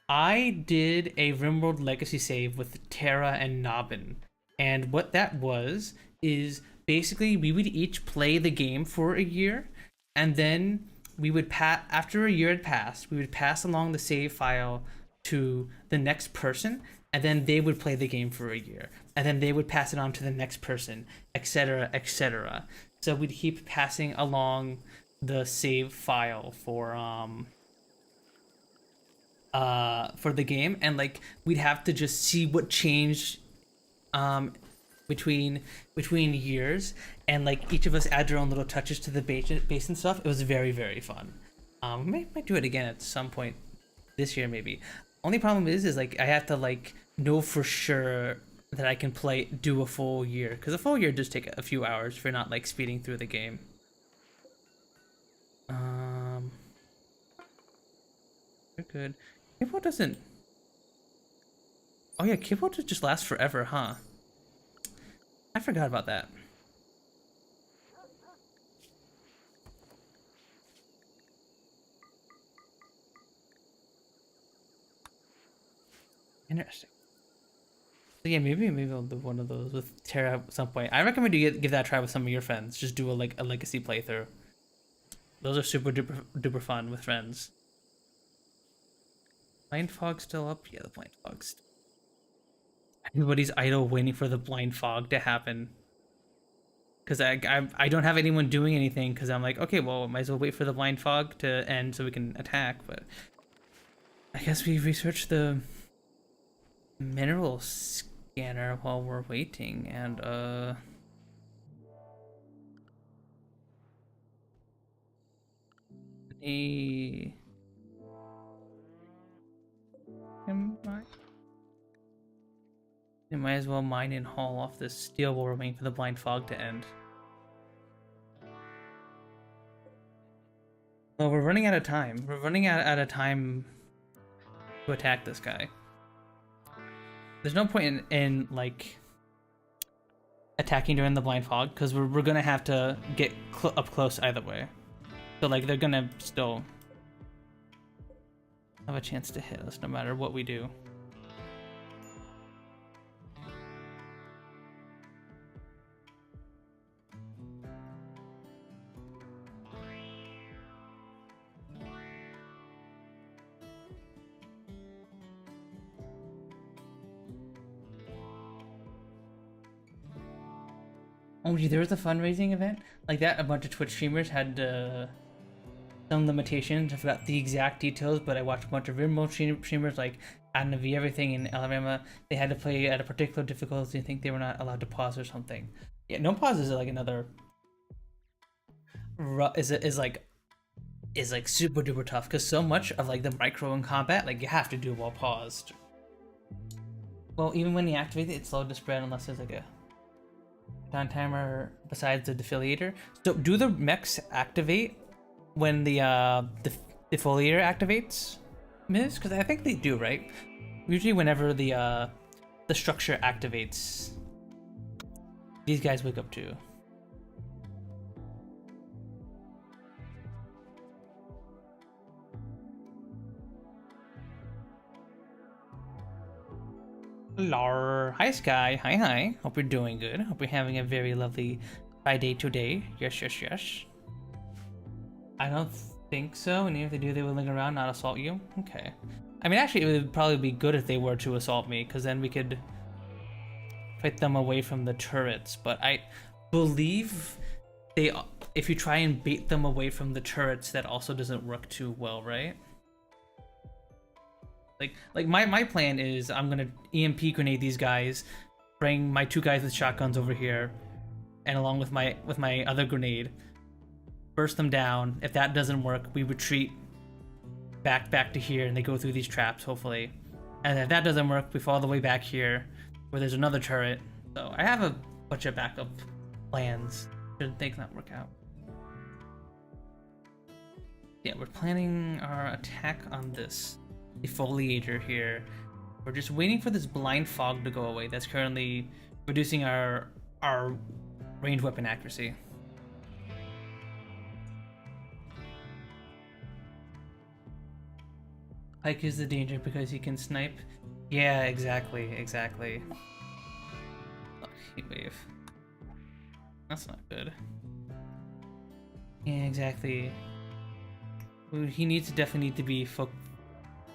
S2: I did a Rimworld Legacy save with Terra and Nobbin. And what that was is basically we would each play the game for a year, and then we would after a year had passed, we would pass along the save file to the next person, and then they would play the game for a year, and then they would pass it on to the next person, etc., etc. So we'd keep passing along the save file for the game, and like we'd have to just see what changed between years, and like each of us add our own little touches to the base and stuff. It was very, very fun. We might do it again at some point this year, maybe. Only problem is like I have to like know for sure that I can do a full year, because a full year does take a few hours if you're not like speeding through the game. We're good. Kibble doesn't. Oh yeah, Kibble just lasts forever, huh? I forgot about that. Interesting. So yeah, maybe I'll do one of those with Terra at some point. I recommend you give that a try with some of your friends. Just do a legacy playthrough. Those are super duper fun with friends. Blind fog still up? Yeah, the blind fog's. Everybody's idle waiting for the blind fog to happen. Because I don't have anyone doing anything, because I'm like, okay, well, might as well wait for the blind fog to end so we can attack. But I guess we research the mineral scanner while we're waiting, and they might as well mine and haul off this steel while we're waiting for the blind fog to end. Well, we're running out of time. We're running out of time to attack this guy. There's no point in like attacking during the blind fog, because we're gonna have to get up close either way. So like they're gonna still have a chance to hit us no matter what we do. Oh gee, there was a fundraising event like that. A bunch of Twitch streamers had some limitations. I forgot the exact details, but I watched a bunch of Rimworld streamers like Adam V everything in Alabama. They had to play at a particular difficulty. I think they were not allowed to pause or something. Yeah, no pause is like another is like super duper tough, because so much of like the micro in combat, like you have to do while paused. Well, even when you activate it, it's slow to spread unless there's like a down timer besides the defoliator. So do the mechs activate when the defoliator activates, Miz? Because I think they do, right? Usually whenever the structure activates, these guys wake up too. Hello. Hi Sky. Hi. Hope you're doing good. Hope you're having a very lovely by day to day. Yes, yes, yes. I don't think so, and even if they do, they will linger around, not assault you. Okay. I mean, actually, it would probably be good if they were to assault me, because then we could fight them away from the turrets. But I believe if you try and bait them away from the turrets, that also doesn't work too well, right? Like my plan is I'm gonna EMP grenade these guys, bring my 2 guys with shotguns over here, and along with my other grenade, burst them down. If that doesn't work, we retreat back to here, and they go through these traps, hopefully. And if that doesn't work, we fall all the way back here, where there's another turret. So I have a bunch of backup plans should things not work out. Yeah, we're planning our attack on this defoliator here. We're just waiting for this blind fog to go away. That's currently reducing our ranged weapon accuracy. Pike is the danger because he can snipe. Yeah, exactly. Oh, heat wave. That's not good. Yeah, exactly. He definitely need to be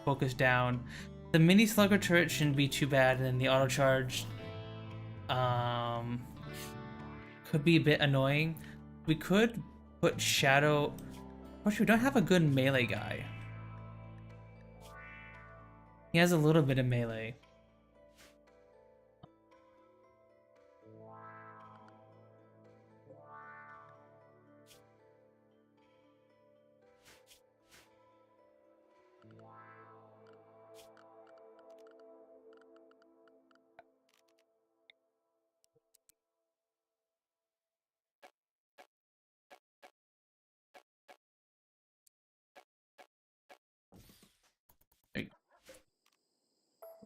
S2: focused down. The mini slugger turret shouldn't be too bad, and then the auto charge could be a bit annoying. We could put Shadow. Actually, we don't have a good melee guy. He has a little bit of melee.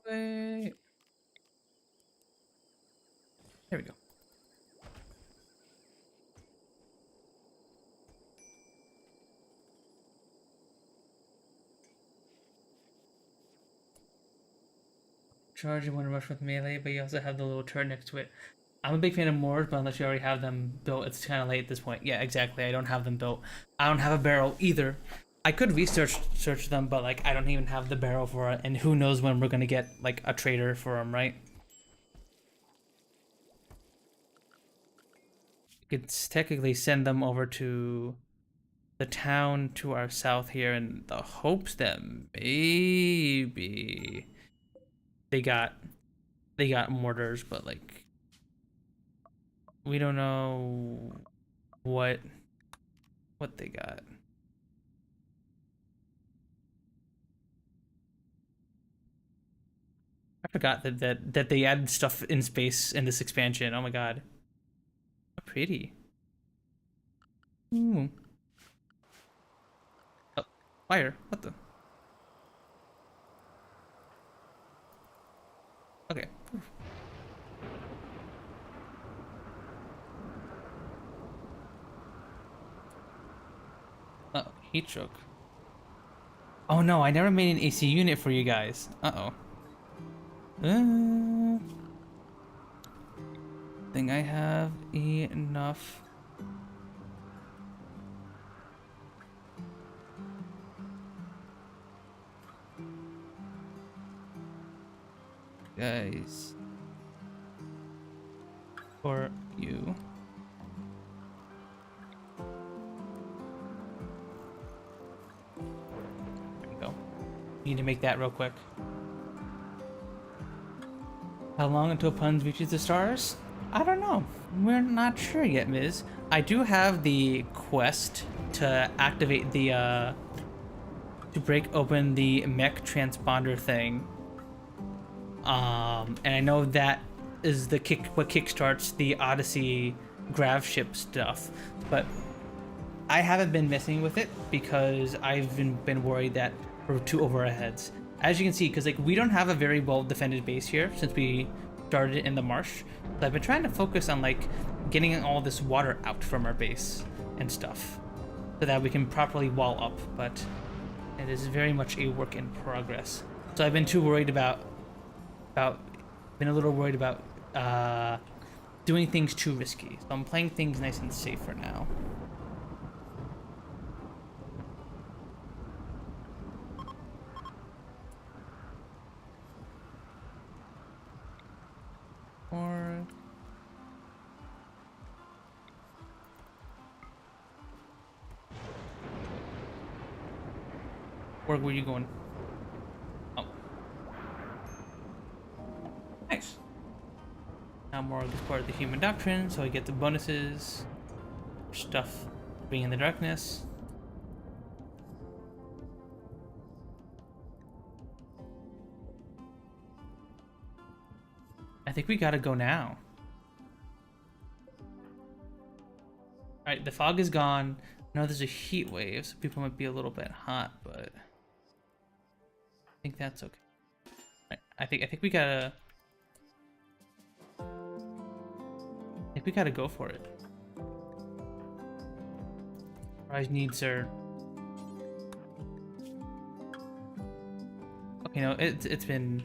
S2: Wait. There we go. Charge, you want to rush with melee, but you also have the little turret next to it. I'm a big fan of Moors, but unless you already have them built, it's kind of late at this point. Yeah, exactly. I don't have them built. I don't have a barrel either. I could search them, but like I don't even have the barrel for it, and who knows when we're gonna get like a trader for them, right? We could technically send them over to the town to our south here, in the hopes that maybe they got mortars, but like we don't know what they got. I forgot that they added stuff in space in this expansion. Oh my god. How pretty. Ooh. Oh, fire. What the? Okay. Uh-oh, heat stroke. Oh no, I never made an AC unit for you guys. Uh-oh. Think I have enough. Guys. For you. There we go. Need to make that real quick. How long until Puns reaches the stars? I don't know. We're not sure yet, Ms. I do have the quest to activate the, to break open the mech transponder thing. And I know that is what kickstarts the Odyssey grav ship stuff, but I haven't been messing with it because I've been worried that we're too over our heads. As you can see, because like we don't have a very well defended base here since we started in the marsh. So I've been trying to focus on like getting all this water out from our base and stuff so that we can properly wall up, but it is very much a work in progress. So I've been a little worried about doing things too risky. So I'm playing things nice and safe for now. Or where were you going? Oh. Nice. Now Morg is part of the human doctrine, so I get the bonuses. Stuff being in the darkness. I think we gotta go now. Alright, the fog is gone. I know there's a heat wave, so people might be a little bit hot, but I think that's okay. Right, I think we gotta go for it. Rise needs are okay. No, it's been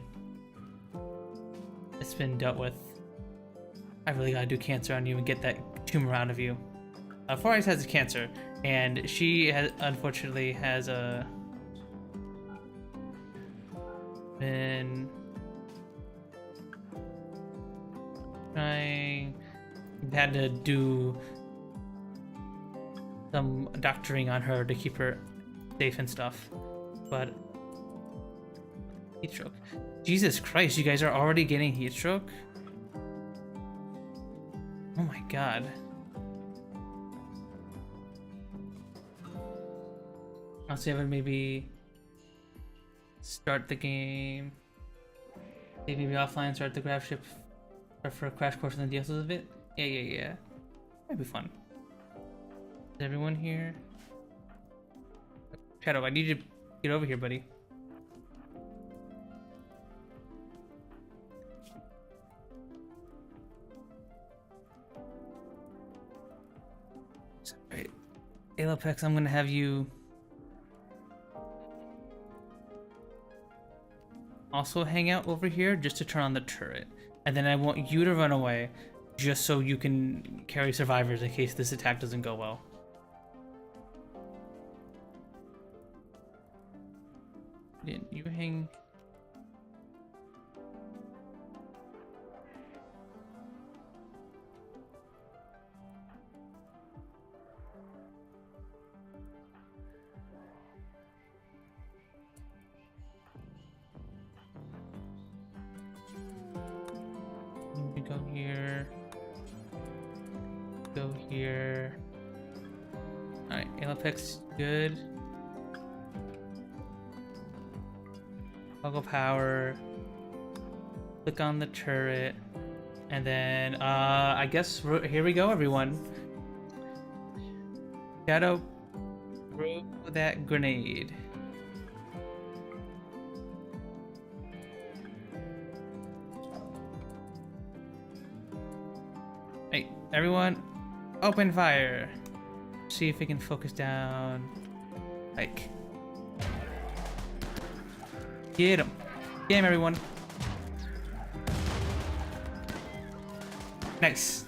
S2: dealt with. I really gotta do cancer on you and get that tumor out of you. 4 Eyes has cancer, and she has unfortunately has been trying. Had to do some doctoring on her to keep her safe and stuff, but heat stroke. Jesus Christ, you guys are already getting heat stroke? Oh my god. I'll see if I maybe start the game. Maybe offline, start the craft ship for a crash course in the DLCs of it. Yeah. That'd be fun. Is everyone here? Shadow, I need you to get over here, buddy. Alright. Alopex, I'm gonna have you also hang out over here just to turn on the turret. And then I want you to run away just so you can carry survivors in case this attack doesn't go well. Didn't you hang? You go here. Go here. Alright, Alopex, good. Toggle power. Click on the turret. And then, I guess, here we go, everyone. Shadow, throw that grenade. Hey, everyone, open fire. See if we can focus down. Like, get him. Get him, everyone. Nice.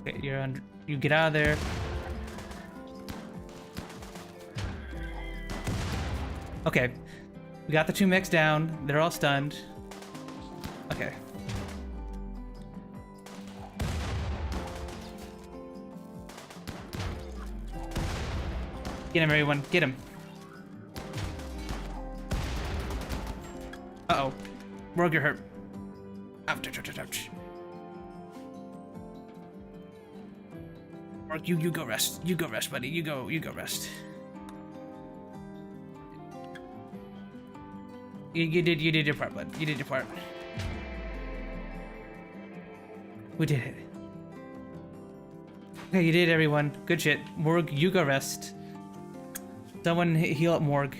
S2: Okay, you're under. You get out of there. Okay, we got the 2 mechs down. They're all stunned. Okay. Get him, everyone. Get him. Uh-oh. Rogue, you're hurt. Ouch, ouch, ouch, ouch. Rogue, you go rest. You go rest, buddy. You go rest. You did your part, bud. You did your part. We did it. Okay, you did, everyone. Good shit. Morg, you go rest. Someone heal up Morg.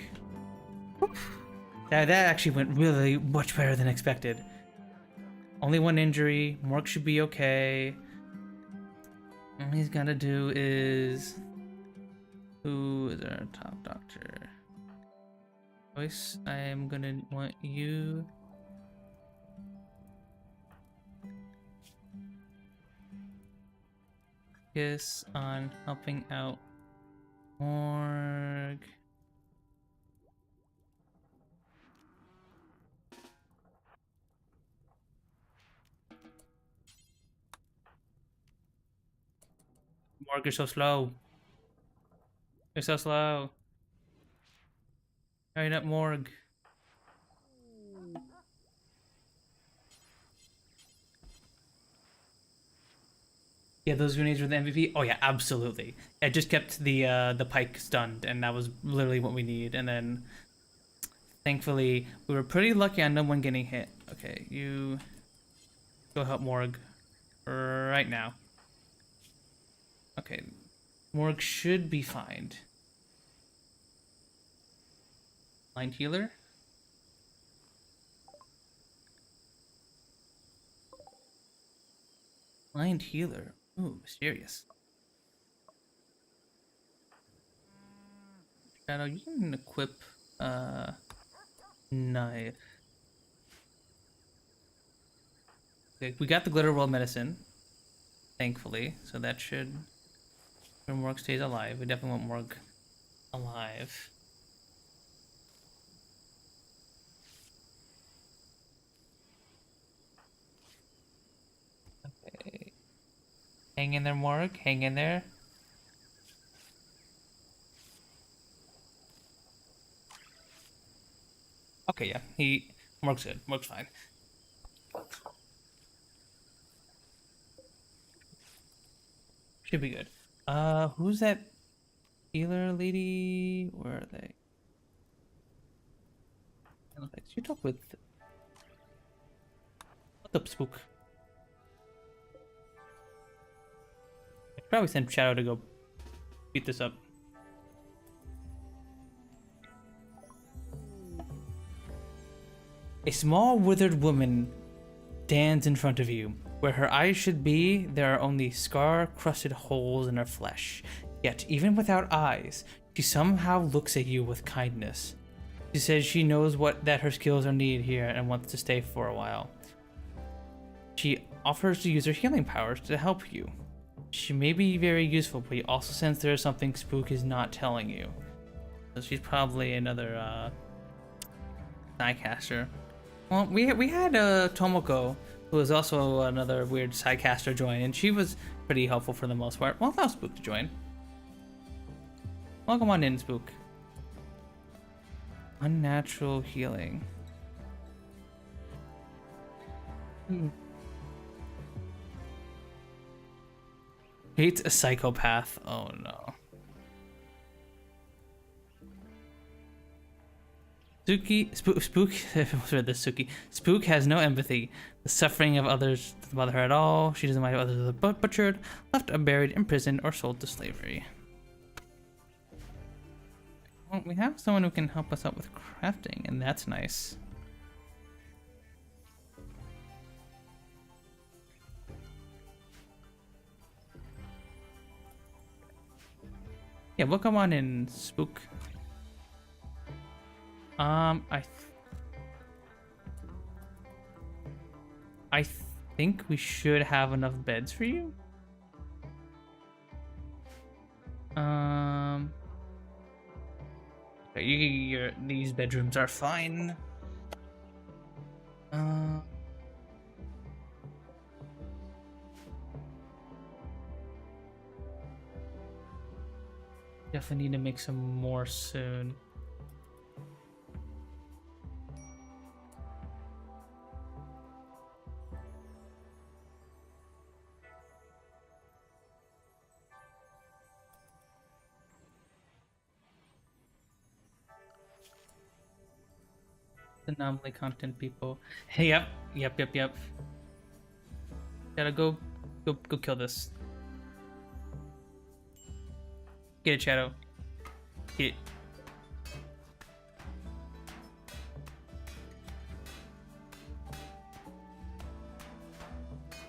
S2: That actually went really much better than expected. Only 1 injury. Morg should be okay. All he's gotta do is... Who is our top doctor? T.O.S, I am gonna want you... focus on helping out Morg. Morg, you're so slow. You're so slow. Hurry up, Morg. Yeah, those grenades were the MVP. Oh yeah, absolutely. It just kept the pike stunned, and that was literally what we need. And then, thankfully, we were pretty lucky on no one getting hit. Okay, you go help Morg right now. Okay, Morg should be fine. Blind healer. Blind healer. Ooh, mysterious. Shadow, you can equip knife. Okay, we got the glitter world medicine, thankfully, so that should. When Morg stays alive, we definitely want Morg alive. Okay. Hang in there, Morg. Hang in there. Okay, yeah. Morg's good. Morg's fine. Should be good. Who's that healer lady? Where are they? You talk with. What's up, Spook? I should probably send Shadow to go beat this up. A small withered woman stands in front of you. Where her eyes should be, there are only scar-crusted holes in her flesh. Yet, even without eyes, she somehow looks at you with kindness. She says she knows that her skills are needed here and wants to stay for a while. She offers to use her healing powers to help you. She may be very useful, but you also sense there is something Spook is not telling you. So she's probably another sidecaster. Well, we had Tomoko, who was also another weird sidecaster, join, and she was pretty helpful for the most part. Well, allow Spook to join. Welcome on in, Spook. Unnatural healing. Hates a psychopath. Oh no. Spook has no empathy. The suffering of others doesn't bother her at all. She doesn't mind if others are butchered, left unburied, imprisoned, or sold to slavery. Well, we have someone who can help us out with crafting, and that's nice. Yeah, we'll come on in, Spook. I think we should have enough beds for you. These bedrooms are fine. Definitely need to make some more soon. Anomaly content people. Hey, yep. Gotta go kill this. Get it, Shadow. Get it.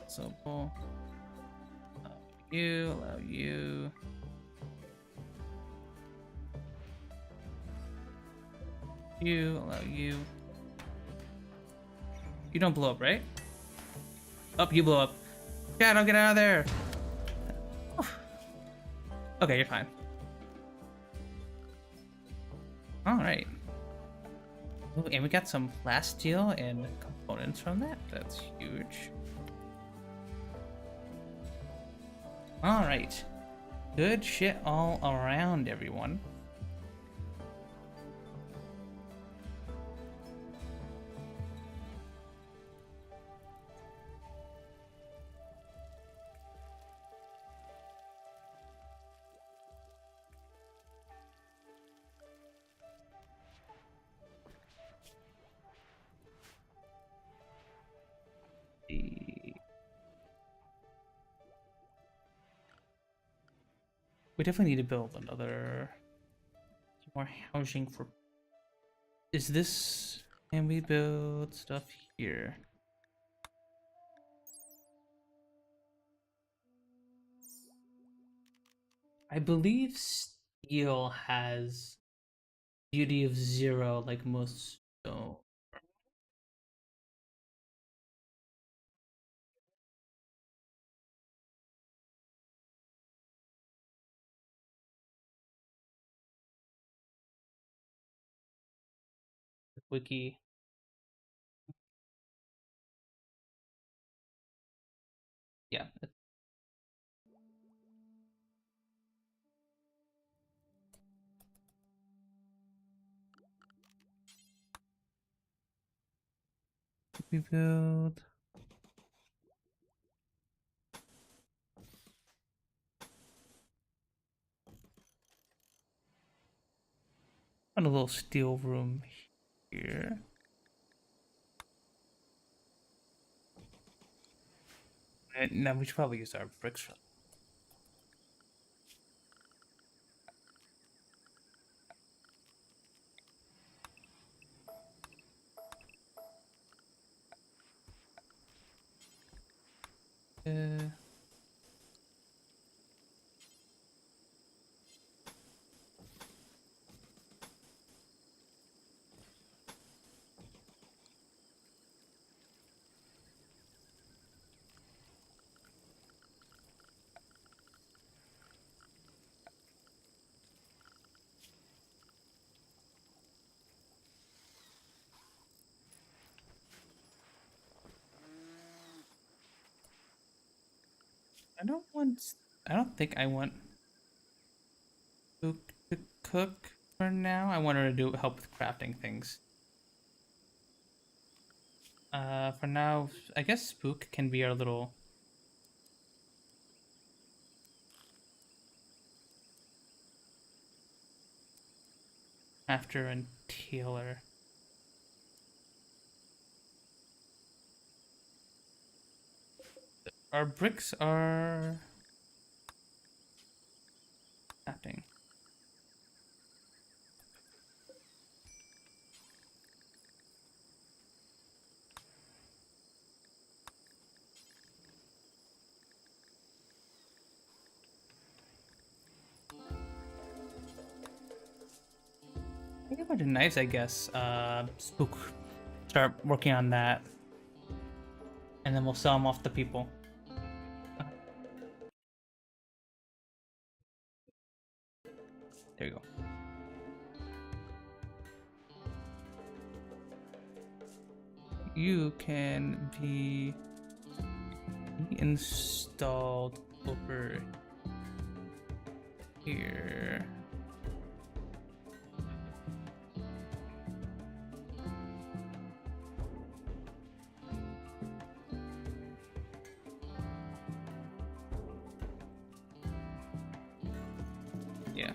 S2: So cool. Allow you. Allow you. You don't blow up, right? Oh, you blow up. Shadow, get out of there. Oh. Okay, you're fine. All right. Ooh, and we got some plasteel and components from that. That's huge. All right. Good shit all around, everyone. We definitely need to build another more housing for. Is this? Can we build stuff here? I believe steel has beauty of 0, like most stone. Wiki. Yeah. We build. And a little steel room here. And now we should probably use our bricks for. Uh, I don't want. I don't think I want Spook to cook for now. I want her to do help with crafting things. For now, I guess Spook can be our little. After and Taylor. Our bricks are crafting. I think a bunch of knives, I guess. Spook. Start working on that. And then we'll sell them off to people. There you go. You can be installed over here. Yeah.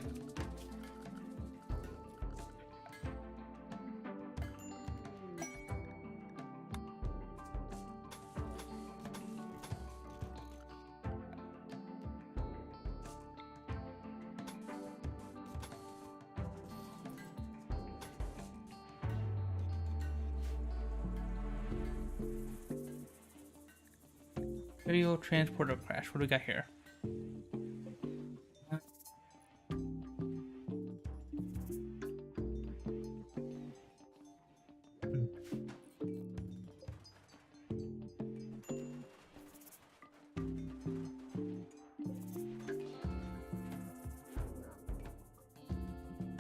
S2: Video transporter crash. What do we got here?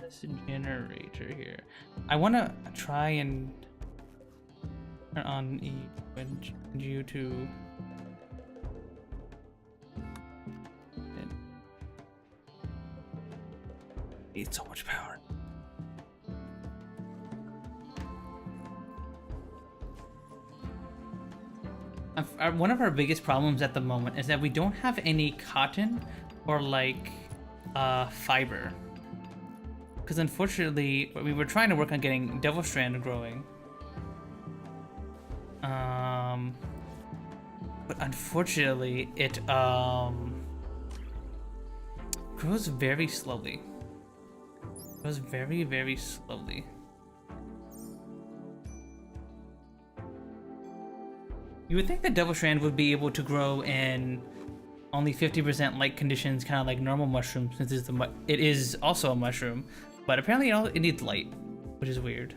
S2: this generator here. I want to try and turn on you to. Need so much power. One of our biggest problems at the moment is that we don't have any cotton or like fiber. Because unfortunately, we were trying to work on getting Devil Strand growing. But unfortunately, it grows very slowly. It grows very, very slowly. You would think that Devil Strand would be able to grow in only 50% light conditions, kind of like normal mushrooms, since it is also a mushroom. But apparently it needs light, which is weird.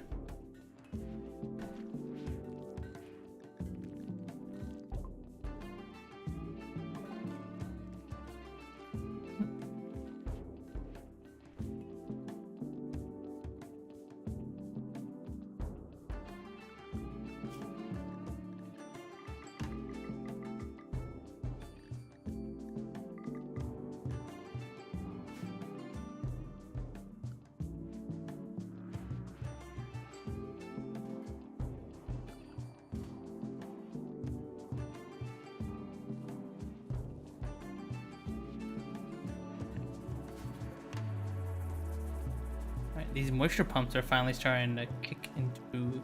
S2: These moisture pumps are finally starting to kick into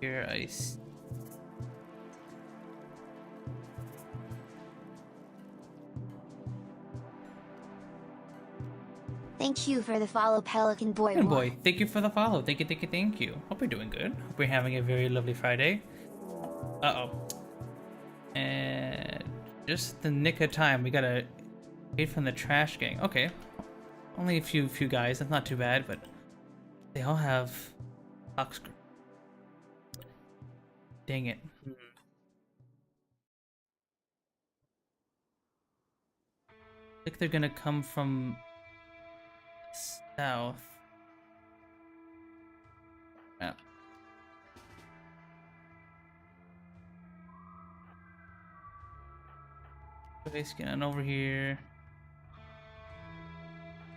S2: your ice.
S1: Thank you for the follow, Pelican Boy.
S2: Boy, thank you for the follow. Thank you, thank you, thank you. Hope you're doing good. Hope you're having a very lovely Friday. Uh-oh. And just the nick of time. We gotta wait from the trash gang. Okay. Only a few guys. That's not too bad, but they all have box. Dang it. I think they're gonna come from south. Yeah. Okay, get on over here.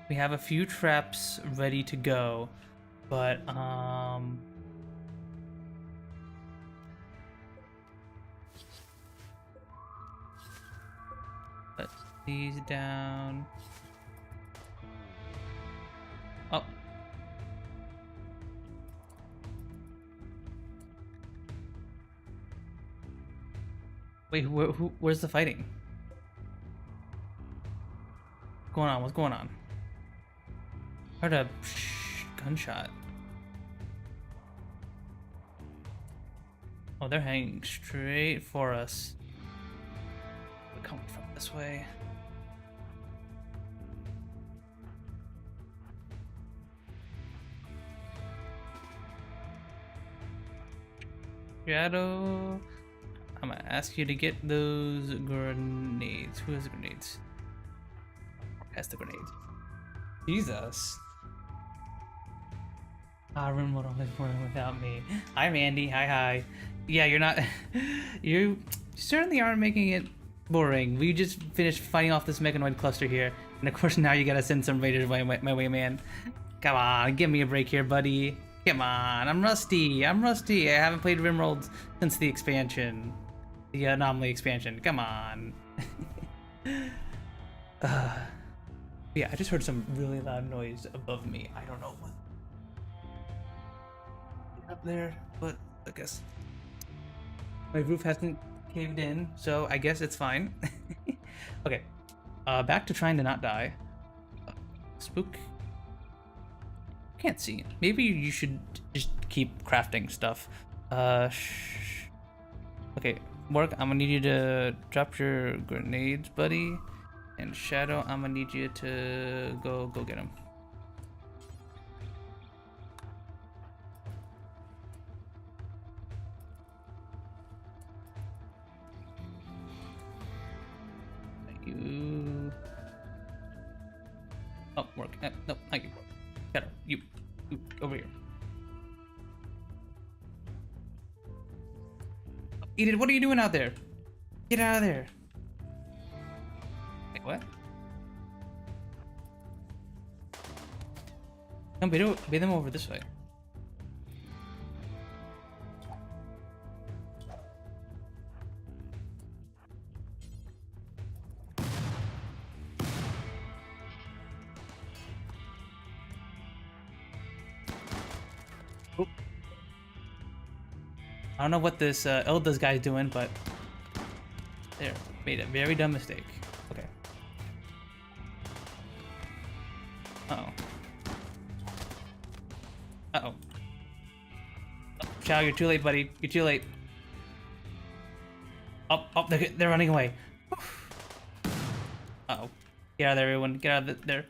S2: We have a few traps ready to go, but put these down. Oh. Wait, where's the fighting? What's going on? What's going on? Heard a gunshot. Oh, they're hanging straight for us. They're coming from this way. Shadow, I'm gonna ask you to get those grenades. Who has the grenades? Has the grenades. Jesus. Rimworld only boring without me. Hi, Mandy. Hi. Yeah, you're not. You certainly aren't making it boring. We just finished fighting off this mechanoid cluster here, and of course now you gotta send some raiders my way, man. Come on, give me a break here, buddy. Come on, I'm rusty. I haven't played Rimworld since the expansion, the anomaly expansion. Come on. Yeah, I just heard some really loud noise above me. I don't know what up there, but I guess my roof hasn't caved in, so I guess it's fine. Okay, back to trying to not die. Spook. Can't see. Maybe you should just keep crafting stuff. Okay, Morg, I'm gonna need you to drop your grenades, buddy. And Shadow, I'm gonna need you to go get him. Thank you. Oh, Morg. No, thank you. Shadow, you over here. Edith, what are you doing out there? Get out of there. Wait, what? Come bait them over this way. Oop. I don't know what this Ilda's guy's doing, but there, made a very dumb mistake. Okay. Uh-oh. Uh-oh. Chow, you're too late, buddy. You're too late. Oh, they're running away. Uh-oh. Get out of there, everyone. Get out of there.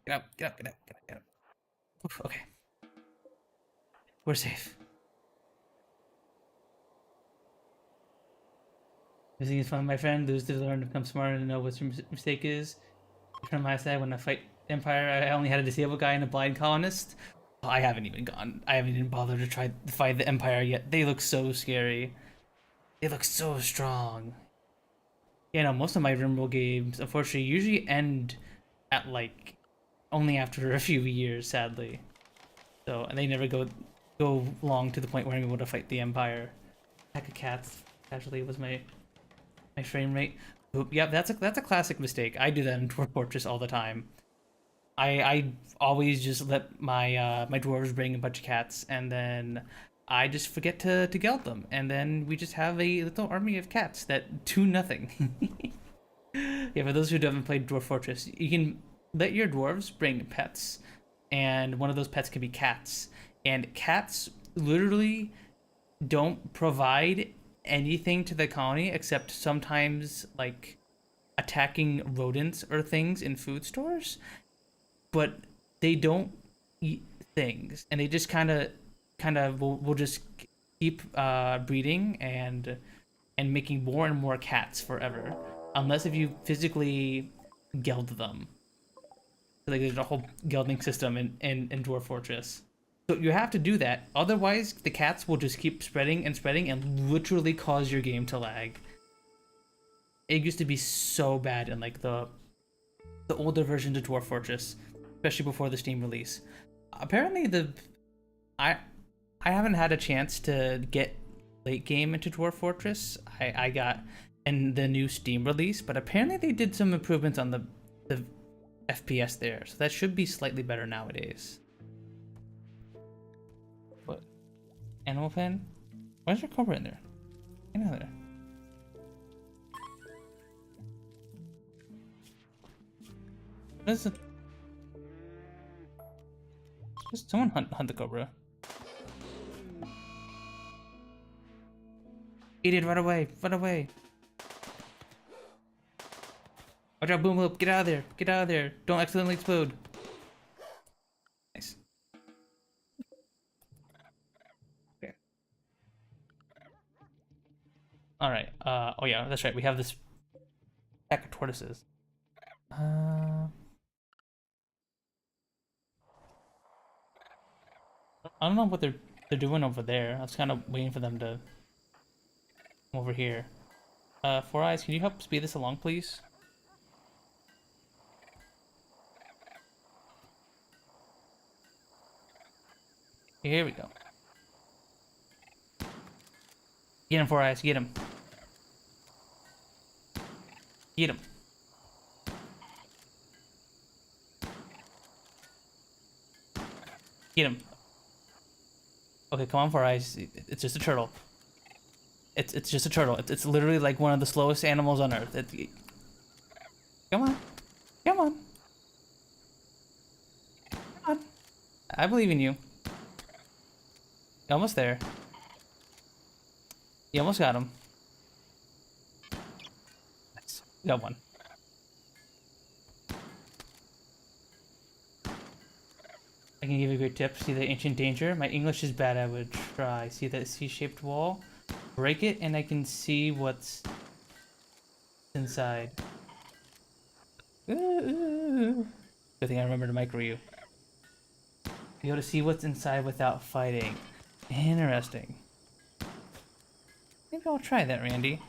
S2: Get out. Oof, okay. We're safe. This is fun, my friend. Lose to learn to become smarter and know what your mistake is. From my side, when I fight Empire, I only had a disabled guy and a blind colonist. Oh, I haven't even bothered to try to fight the Empire yet. They look so scary. They look so strong. Yeah, no, most of my Rimworld games, unfortunately, usually end at, like, only after a few years, sadly. So, and they never go long to the point where I'm able to fight the Empire. Attack of cats, actually, was my frame rate. Oop, yeah, that's a classic mistake. I do that in Dwarf Fortress all the time. I always just let my my dwarves bring a bunch of cats, and then I just forget to geld them, and then we just have a little army of cats that do nothing. Yeah, for those who haven't played Dwarf Fortress, you can let your dwarves bring pets, and one of those pets can be cats. And cats literally don't provide anything to the colony except sometimes like attacking rodents or things in food stores, but they don't eat things, and they just kind of will just keep breeding and making more and more cats forever, unless if you physically geld them. Like there's a whole gelding system in Dwarf Fortress. So you have to do that, otherwise the cats will just keep spreading and literally cause your game to lag. It used to be so bad in like the older versions of Dwarf Fortress, especially before the Steam release. Apparently I haven't had a chance to get late game into Dwarf Fortress. I got in the new Steam release, but apparently they did some improvements on the FPS there, so that should be slightly better nowadays. What? Animal pen? Why is there cobra in there? Get out of there. What is it? Just someone hunt the cobra. Idiot, run away! Run away! Watch out, boom loop! Get out of there! Get out of there! Don't accidentally explode! Nice. Okay. Alright, oh yeah, that's right, we have this pack of tortoises. I don't know what they're doing over there. I was kind of waiting for them to come over here. Four Eyes, can you help speed this along, please? Here we go. Get him, Four Eyes, get him. Get him. Get him. Okay, come on, Four Eyes. It's just a turtle. It's just a turtle. It's literally like one of the slowest animals on Earth. Come on. Come on. Come on. I believe in you. You're almost there. You almost got him. Nice. We got one. I can give you a great tip. See the ancient danger? My English is bad, I would try. See that C-shaped wall? Break it and I can see what's inside. Ooh. Good thing I remember to micro you. Be able to see what's inside without fighting. Interesting. Maybe I'll try that, Randy.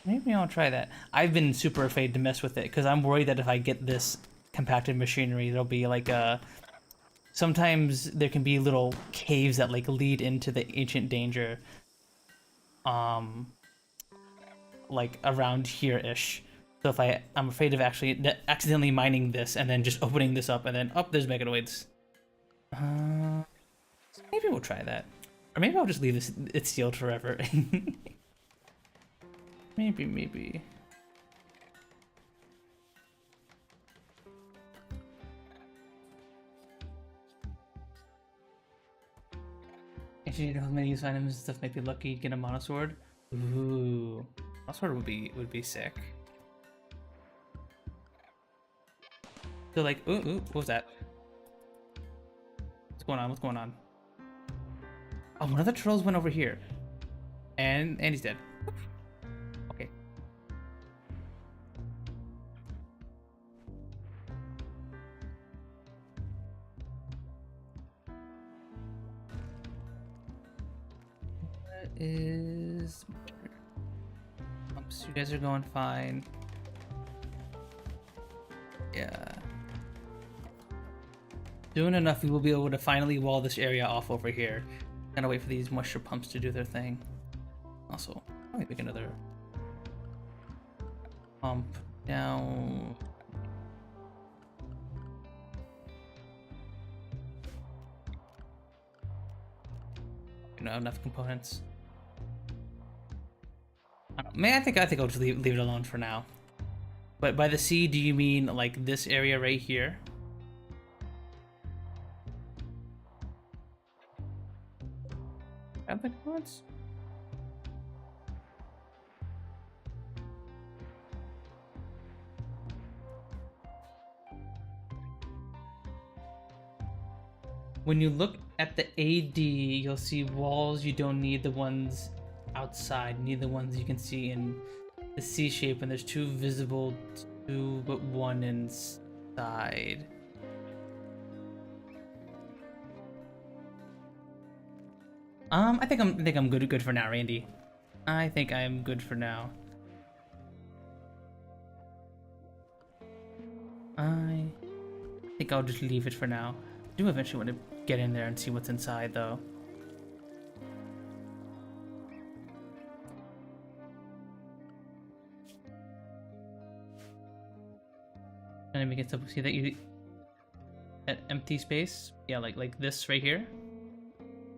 S2: Maybe I'll try that. I've been super afraid to mess with it because I'm worried that if I get this compacted machinery, there'll be like a... Sometimes there can be little caves that like lead into the ancient danger. Like around here-ish. So if I'm afraid of actually accidentally mining this and then just opening this up and then, oh, there's mechanoids. Maybe we'll try that. Or maybe I'll just leave it sealed forever. Maybe. If you know how many use items and stuff might be lucky, get a monosword. Ooh. Monosword would be sick. So like, ooh, what was that? What's going on? Oh, one of the trolls went over here. And he's dead. Okay. That is... You guys are going fine. Yeah. Soon enough, we will be able to finally wall this area off over here. Gotta wait for these moisture pumps to do their thing. Also, let me make another pump down. You know, enough components. I think I'll just leave it alone for now. But by the sea, do you mean like this area right here? Have the components? When you look at the AD, you'll see walls. You don't need the ones outside. You need the ones you can see in the C shape, and there's two visible, but one inside. I think I'm good for now, Randy. I think I'm good for now. I think I'll just leave it for now. I do eventually want to get in there and see what's inside, though. Let me get to see that empty space. Yeah, like this right here,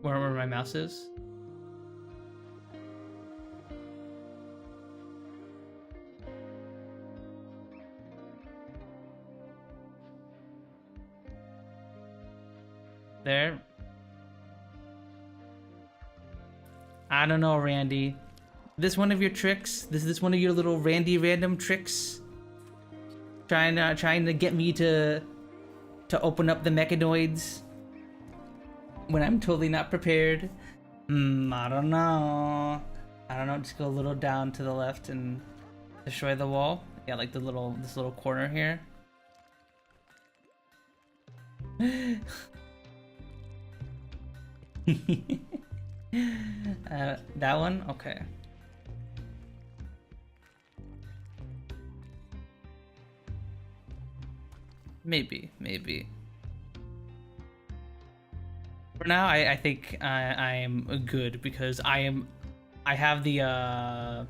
S2: where my mouse is. There. I don't know, Randy. This one of your tricks? This is one of your little Randy random tricks? Trying to get me to open up the mechanoids when I'm totally not prepared. I don't know. Just go a little down to the left and destroy the wall. Yeah, like this little corner here. That one? Okay. Maybe. For now, I think I am good because I have the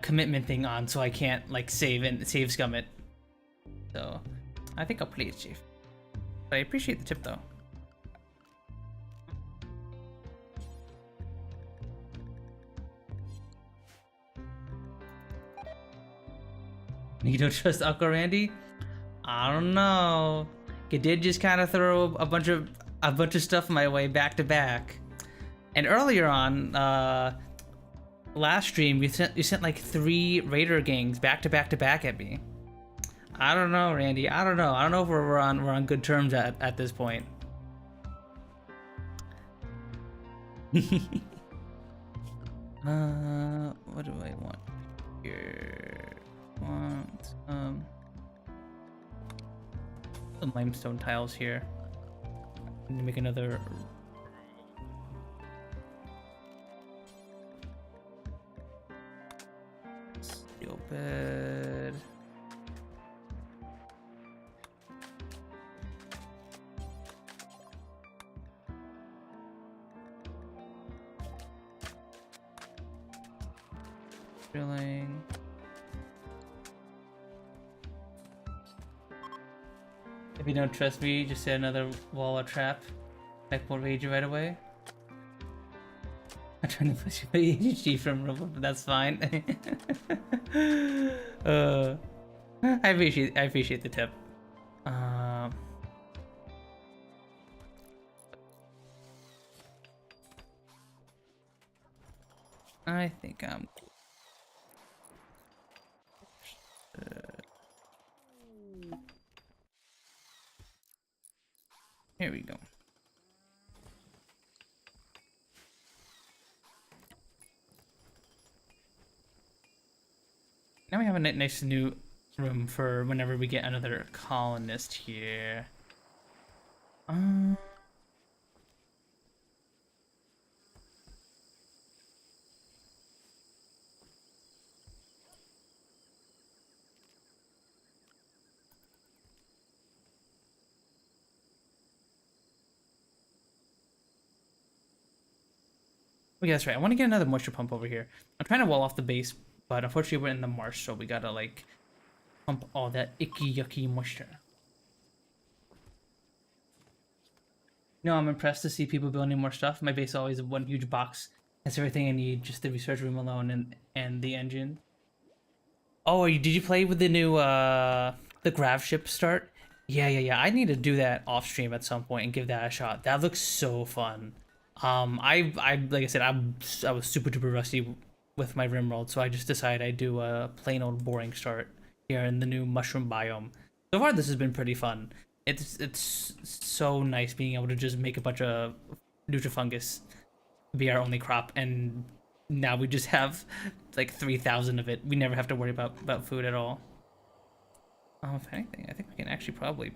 S2: commitment thing on, so I can't like save scum it. So I think I'll play it safe. But I appreciate the tip though. You don't trust Uncle Randy? I don't know. He did just kind of throw a bunch of stuff my way back to back. And earlier on, last stream, you sent like 3 raider gangs back to back at me. I don't know, Randy. I don't know if we're on good terms at this point. What do I want here? limestone tiles here. I need to make another. Stupid. Drilling. If you don't trust me, just set another wall or trap. That won't rage you right away. I'm trying to push you ADHD from Rimworld, but that's fine. I appreciate the tip. I think I'm. Here we go. Now we have a nice new room for whenever we get another colonist here. Oh, yeah, that's right. I want to get another moisture pump over here. I'm trying to wall off the base, but unfortunately we're in the marsh, so we gotta like pump all that icky yucky moisture. No, I'm impressed to see people building more stuff. My base is always one huge box. That's everything I need, just the research room alone and the engine. Oh, did you play with the new the grav ship start? Yeah. I need to do that off stream at some point and give that a shot. That looks so fun. I like I said, I was super duper rusty with my Rimworld, so I just decided I'd do a plain old boring start here in the new mushroom biome. So far, this has been pretty fun. It's so nice being able to just make a bunch of nutrifungus be our only crop, and now we just have like 3,000 of it. We never have to worry about food at all. If anything, I think we can actually probably.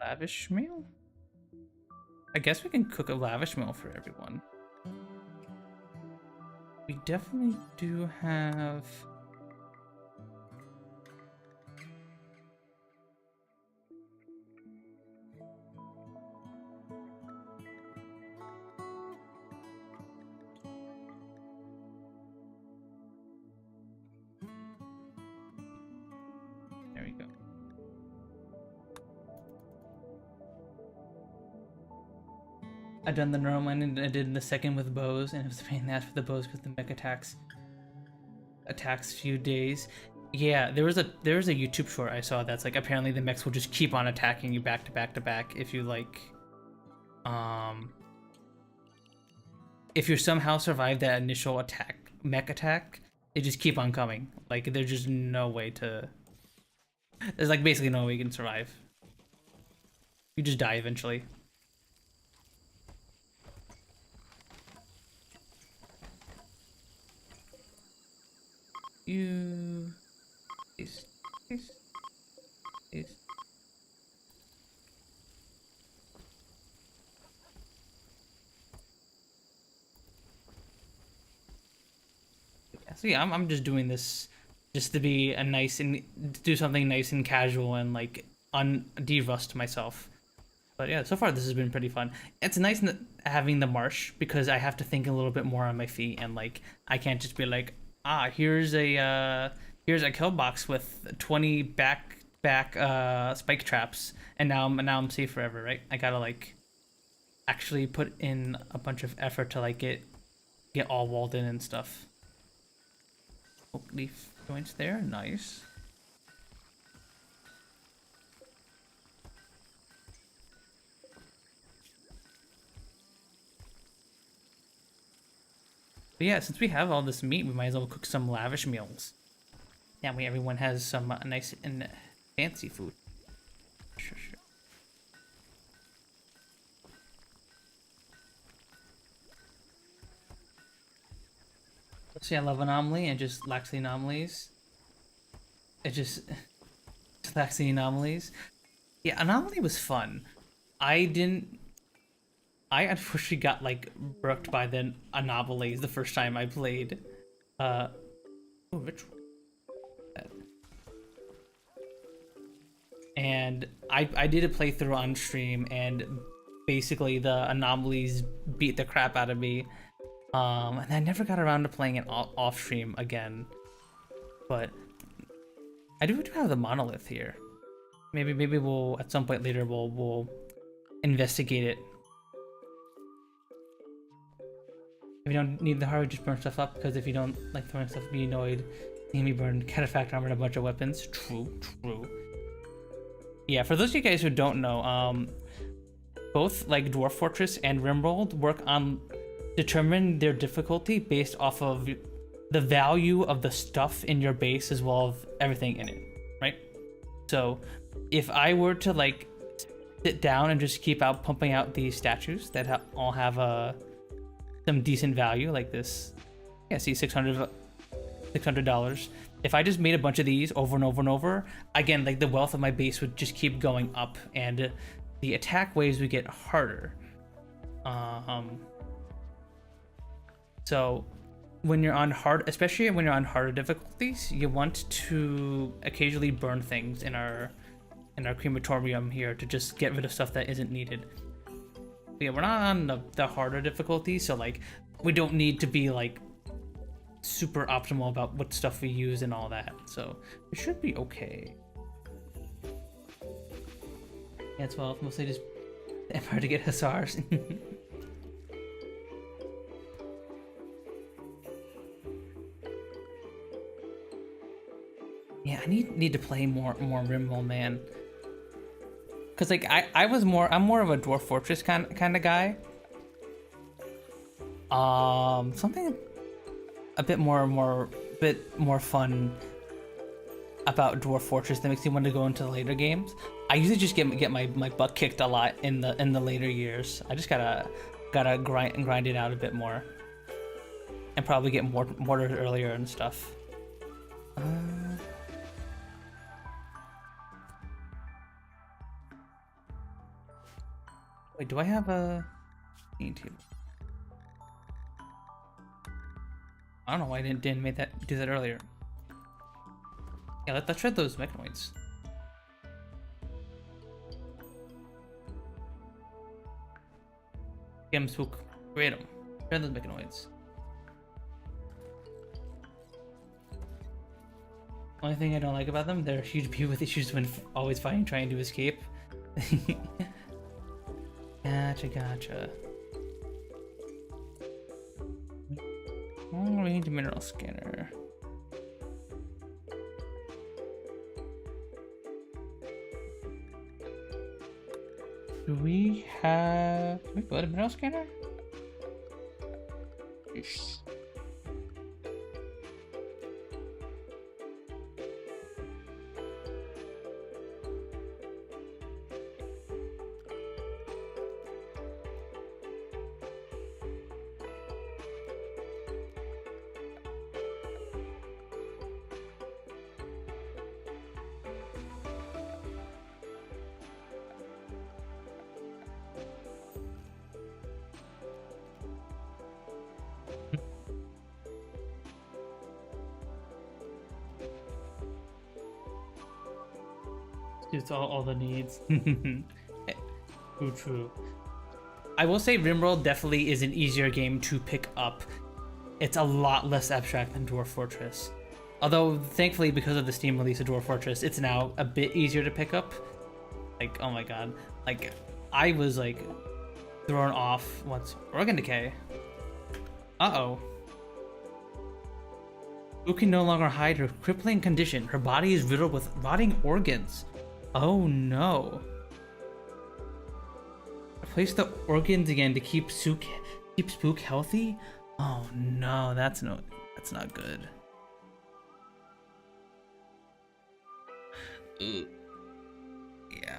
S2: Lavish meal? I guess we can cook a lavish meal for everyone. We definitely do have... There we go. I've done the normal one and I did the second with bows, and it was a pain in the ass for the bows because the mech attacks few days. Yeah, there was a YouTube short I saw that's like apparently the mechs will just keep on attacking you back to back to back if you like if you somehow survive that initial mech attack, they just keep on coming. Like there's just no way to there's like basically no way you can survive. You just die eventually. Peace. Yeah, so yeah, I'm just doing this just to be a nice and do something nice and casual and like de-rust myself. But yeah, so far this has been pretty fun. It's nice having the marsh because I have to think a little bit more on my feet, and like I can't just be like, here's a kill box with 20 back spike traps, and now I'm safe forever, right? I gotta like actually put in a bunch of effort to like get all walled in and stuff. Oak leaf joints there, nice. But yeah, since we have all this meat, we might as well cook some lavish meals. That way everyone has some nice and fancy food. Sure. See, I love Anomaly and just lacks the anomalies. It just lacks the anomalies. Yeah, Anomaly was fun. I unfortunately got like brooked by the anomalies the first time I played. Oh, Ritual. And I did a playthrough on stream, and basically the anomalies beat the crap out of me. And I never got around to playing it off stream again. But I do have the monolith here. Maybe we'll at some point later we'll investigate it. If you don't need the heart, just burn stuff up, because if you don't like throwing stuff, be annoyed. Seeing me burn cataphract armor and a bunch of weapons. True. Yeah, for those of you guys who don't know, both like Dwarf Fortress and Rimworld work on determine their difficulty based off of the value of the stuff in your base as well as everything in it, right? So if I were to like sit down and just keep pumping out these statues that all have some decent value, like this, yeah, see, $600. If I just made a bunch of these over and over and over, again, like the wealth of my base would just keep going up, and the attack waves would get harder. So when you're on hard, especially when you're on harder difficulties, you want to occasionally burn things in our crematorium here to just get rid of stuff that isn't needed. But yeah, we're not on the harder difficulty, so like we don't need to be like super optimal about what stuff we use and all that, so it should be okay. Yeah, it's mostly just Empire to get hussars. Yeah, I need to play more Rimworld, man. Cause like I'm more of a Dwarf Fortress kind of guy. Something a bit more fun about Dwarf Fortress that makes me want to go into the later games. I usually just get my butt kicked a lot in the later years. I just gotta grind it out a bit more, and probably get mortars earlier and stuff. Wait, do I have a table? I don't know why I didn't do that earlier. Yeah, let's try those mechanoids. Get them, spook. Create them. Try those mechanoids. Only thing I don't like about them, they're huge people with issues when always fighting, trying to escape. Gotcha. Oh, we need a mineral scanner. Do we put a mineral scanner? Yes. It's all the needs. True. I will say Rimworld definitely is an easier game to pick up. It's a lot less abstract than Dwarf Fortress. Although, thankfully, because of the Steam release of Dwarf Fortress, it's now a bit easier to pick up. Like, oh my god. Like, I was, like, thrown off once. Organ decay. Uh-oh. Who can no longer hide her crippling condition? Her body is riddled with rotting organs. Oh no. Replace the organs again to keep Spook healthy? Oh no, that's not good. Ooh. Yeah.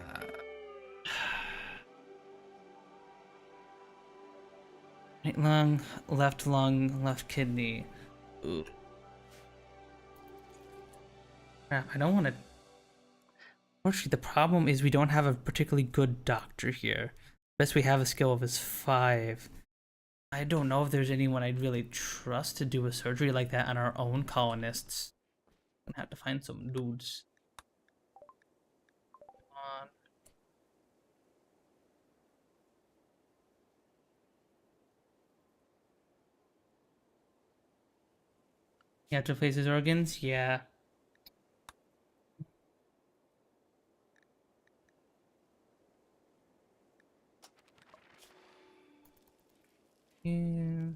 S2: Right lung, left kidney. Ooh. Crap, I don't want to. Unfortunately, the problem is we don't have a particularly good doctor here. Best we have a skill of is 5. I don't know if there's anyone I'd really trust to do a surgery like that on our own colonists. I'm gonna have to find some dudes. Come on. You have to replace his organs? Yeah. Yeah.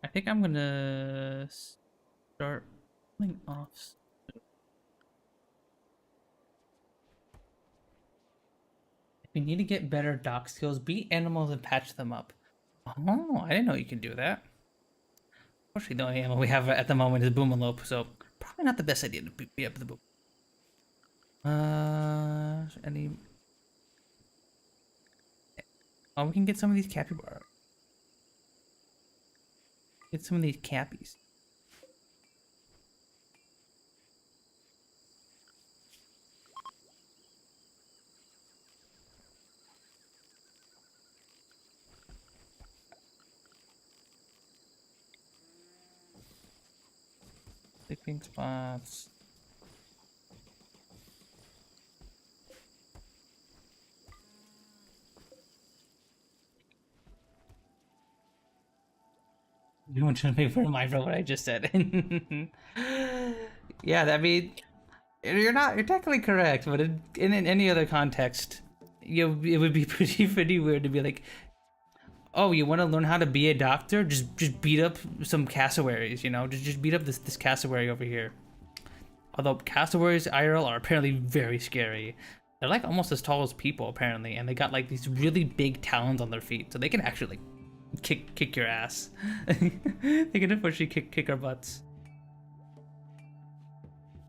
S2: I think I'm gonna start pulling off. We need to get better dock skills, beat animals, and patch them up. Oh, I didn't know you could do that. Unfortunately, the only animal we have at the moment is Boomalope, so probably not the best idea to beat up the boom. Any? Oh, we can get some of these capybara. Get some of these cappies. Sleeping spots. You want to make fun of my for what I just said? Yeah, I mean, you're technically correct, but in any other context, it would be pretty weird to be like, oh, you want to learn how to be a doctor? Just beat up some cassowaries, you know? Just beat up this cassowary over here. Although cassowaries IRL are apparently very scary. They're like almost as tall as people apparently, and they got like these really big talons on their feet, so they can actually like kick your ass. They can unfortunately kick our butts.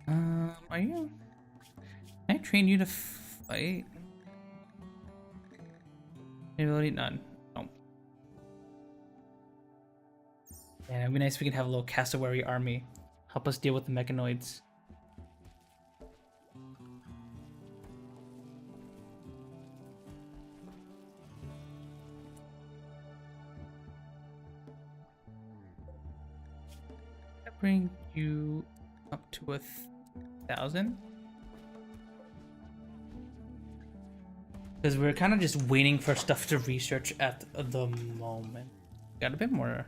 S2: Are you? Can I train you to fight? Ability none. Oh. Yeah, it'd be nice if we could have a little cassowary army. Help us deal with the mechanoids. Bring you up to 1,000 because we're kind of just waiting for stuff to research at the moment. Got a bit more.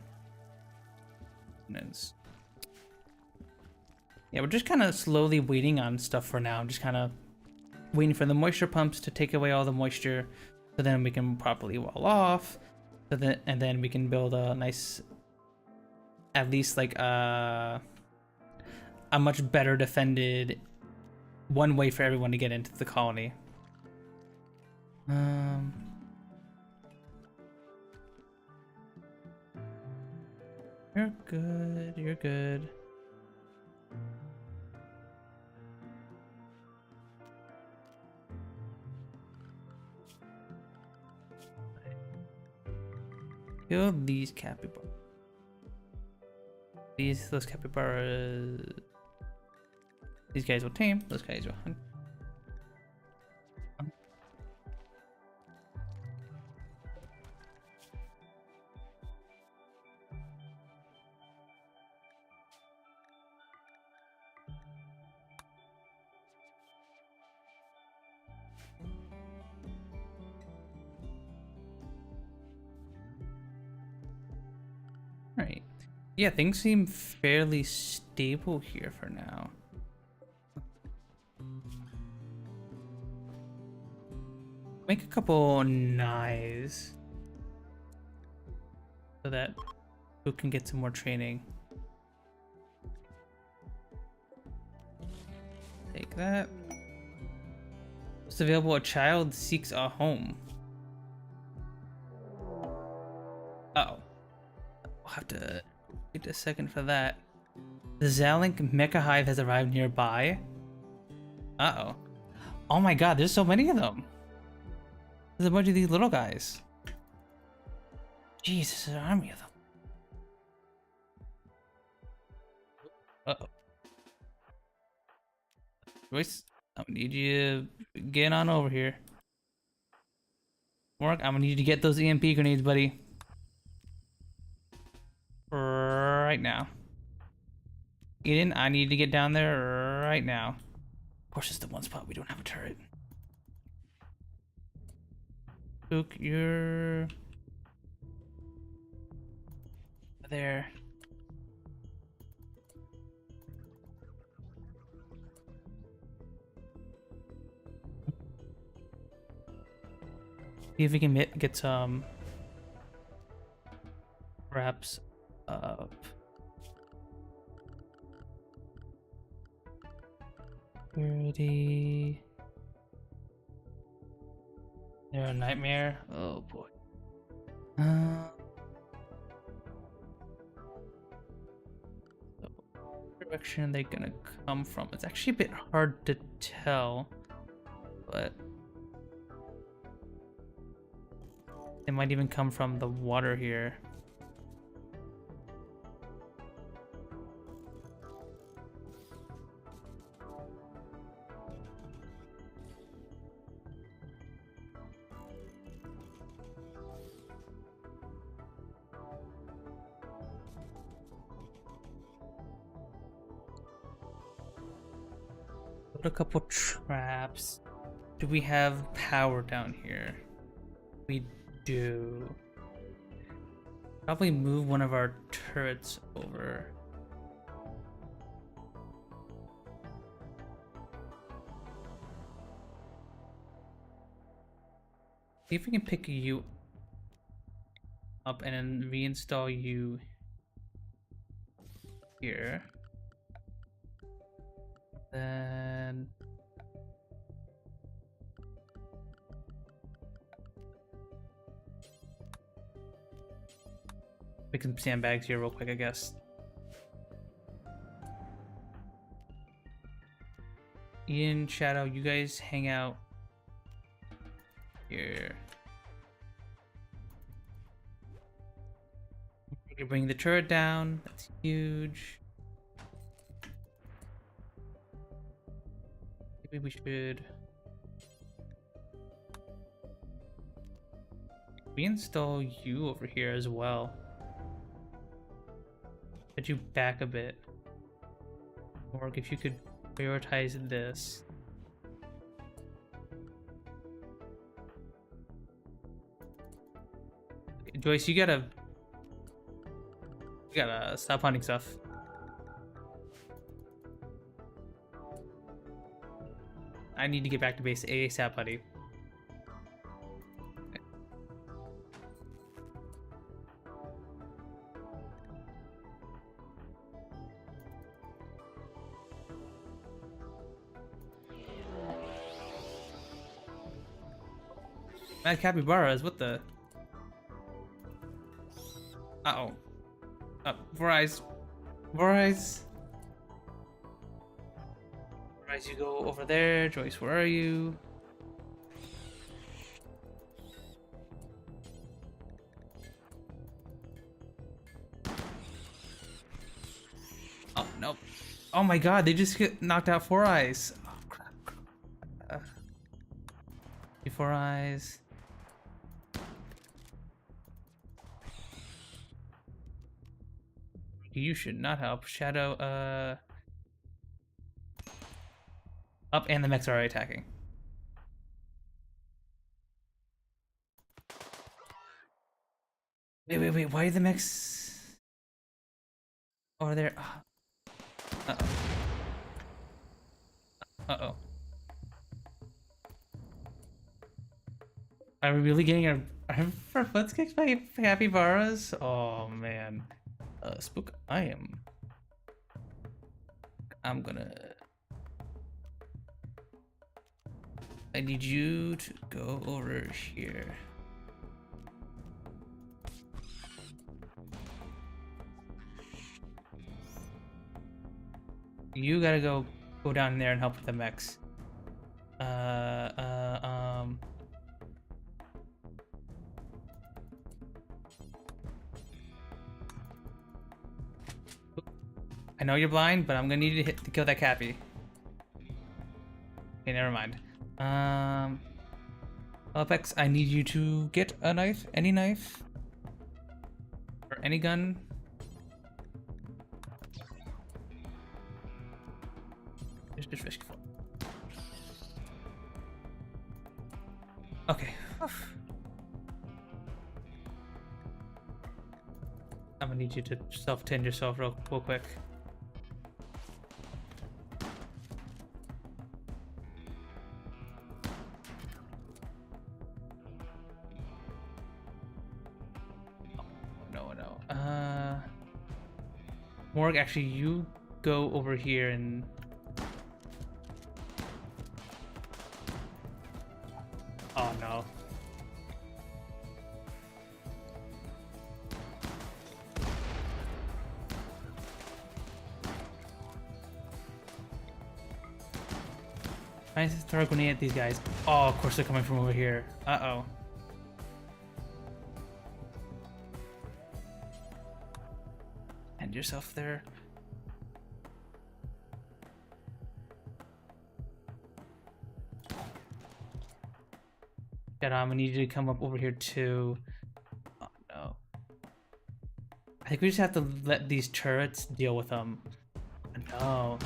S2: Yeah, we're just kind of slowly waiting on stuff for now. Just kind of waiting for the moisture pumps to take away all the moisture, so then we can properly wall off. And then we can build a nice, at least like a much better defended one way for everyone to get into the colony. You're good. You're good. Kill these capybaras. Those capybaras. These guys will tame. Those guys will hunt. Alright. Yeah, things seem fairly stable here for now. Make a couple knives so that we can get some more training. Take that. It's available. A child seeks a home. Uh oh. We'll have to Wait a second for that. The Zalink Mecha Hive has arrived nearby. Uh-oh. Oh my god, there's so many of them. There's a bunch of these little guys. Jeez, there's an army of them. Uh-oh. Joyce, I'm gonna need you to get on over here. Mark, I'm gonna need you to get those EMP grenades, buddy. Right now. Eden, I need to get down there right now. Of course, it's the one spot we don't have a turret. Luke, you're there. See if we can get some wraps up. Security. They're a nightmare. Oh boy. Direction are they gonna come from? It's actually a bit hard to tell, but they might even come from the water here. Put a couple traps. Do we have power down here? We do. Probably move one of our turrets over. See if we can pick you up and then reinstall you here. Then make some sandbags here real quick, I guess. Ian, Shadow, you guys hang out here. You bring the turret down. That's huge. Maybe we should reinstall you over here as well. Put you back a bit. Or if you could prioritize this. Okay, Joyce, you gotta stop hunting stuff. I need to get back to base ASAP, buddy. Okay. Mad capybaras, what the? Uh-oh. Verizon. Verizon. You go over there. Joyce, where are you? Oh, no. Oh my god, they just get knocked out 4 eyes. Oh, crap. 4 eyes. You should not help. Shadow, up, and the mechs are already attacking. Wait, why are the mechs over there? Uh-oh. Uh-oh. Are we really getting our foot kicked by capybaras? Oh, man. Spook, I'm gonna... I need you to go over here. You gotta go down there and help with the mechs. I know you're blind, but I'm gonna need you to kill that Cappy. Okay, never mind. Apex, I need you to get a knife, any knife, or any gun. Just respectfull. Okay. I'm gonna need you to self-tend yourself real quick. No. Morg, actually, you go over here and. Oh no. I need to throw a grenade at these guys. Oh, of course they're coming from over here. Uh-oh. End yourself there. I'm gonna need you to come up over here too. Oh no. I think we just have to let these turrets deal with them. No.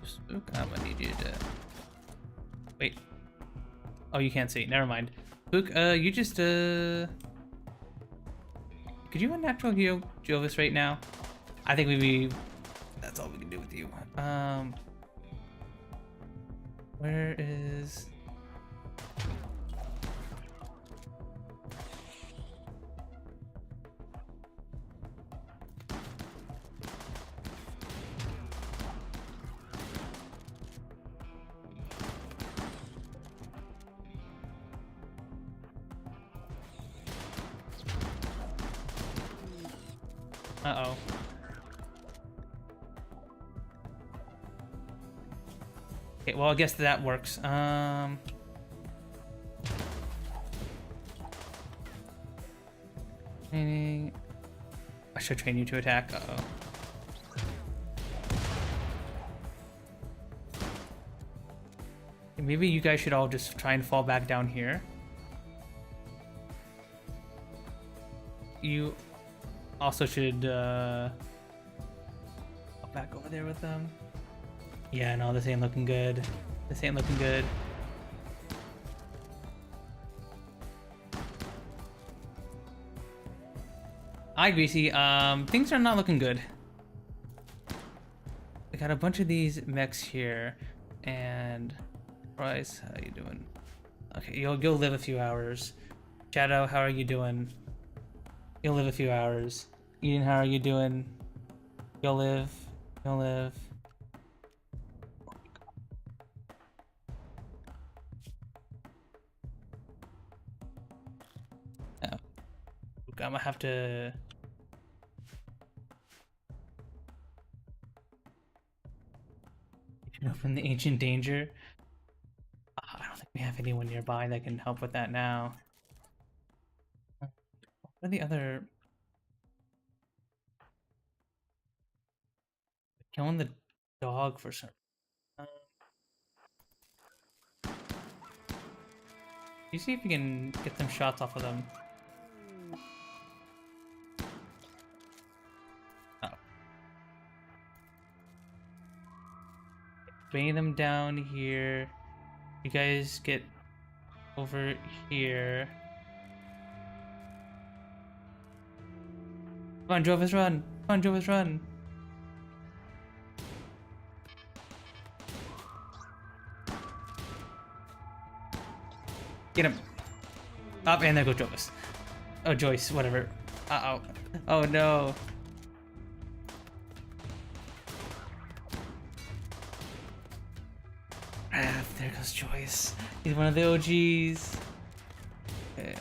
S2: Spook, I'm gonna need you to wait. Oh, you can't see. Never mind. Spook, you just could you unnatural heal Jovis right now? I think that's all we can do with you. Where is? Uh-oh. Okay, well, I guess that works. Training. I should train you to attack. Uh-oh. Maybe you guys should all just try and fall back down here. You also should go back over there with them. Yeah, no, this ain't looking good. This ain't looking good. Hi, Greasy. Things are not looking good. I got a bunch of these mechs here, and Bryce, how you doing? Okay, you'll live a few hours. Shadow, how are you doing? You'll live a few hours. Eden, how are you doing? You'll live. You'll live. Oh. I'm gonna have to. You can open the ancient danger. I don't think we have anyone nearby that can help with that now. What are the other? Killing the dog for some. You see if you can get some shots off of them. Oh. Bring them down here. You guys get over here. Come on, Jovis, run! Come on, Jovis, run! Get him. Up, and there goes Joyce. Oh, Joyce, whatever. Uh-oh. Oh, no. Ah, there goes Joyce. He's one of the OGs. Yeah.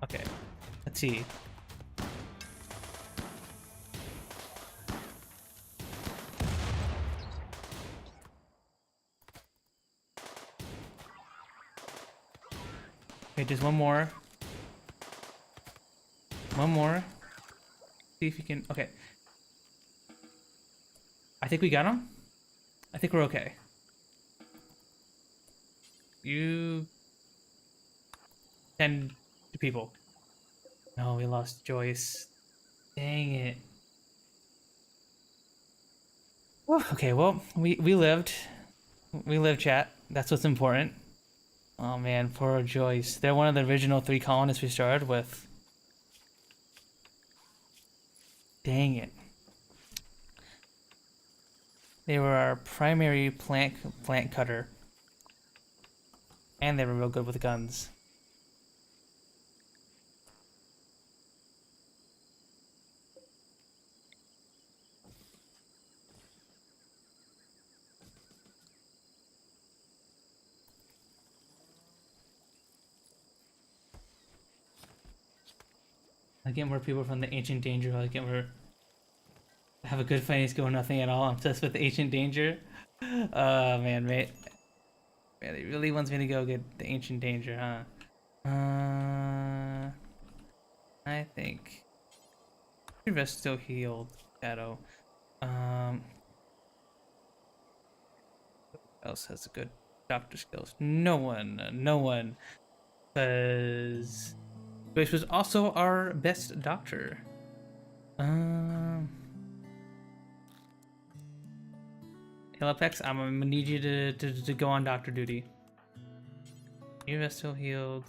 S2: Okay. Let's see. Okay, just one more. One more. See if you can. Okay. I think we got him. I think we're okay. You tend to people. No, we lost Joyce. Dang it. Whew. Okay, well, we lived. We lived, chat. That's what's important. Oh man, poor Joyce. They're one of the original 3 colonists we started with. Dang it. They were our primary plant cutter. And they were real good with guns. I get more people from the Ancient Danger. I get more. Have a good fighting skill or nothing at all. I'm obsessed with the Ancient Danger. Man, mate. Man, he really wants me to go get the Ancient Danger, huh? I think. Your vest still healed, Shadow. Who else has a good doctor skills? No one. No one. Because Grace was also our best doctor. Hilapex, I'm gonna need you to go on doctor duty. You are still healed.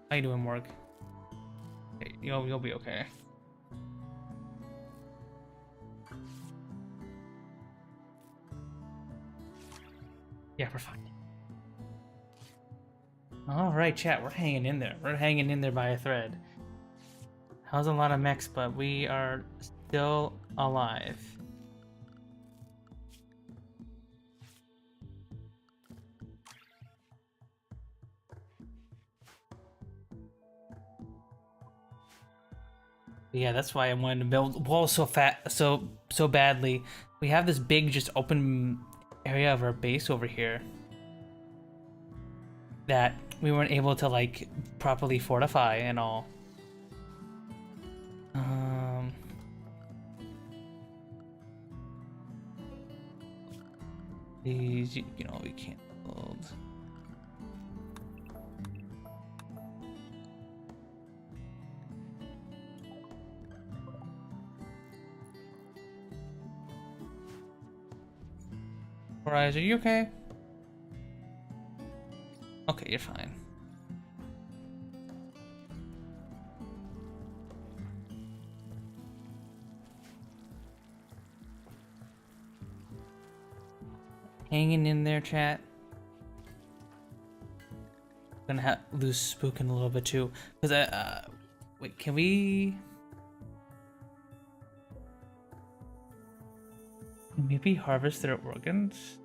S2: How you doing, Morg? Okay, you'll be okay. Yeah, we're fine. All right, chat. We're hanging in there. We're hanging in there by a thread. How's a lot of mechs, but we are still alive. Yeah, that's why I wanted to build walls so badly. We have this big, just open area of our base over here that we weren't able to like properly fortify and all. These, you know, we can't build. Rise, are you okay? Okay, you're fine. Hanging in there, chat. Gonna lose Spook in a little bit too, because wait, can we maybe harvest their organs?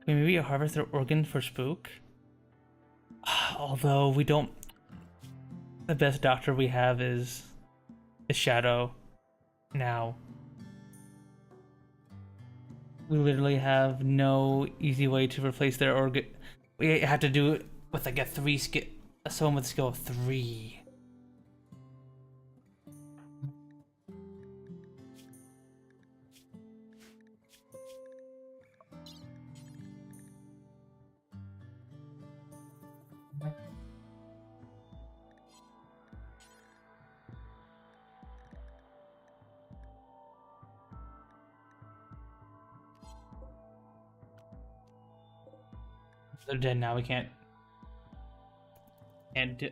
S2: Can we maybe harvest their organs for Spook? Although we don't, the best doctor we have is Shadow now. We literally have no easy way to replace their organ. We had to do it with like a 3 skill, someone with skill 3. They're dead now. We can't. And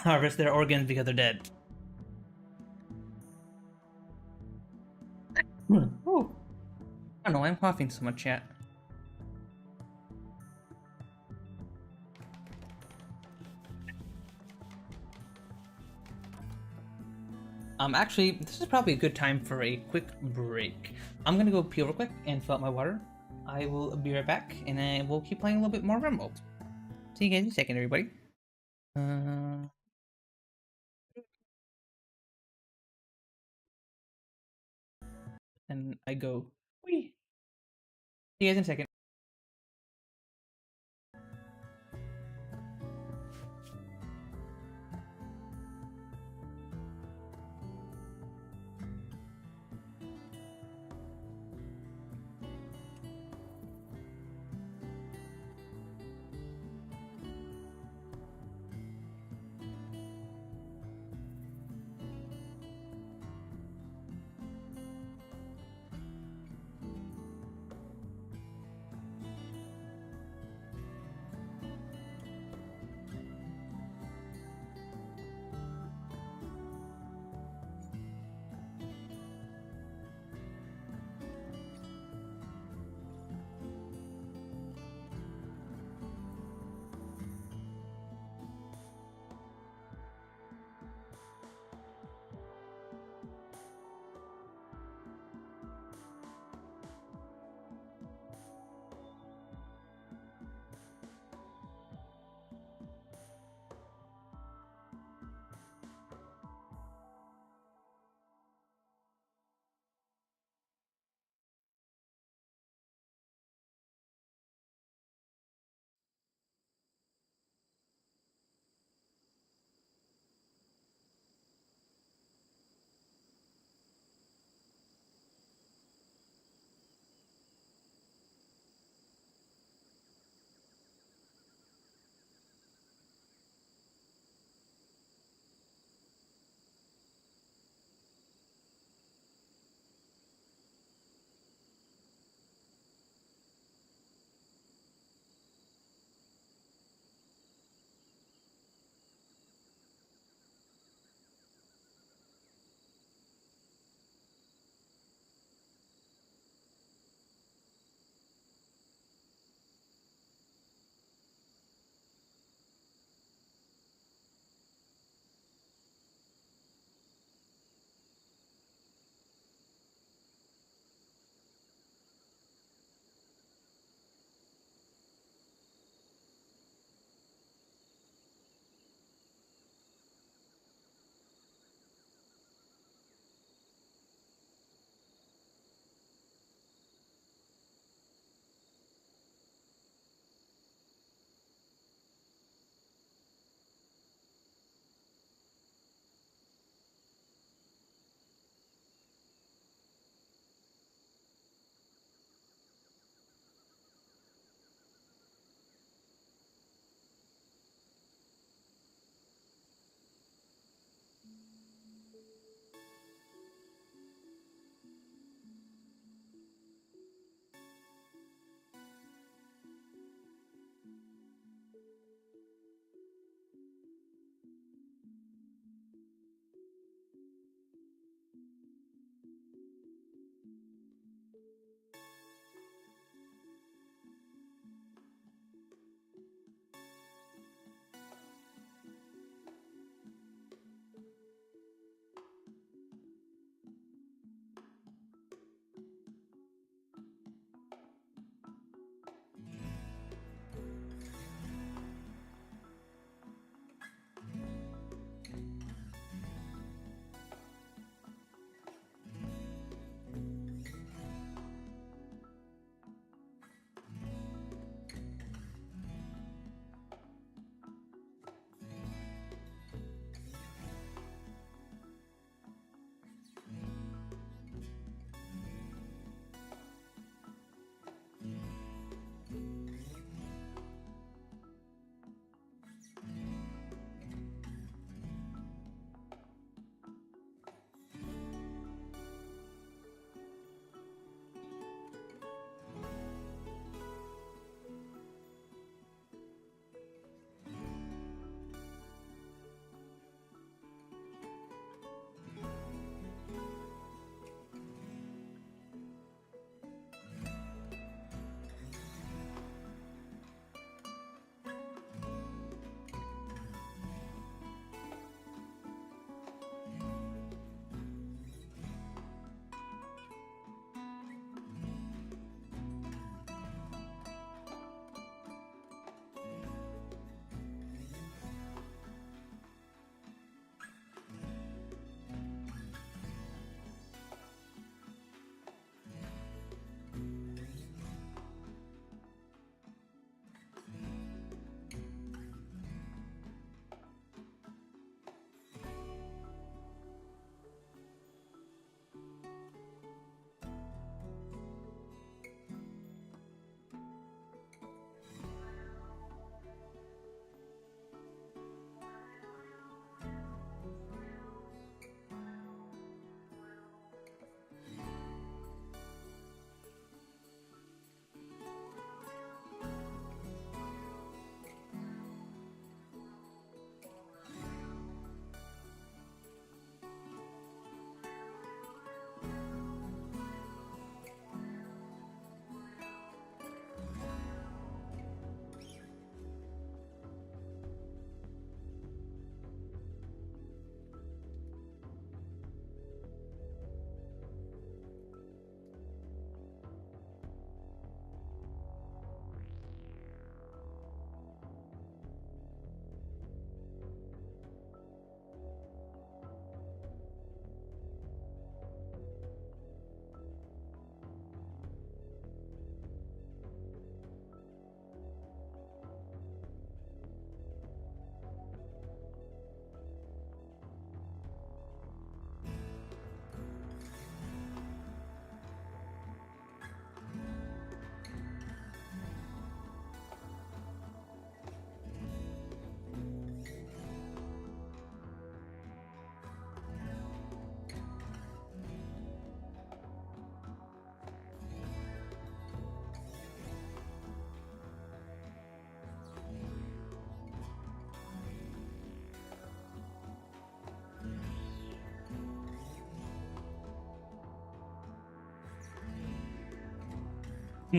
S2: harvest their organs because they're dead. Ooh. I don't know why I'm coughing so much, chat. Actually, this is probably a good time for a quick break. I'm gonna go pee real quick and fill up my water. I will be right back, and then we'll keep playing a little bit more Rimworld. See you guys in a second, everybody. And I go, wee. See you guys in a second.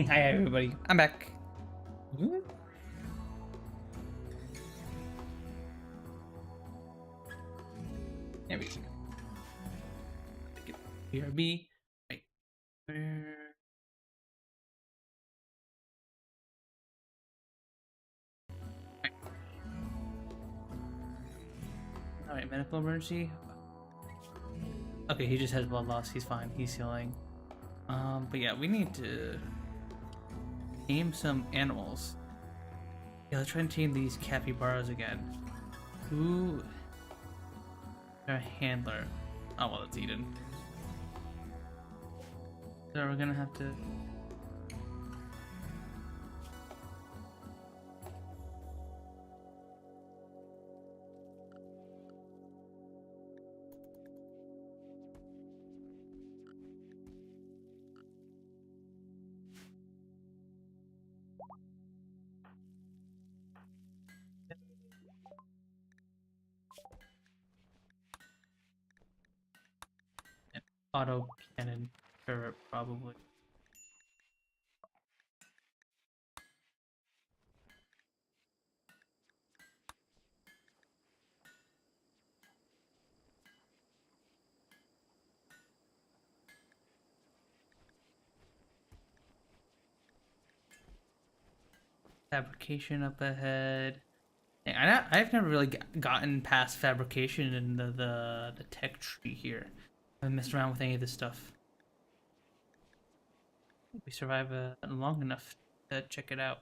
S2: Hi everybody, I'm back. There we go. BRB. Wait. Where? Alright, medical emergency. Okay, he just has blood loss. He's fine. He's healing. But yeah, we need to tame some animals. Yeah, let's try and tame these capybaras again. Who? Our handler. Oh well, it's Eden. So we're gonna have to. Auto cannon turret, probably. Fabrication up ahead. I've never really gotten past fabrication in the tech tree here. I haven't messed around with any of this stuff. We survive long enough to check it out.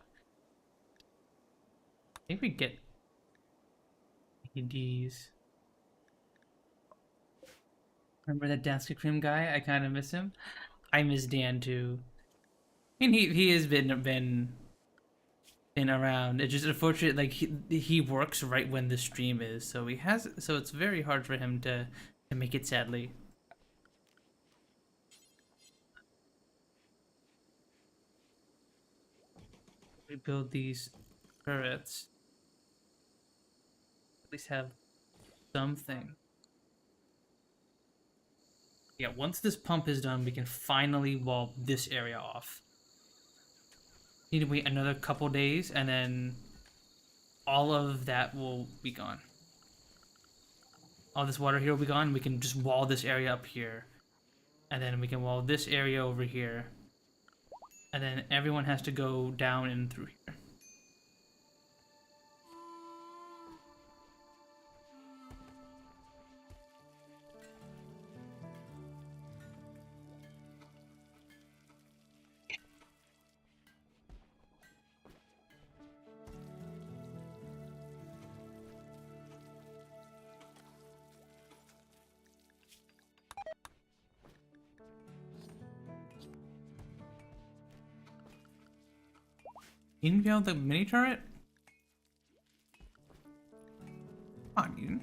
S2: I think we get ADs. Remember that dance cream guy? I kind of miss him. I miss Dan too. I mean, he has been around. It's just unfortunate, like he works right when the stream is, so it's very hard for him to make it, sadly. We build these turrets. At least have something. Yeah, once this pump is done, we can finally wall this area off. Need to wait another couple days, and then all of that will be gone. All this water here will be gone. We can just wall this area up here, and then we can wall this area over here, and then everyone has to go down and through here. You can build the mini turret? Come on, Eden.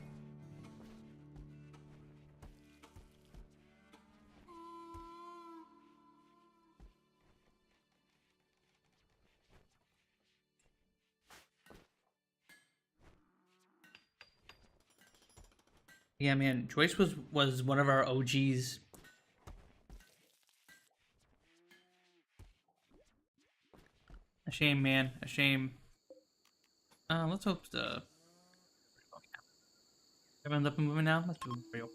S2: Yeah, man, Joyce was one of our OGs. A shame, man. A shame. Let's hope the everyone's up and moving now. Let's do it real.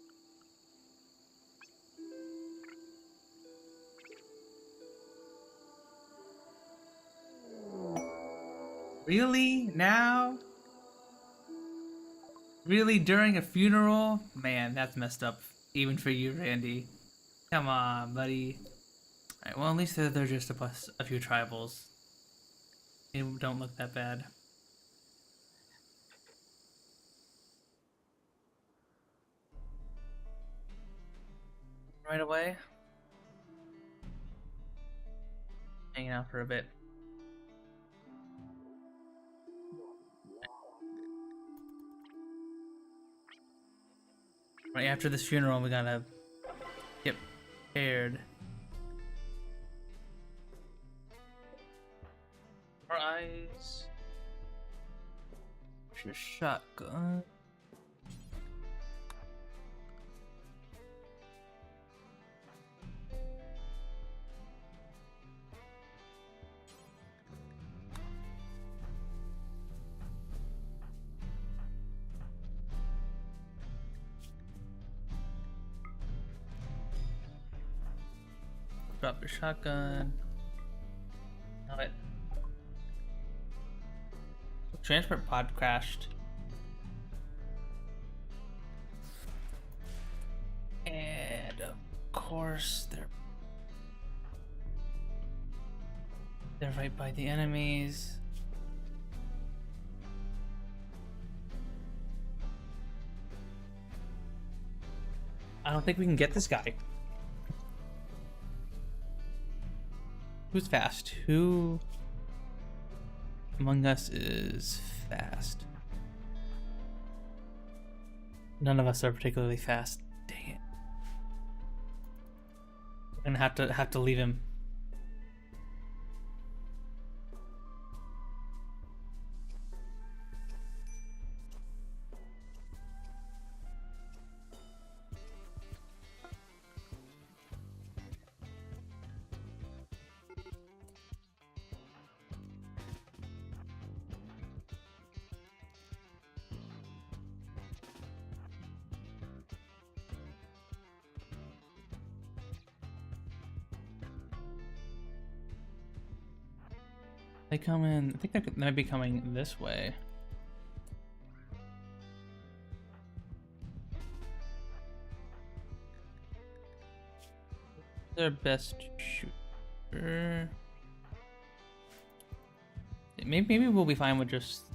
S2: Really? Now? Really? During a funeral? Man, that's messed up. Even for you, Randy. Come on, buddy. Alright, well, at least they're just a few tribals. They don't look that bad. Right away. Hanging out for a bit. Right after this funeral, we gotta get prepared. Our eyes. Your shotgun. drop your shotgun. Love it. Transport pod crashed. And of course they're right by the enemies. I don't think we can get this guy. Who's fast? Who among us is fast? None of us are particularly fast. Dang it. We're gonna have to leave him. They come in. I think they might be coming this way. Their best shooter. Maybe we'll be fine with just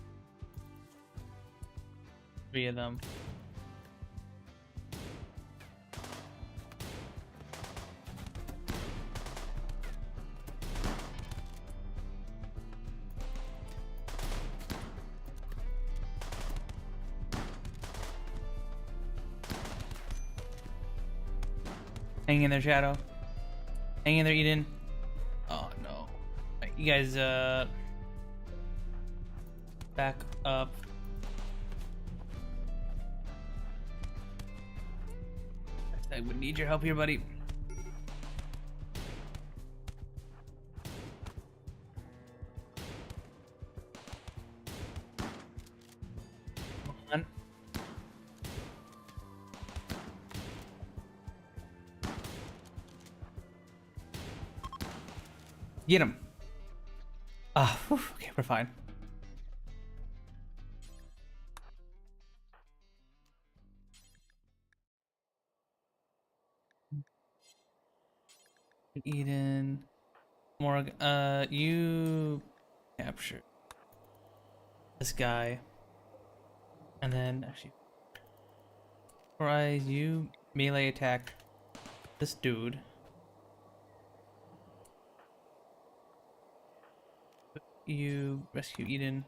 S2: 3 of them. Hang in there, Shadow. Hang in there, Eden. Oh no. Right, you guys, back up. I would need your help here, buddy. Come on. Get him. Ah, okay, we're fine. Eden, Morgan, you capture this guy, and then actually, Rise, you melee attack this dude. You rescue Eden.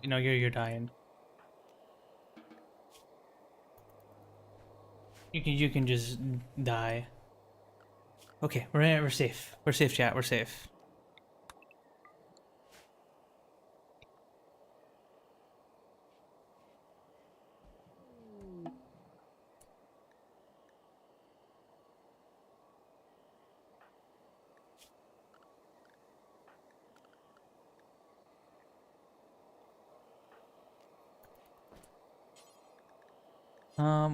S2: You know you're dying. You can just die. Okay, we're safe. We're safe, chat. We're safe.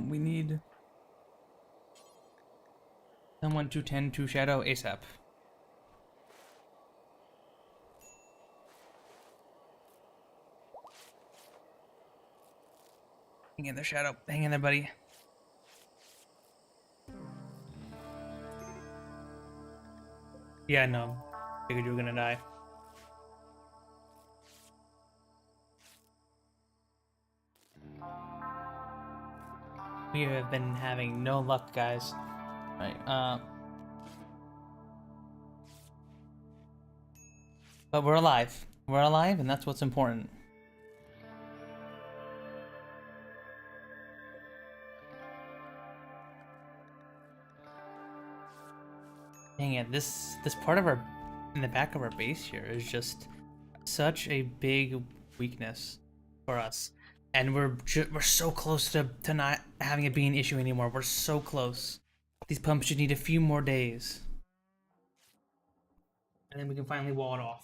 S2: We need someone to tend to Shadow ASAP. Hang in there, Shadow. Hang in there, buddy. Yeah, no. Figured you were gonna die. We have been having no luck, guys. Right, but we're alive. We're alive, and that's what's important. Dang it, this part of our, in the back of our base here is just such a big weakness for us. And we're so close to not having it be an issue anymore. We're so close. These pumps just need a few more days. And then we can finally wall it off.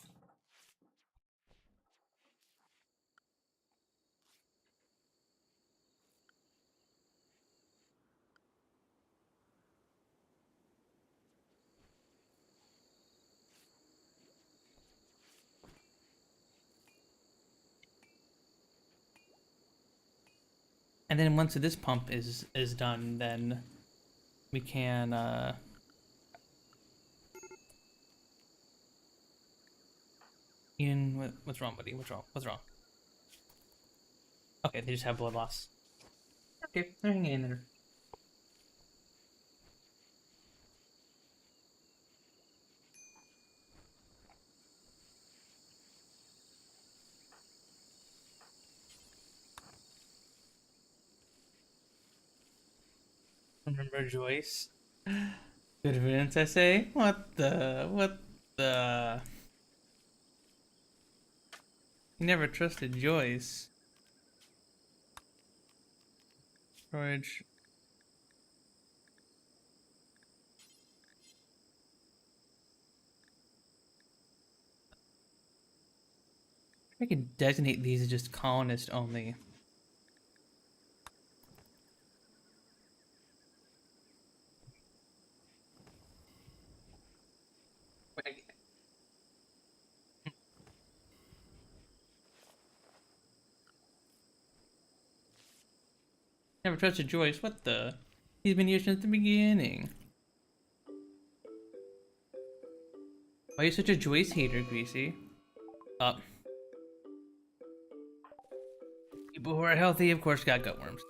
S2: And then once this pump is done, then we can Ian, what's wrong, buddy? What's wrong? What's wrong? Okay, they just have blood loss. Okay, they're hanging in there. Remember Joyce? Good riddance, I say. What the? You never trusted Joyce. Storage. I can designate these as just colonist only. Never trusted Joyce. What the? He's been here since the beginning. Why are you such a Joyce hater, Greasy? Up. People who are healthy, of course, got gut worms.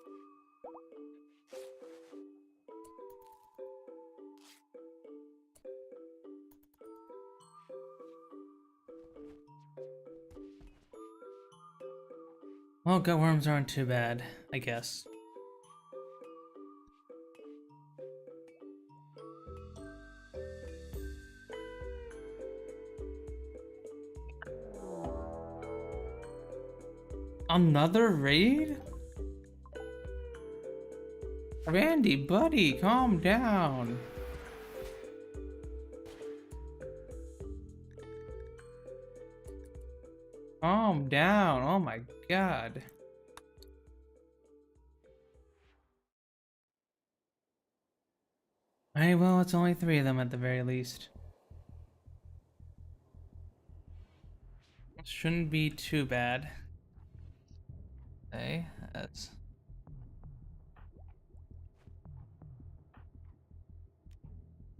S2: Well, gut worms aren't too bad, I guess. Another raid? Randy, buddy, calm down. Calm down. Oh my god. Alright, well, it's only 3 of them at the very least. Shouldn't be too bad. Okay, that's...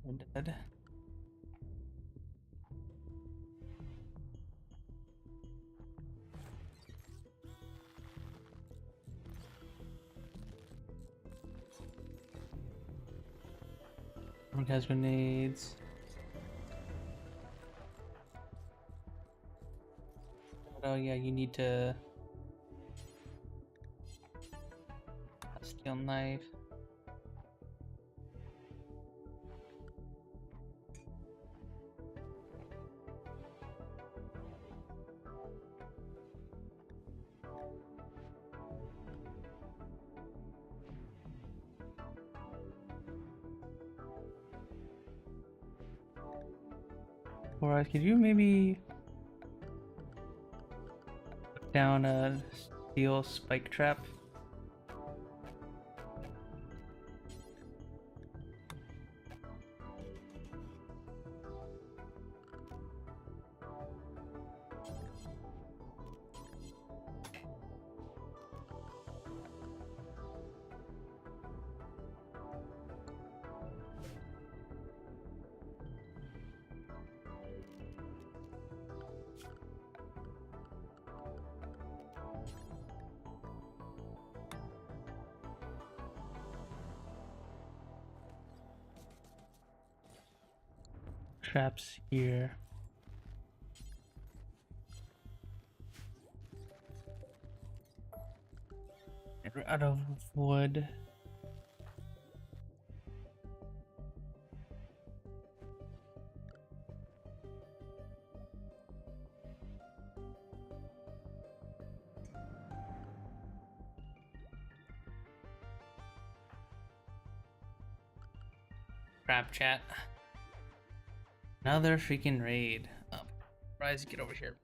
S2: We're dead. Someone has grenades. Oh yeah, you need to... Steel knife. Alright, could you maybe put down a steel spike trap? Traps here. We're out of wood. Crap, chat. Another freaking raid. Oh, Rise, get over here.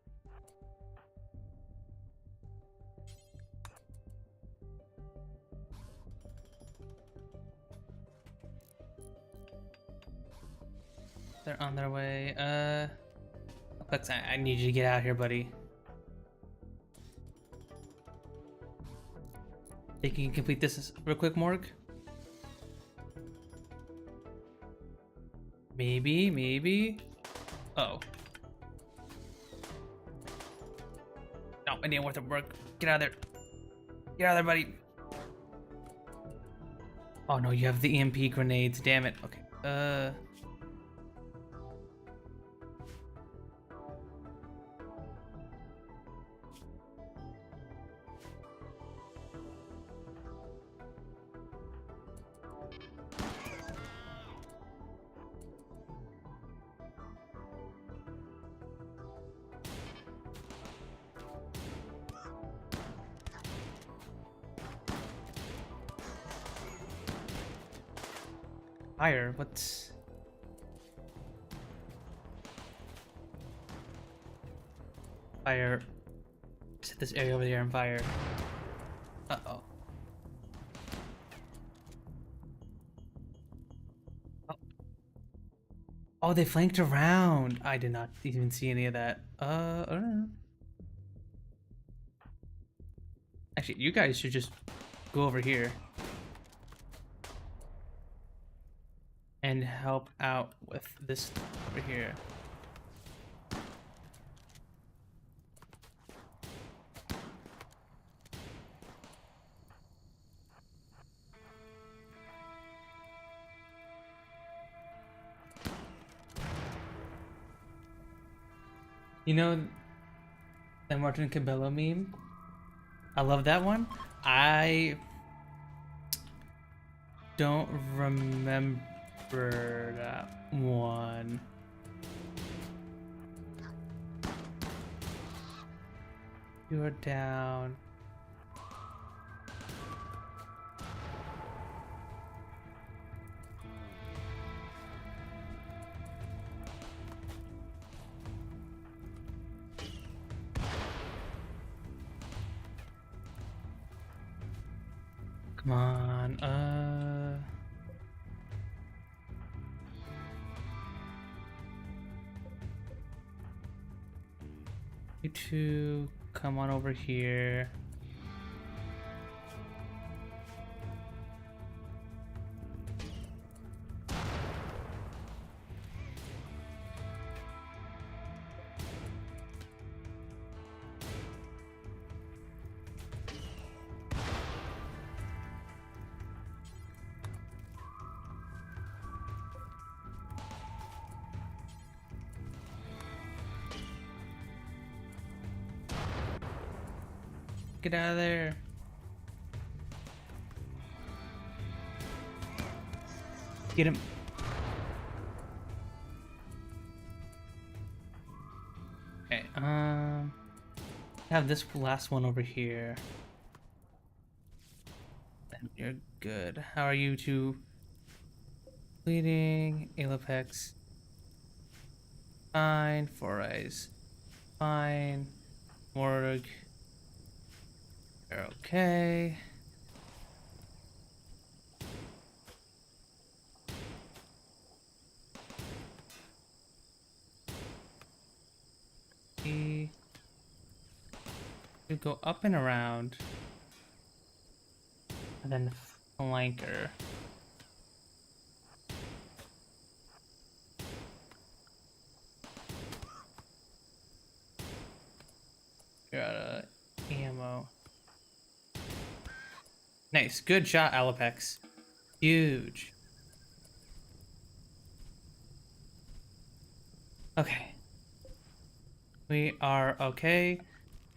S2: They're on their way. Plex, I need you to get out here, buddy. Think you can complete this real quick, Morg? Maybe, maybe. Uh oh. No, it didn't worth the work. Get out of there. Get out of there, buddy. Oh no, you have the EMP grenades. Damn it. Okay. Fire. What's... Fire. Set this area over there on fire. Uh-oh. Oh. Oh, they flanked around. I did not even see any of that. I don't know. Actually, you guys should just go over here and help out with this over here. You know the Martin Cabello meme? I love that one. I don't remember that one. You are down. Come on, you two, come on over here. Get out of there. Get him. Okay, have this last one over here. And you're good. How are you two? Bleeding, Alopex. Fine, Four Eyes. Fine. Morg. You're okay. You go up and around, and then flanker. You're out of ammo. Nice, good shot, Alopex. Huge. Okay. We are okay.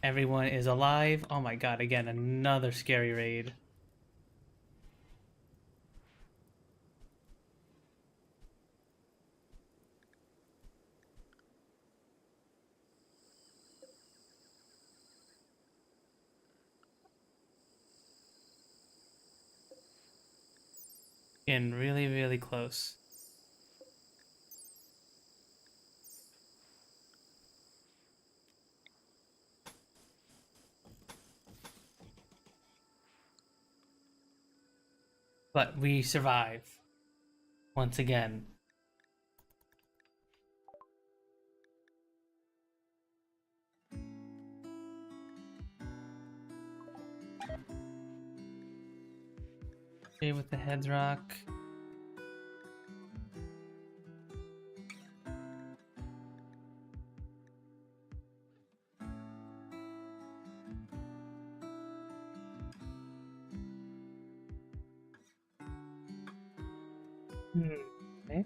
S2: Everyone is alive. Oh my god, again, another scary raid. Getting really, really close. But we survive. Once again. Okay, with the heads rock. Okay.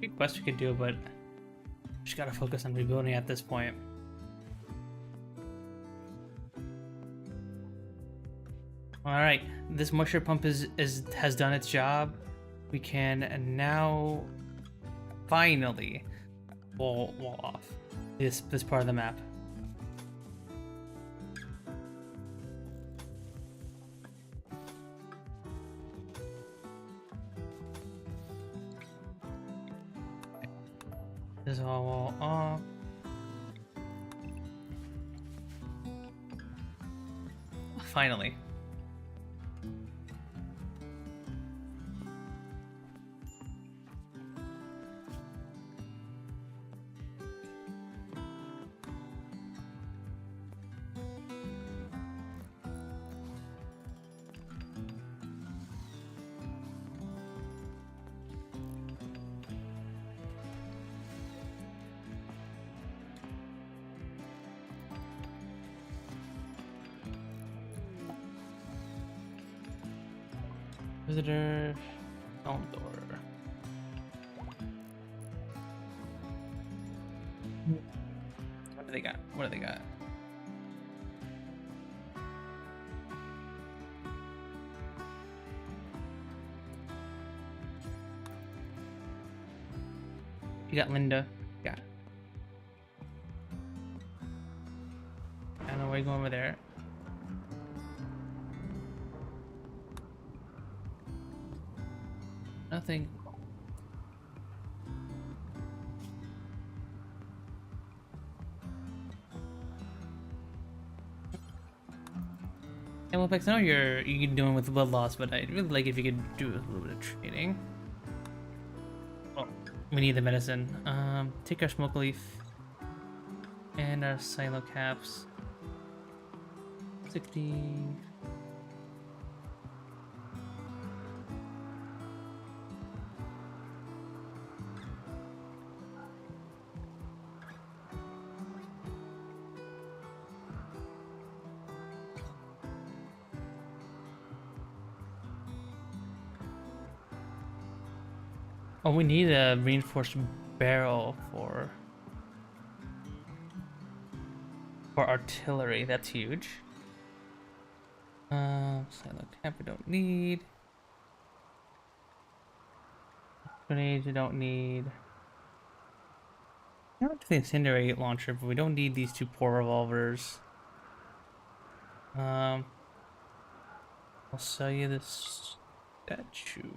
S2: Good quest we could do, but just gotta focus on rebuilding at this point. All right, this moisture pump has done its job. We can now finally wall off this part of the map. This is all wall off. Finally. Visitor, home door. What do they got? What do they got? You got Linda. Yeah. I don't know where you going over there. Nothing. And well, Pex, I know you're doing with blood loss, but I'd really like if you could do a little bit of trading. Well, we need the medicine. Take our smoke leaf and our silo caps. 60. Oh, we need a reinforced barrel for artillery. That's huge. Silo cap we don't need. Grenades we don't need. I don't think incendiary launcher, but we don't need these two poor revolvers. I'll sell you this statue.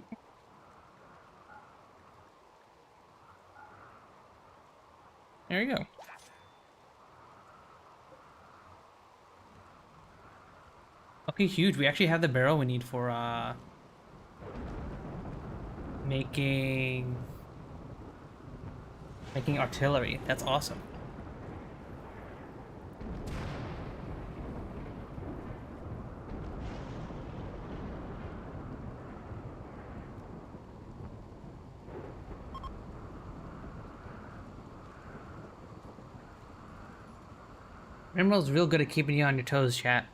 S2: There you go. Okay, huge. We actually have the barrel we need for making artillery. That's awesome. Rimworld's real good at keeping you on your toes, chat.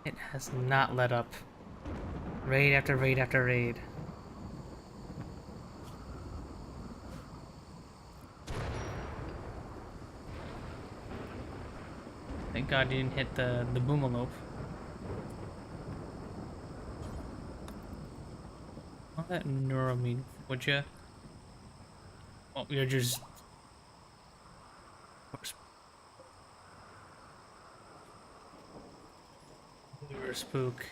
S2: It has not let up. Raid after raid after raid. Thank God you didn't hit the boomalope. What that neuro mean, would you? Oh, you're just... You're a spook.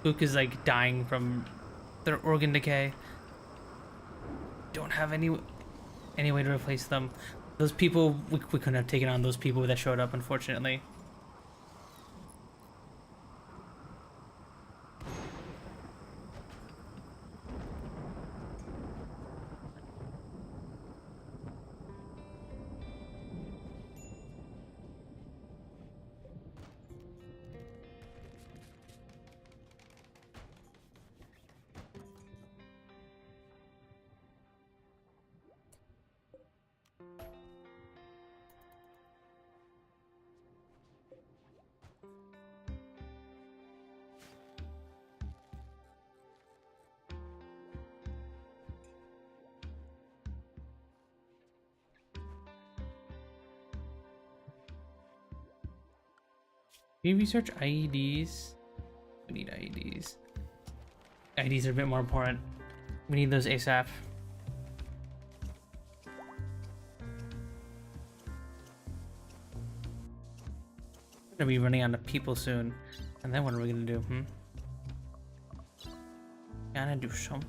S2: Spook is like dying from their organ decay. Don't have any way to replace them. Those people, we couldn't have taken on those people that showed up, unfortunately. Can you research IEDs? We need IEDs. IEDs are a bit more important. We need those ASAP. We're gonna be running out of people soon. And then what are we gonna do? Gotta do something.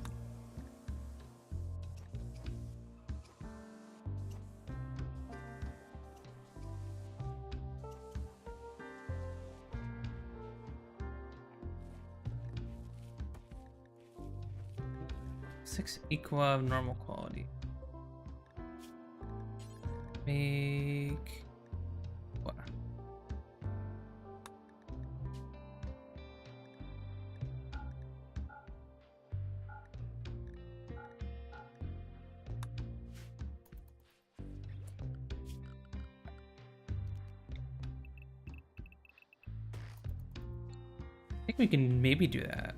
S2: Six equa of normal quality. Make what? I think we can maybe do that.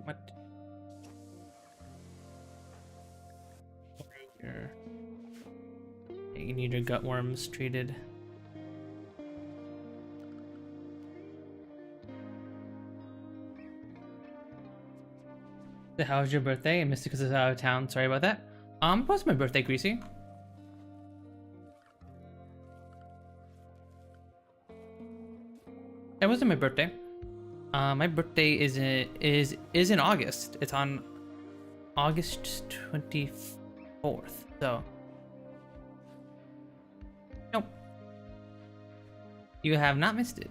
S2: What? Here. You need your gut worms treated. So how was your birthday? I missed it because I was out of town. Sorry about that. It was my birthday, Greasy. It wasn't my birthday. My birthday is in August. It's on August 24th. So, nope. You have not missed it.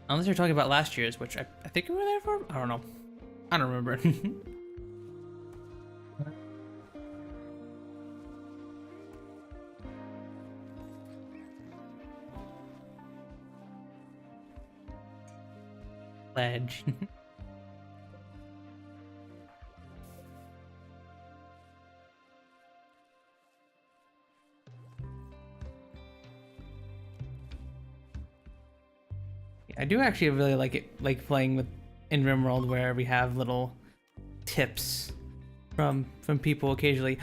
S2: Unless you're talking about last year's, which I think we were there for. I don't know. I don't remember. Pledge. I do actually really like it, like playing with in Rimworld, where we have little tips from people occasionally.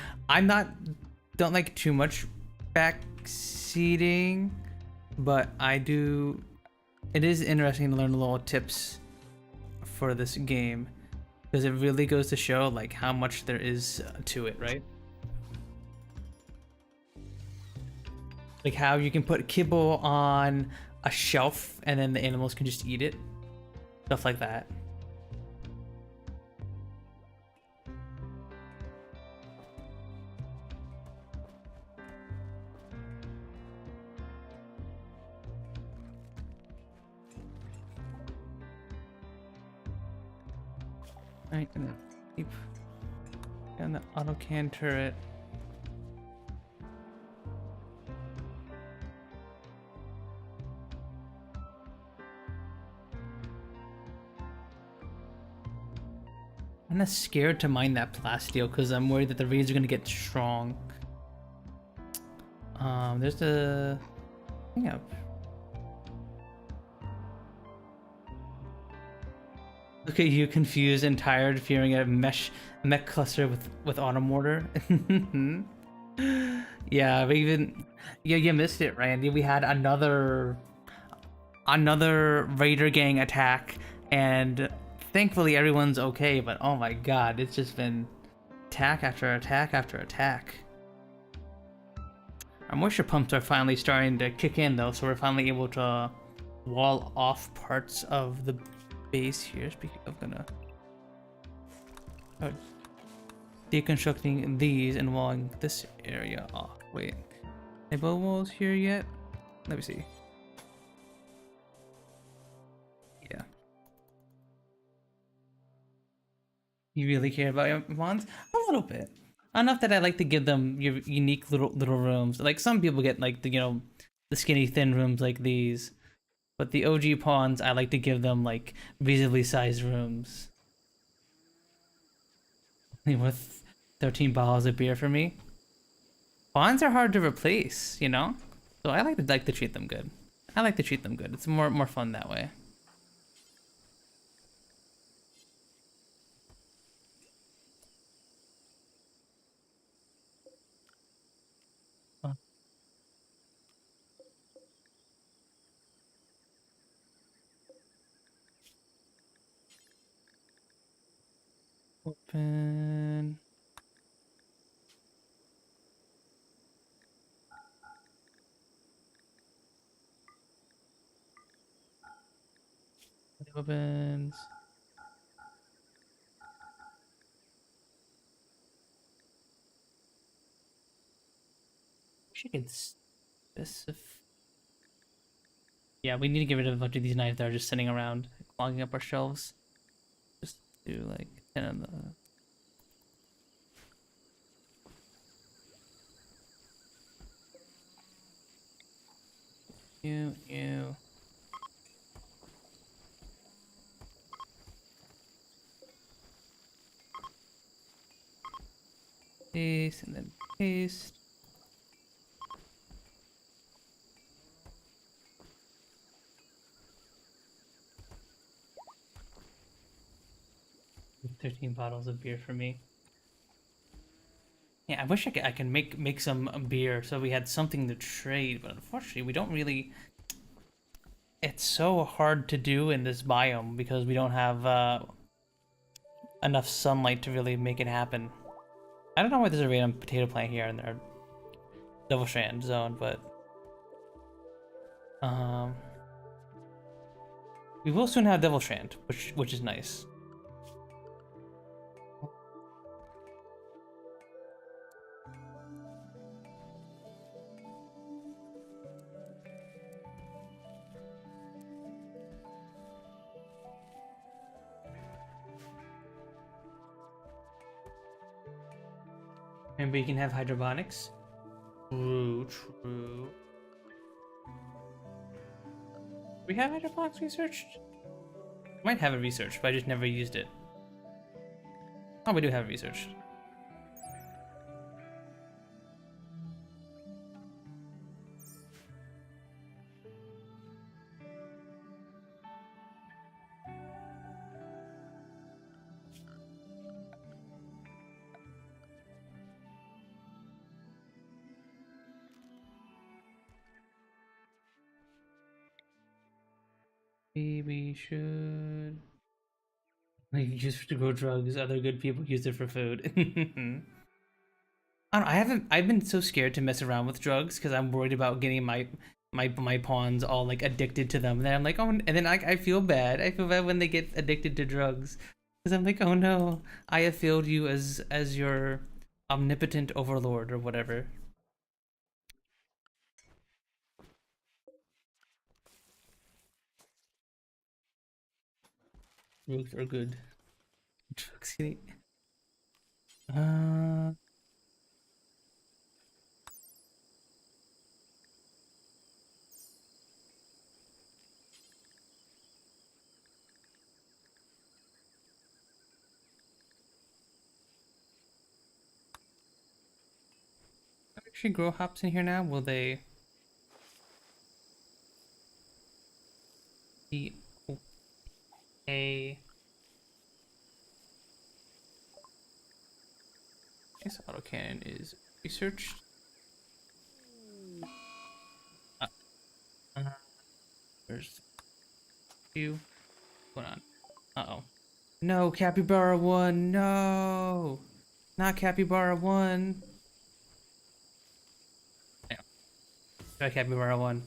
S2: Don't like too much backseating, but I do. It is interesting to learn little tips for this game, because it really goes to show like how much there is to it, right? Like how you can put kibble on a shelf and then the animals can just eat it. Stuff like that. Alright, gonna keep on the auto can turret. I'm not scared to mine that plasteel because I'm worried that the raids are gonna get strong. There's the thing up. Look at you, confused and tired, fearing a mech cluster with auto mortar. Yeah, we even you missed it, Randy. We had another raider gang attack, and thankfully everyone's okay. But oh my god, it's just been attack after attack after attack. Our moisture pumps are finally starting to kick in though, so we're finally able to wall off parts of the base here. Speaking of deconstructing these and walling this area off. Wait, are both walls here yet? Let me see. Yeah. You really care about your wands? A little bit. Enough that I like to give them your unique little rooms. Like some people get like the skinny thin rooms like these, but the OG pawns I like to give them like reasonably sized rooms. With 13 bottles of beer for me. Pawns are hard to replace, you know? So I like to treat them good. I like to treat them good. It's more fun that way. Open. It opens. Wish I could specify. Yeah, we need to get rid of a bunch of these knives that are just sitting around, clogging up our shelves. Just do like 10 of the. You. Paste and then paste. $13 bottles of beer for me. Yeah, I wish I could make some beer so we had something to trade, but unfortunately we don't really. It's so hard to do in this biome because we don't have enough sunlight to really make it happen. I don't know why there's a random potato plant here in our double strand zone, but um, we will soon have double strand, which is nice. And we can have hydroponics. True. We have hydroponics researched? Might have it researched, but I just never used it. Oh, we do have it researched. We should like use it to grow drugs. Other good people use it for food. I don't know, I've been so scared to mess around with drugs because I'm worried about getting my pawns all like addicted to them. And then I'm like, oh, and then I feel bad. I feel bad when they get addicted to drugs because I'm like, oh no, I have failed you as your omnipotent overlord or whatever. Drugs are good. Drugs. Uh, actually grow hops in here now. Will they be okay? Nice. Autocannon is researched. There's you. What's going on? Uh-oh. No, Capybara 1, no! Not Capybara 1. Yeah. Try Capybara 1.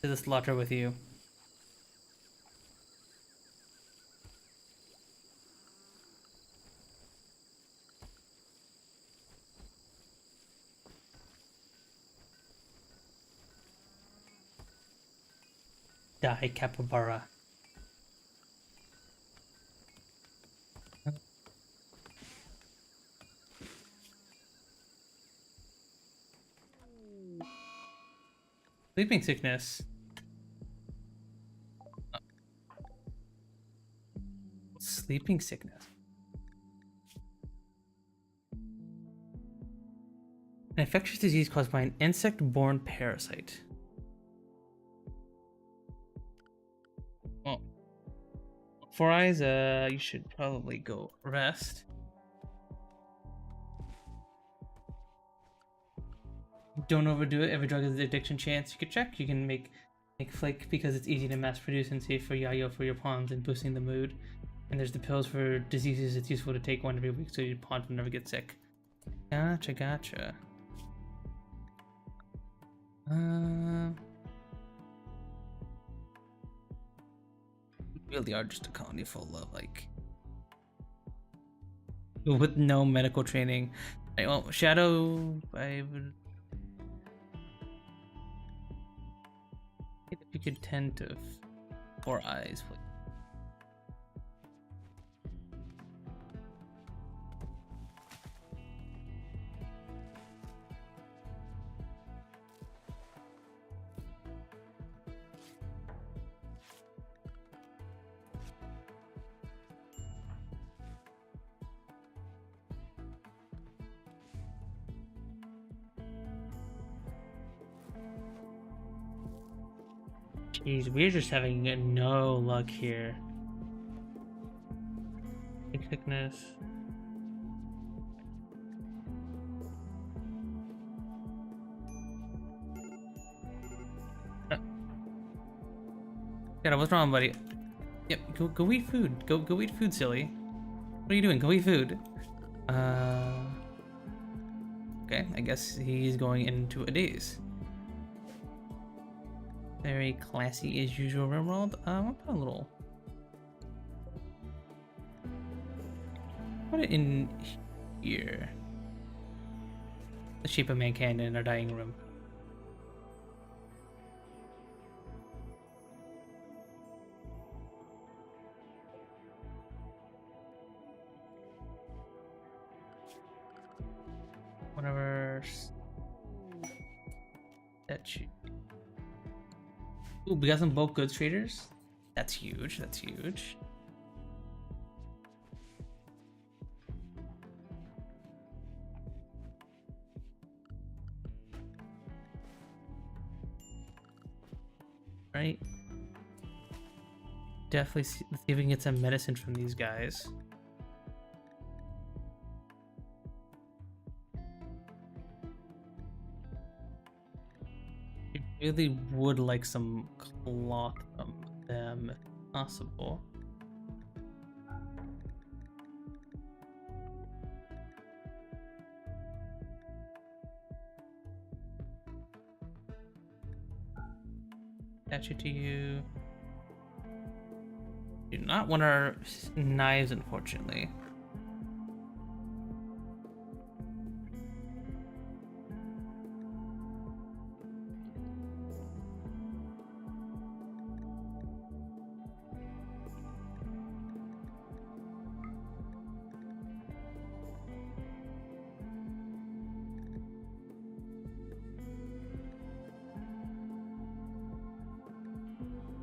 S2: To the slaughter with you. Die, Capybara. Sleeping sickness. Sleeping sickness. An infectious disease caused by an insect-borne parasite. Well, 4 Eyes, you should probably go rest. Don't overdo it. Every drug has an addiction chance. You can check. You can make flake because it's easy to mass produce and safe for yayo for your pawns and boosting the mood. And there's the pills for diseases. It's useful to take 1 every week so your pawns will never get sick. Gotcha, gotcha. We really are just a colony full of like with no medical training. Right, well, Shadow, I would. If you could tend to 4 Eyes, please. Jeez, we're just having no luck here. Sickness. Yeah, what's wrong, buddy? Yep, go eat food. Go eat food, silly. What are you doing? Go eat food. Okay, I guess he's going into a daze. Very classy as usual, Rimworld. I'll put a little. Put it in here. The shape of mankind in our dining room. Whatever. Statue. Ooh, we got some bulk goods traders. That's huge. That's huge. Right. Definitely see if we can get some medicine from these guys. Really would like some cloth from them if possible. Statue to you. Do not want our knives, unfortunately.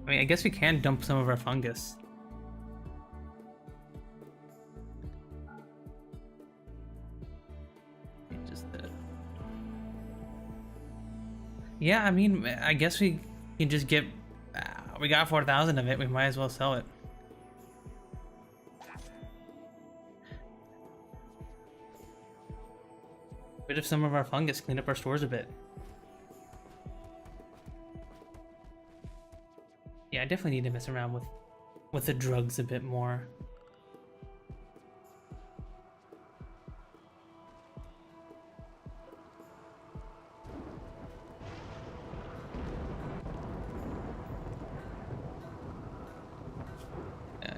S2: I mean, I guess we can dump some of our fungus. Yeah, I mean, I guess we can just get. We got 4,000 of it. We might as well sell it. rid of some of our fungus, clean up our stores a bit. Yeah, I definitely need to mess around with the drugs a bit more.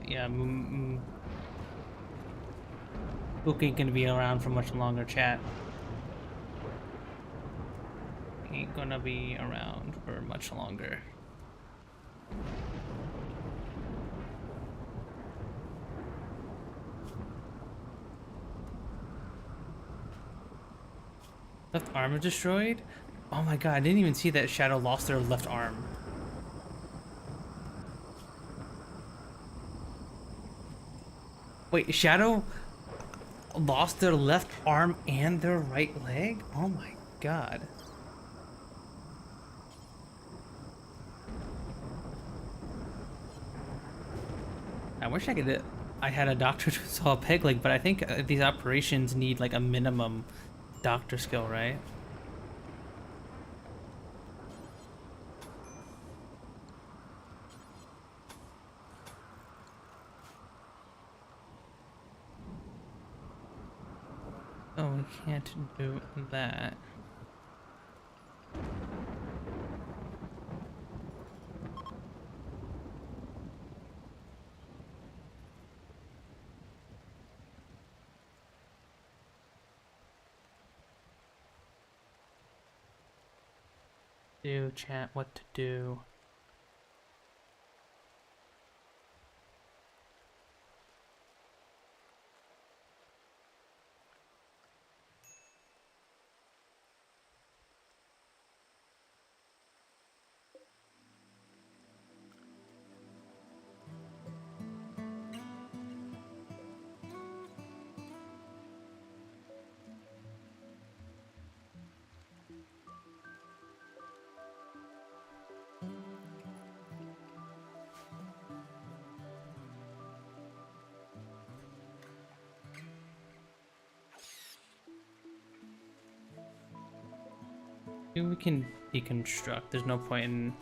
S2: Yeah, Book ain't gonna be around for much longer, chat. Ain't gonna be around for much longer. Left arm is destroyed? Oh my god, I didn't even see that Shadow lost their left arm. Wait, Shadow lost their left arm and their right leg? Oh my god. I wish I had a doctor who saw a peg leg, but I think these operations need like a minimum doctor skill, right? Oh, we can't do that. Do chat what to do. Maybe we can deconstruct. There's no point in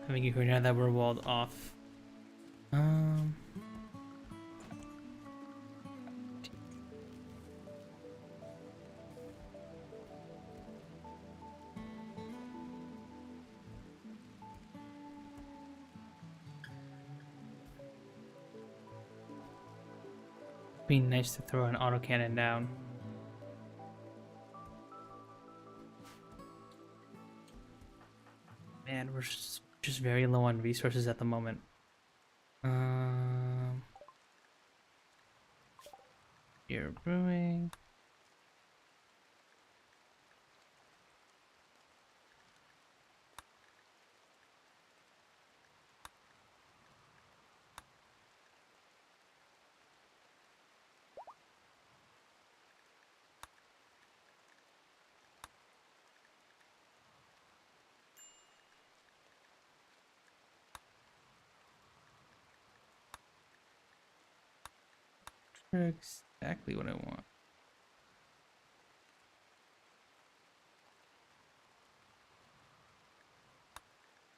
S2: having you now that we're walled off. Be nice to throw an autocannon down. Man, we're just very low on resources at the moment. Beer brewing. Exactly what I want.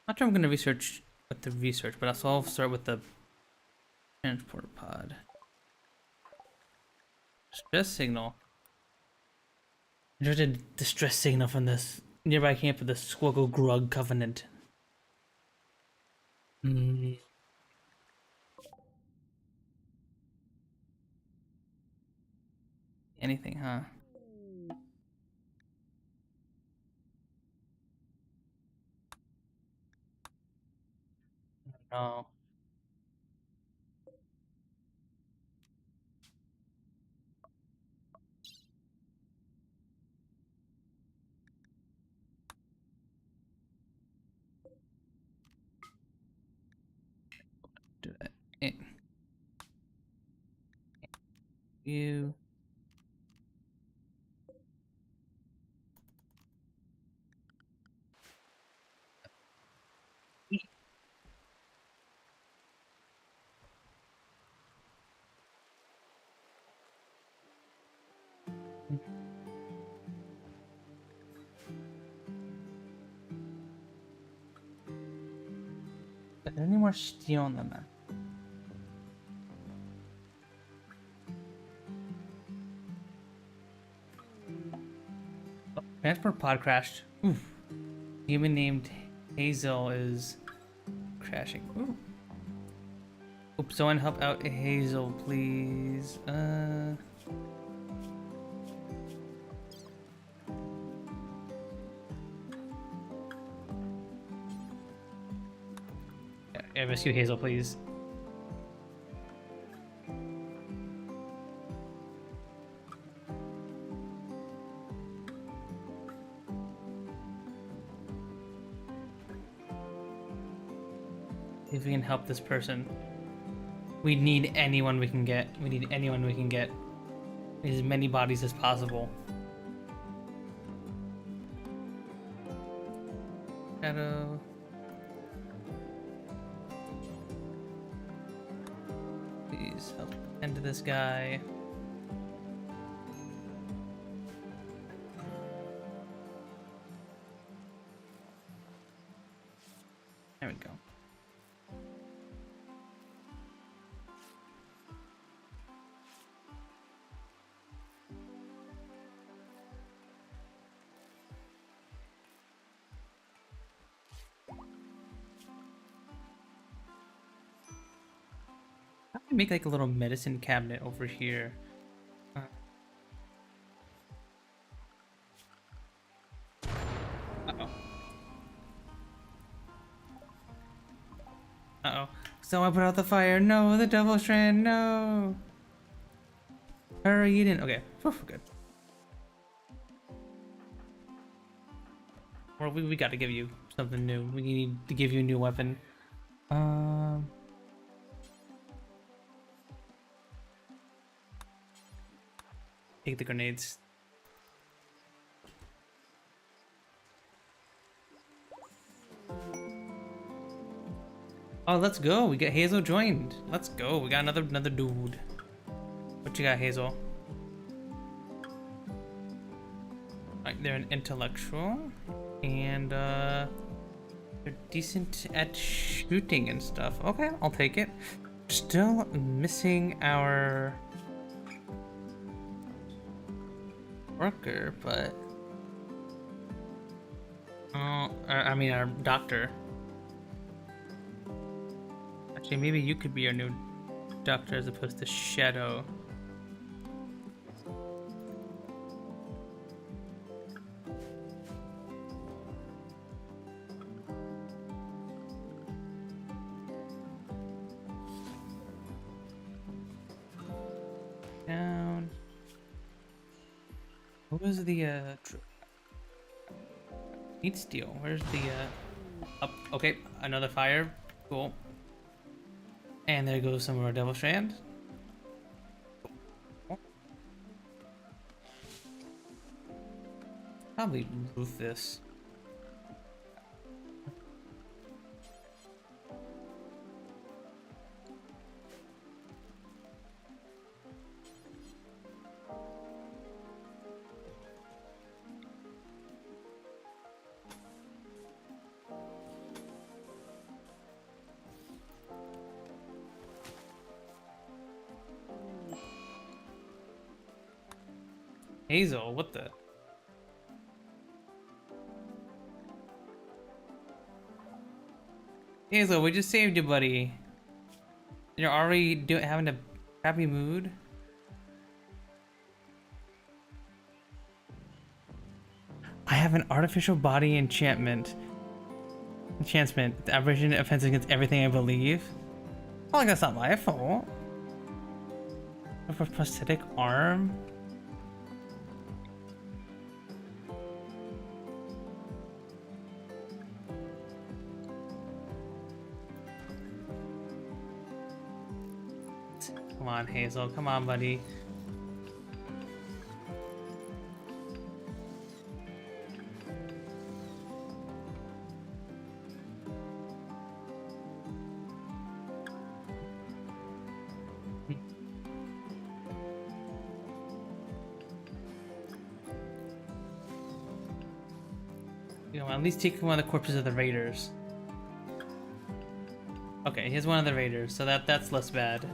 S2: Not sure I'm gonna research with the research, but I'll start with the transport pod. Distress signal. There's a distress signal from this nearby camp of the Squiggle Grug Covenant. Anything, huh? No. Do that. You. Is there any more steel on the map? Oh, transport pod crashed. Oof. Human named Hazel is crashing. Ooh. Oops, someone help out Hazel, please. Yeah, rescue Hazel, please. If we can help this person. We need anyone we can get. We need anyone we can get. As many bodies as possible. Shadow. Please help tend to this guy. There we go. I can make like a little medicine cabinet over here. Uh-oh. Uh-oh. Someone put out the fire. No, the double strand. No. Hurry, you didn't. Okay. Whew, good. Well, we got to give you something new. We need to give you a new weapon. Take the grenades. Oh, let's go. We got Hazel joined. Let's go. We got another dude. What you got, Hazel? Alright, they're an intellectual. And they're decent at shooting and stuff. Okay, I'll take it. Still missing our worker, but I mean our doctor. Actually, maybe you could be our new doctor as opposed to Shadow. Down. What was the need steel? Where's the up? Okay, another fire. Cool. And there goes some of our devil strand. Probably roof this. Hazel, what the? Hazel, we just saved you, buddy. You're already having a happy mood. I have an artificial body enchantment. The aberration offense against everything I believe. Oh, like that's not my fault. A prosthetic arm. Come on, Hazel. Come on, buddy. You know, at least take one of the corpses of the raiders. Okay, he's one of the raiders, so that's less bad.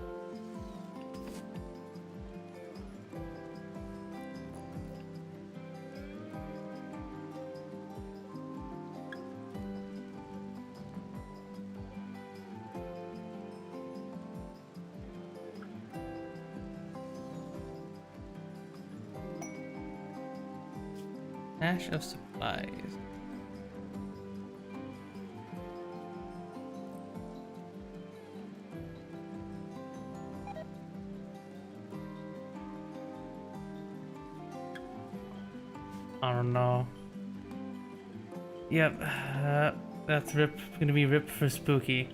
S2: Stash of supplies. I don't know. Yep, that's gonna be rip for spooky.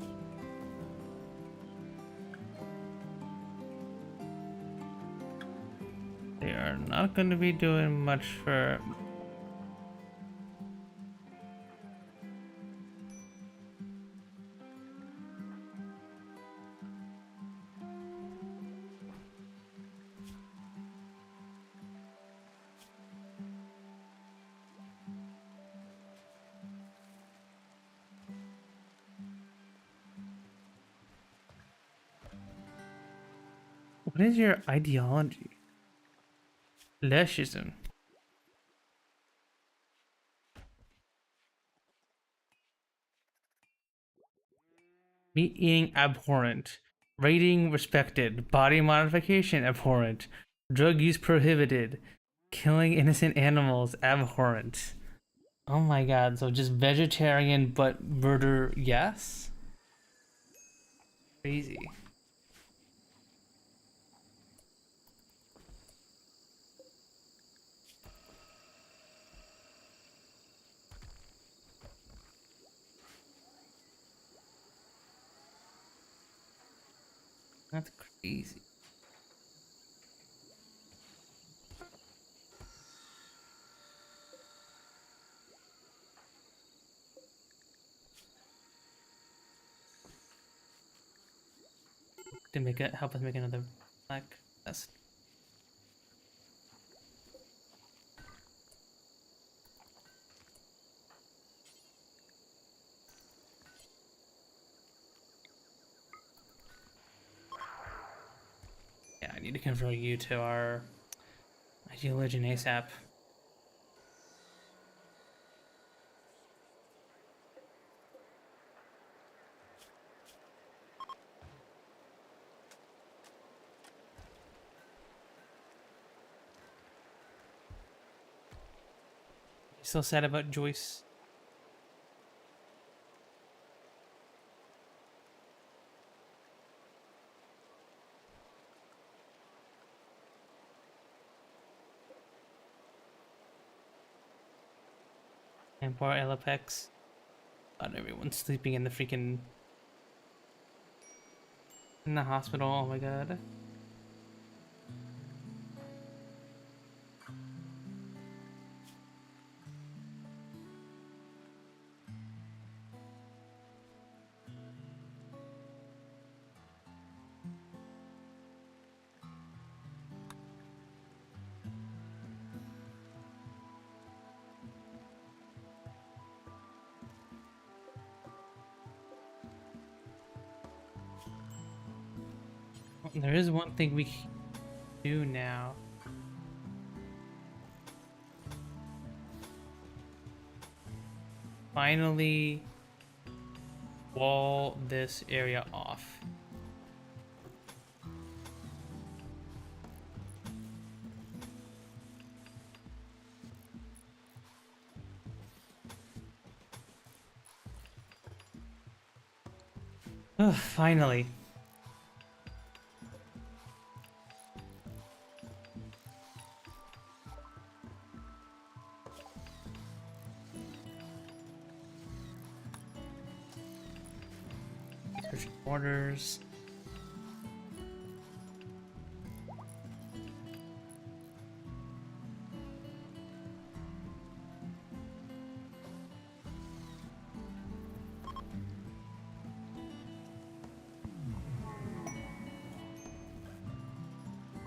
S2: They are not gonna be doing much for. What is your ideology? Leshism. Meat eating abhorrent. Raiding respected. Body modification abhorrent. Drug use prohibited. Killing innocent animals abhorrent. Oh my god, so just vegetarian but murder yes? Crazy. That's crazy. To make it help us make another black vest. Yeah, I need to convert you to our ideology ASAP. You still sad about Joyce? And poor Elapex. God, everyone's sleeping in the freaking... in the hospital, oh my god. There is one thing we can do now. Finally wall this area off. Ugh, finally. Orders.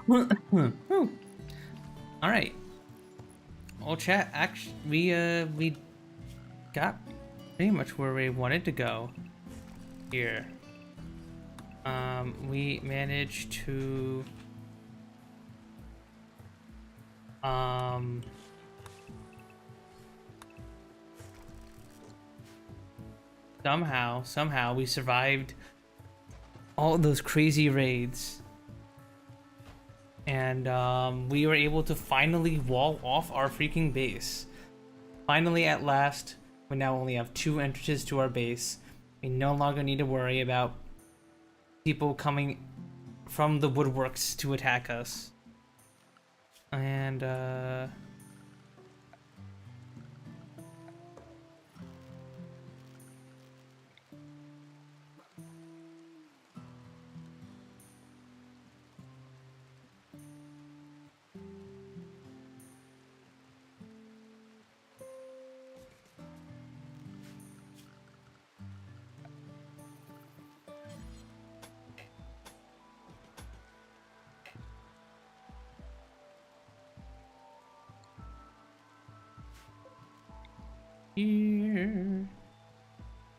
S2: All right. Well, chat. Actually, we got pretty much where we wanted to go here. We managed to somehow we survived all those crazy raids, and we were able to finally wall off our freaking base. Finally, at last, we now only have 2 entrances to our base. We no longer need to worry about people coming from the woodworks to attack us. And here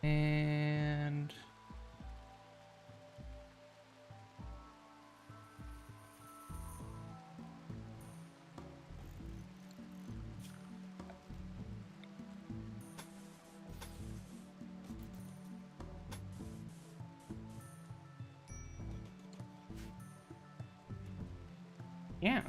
S2: and yeah.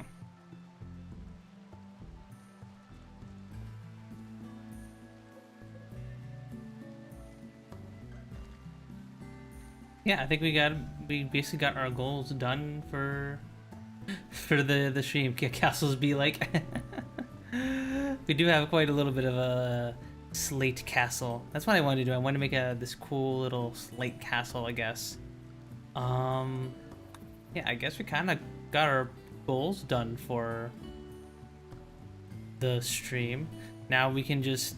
S2: Yeah, I think we basically got our goals done for the stream. Castles be like we do have quite a little bit of a slate castle. That's what I wanted to do. I wanted to make this cool little slate castle, I guess. Yeah, I guess we kind of got our goals done for the stream. Now we can just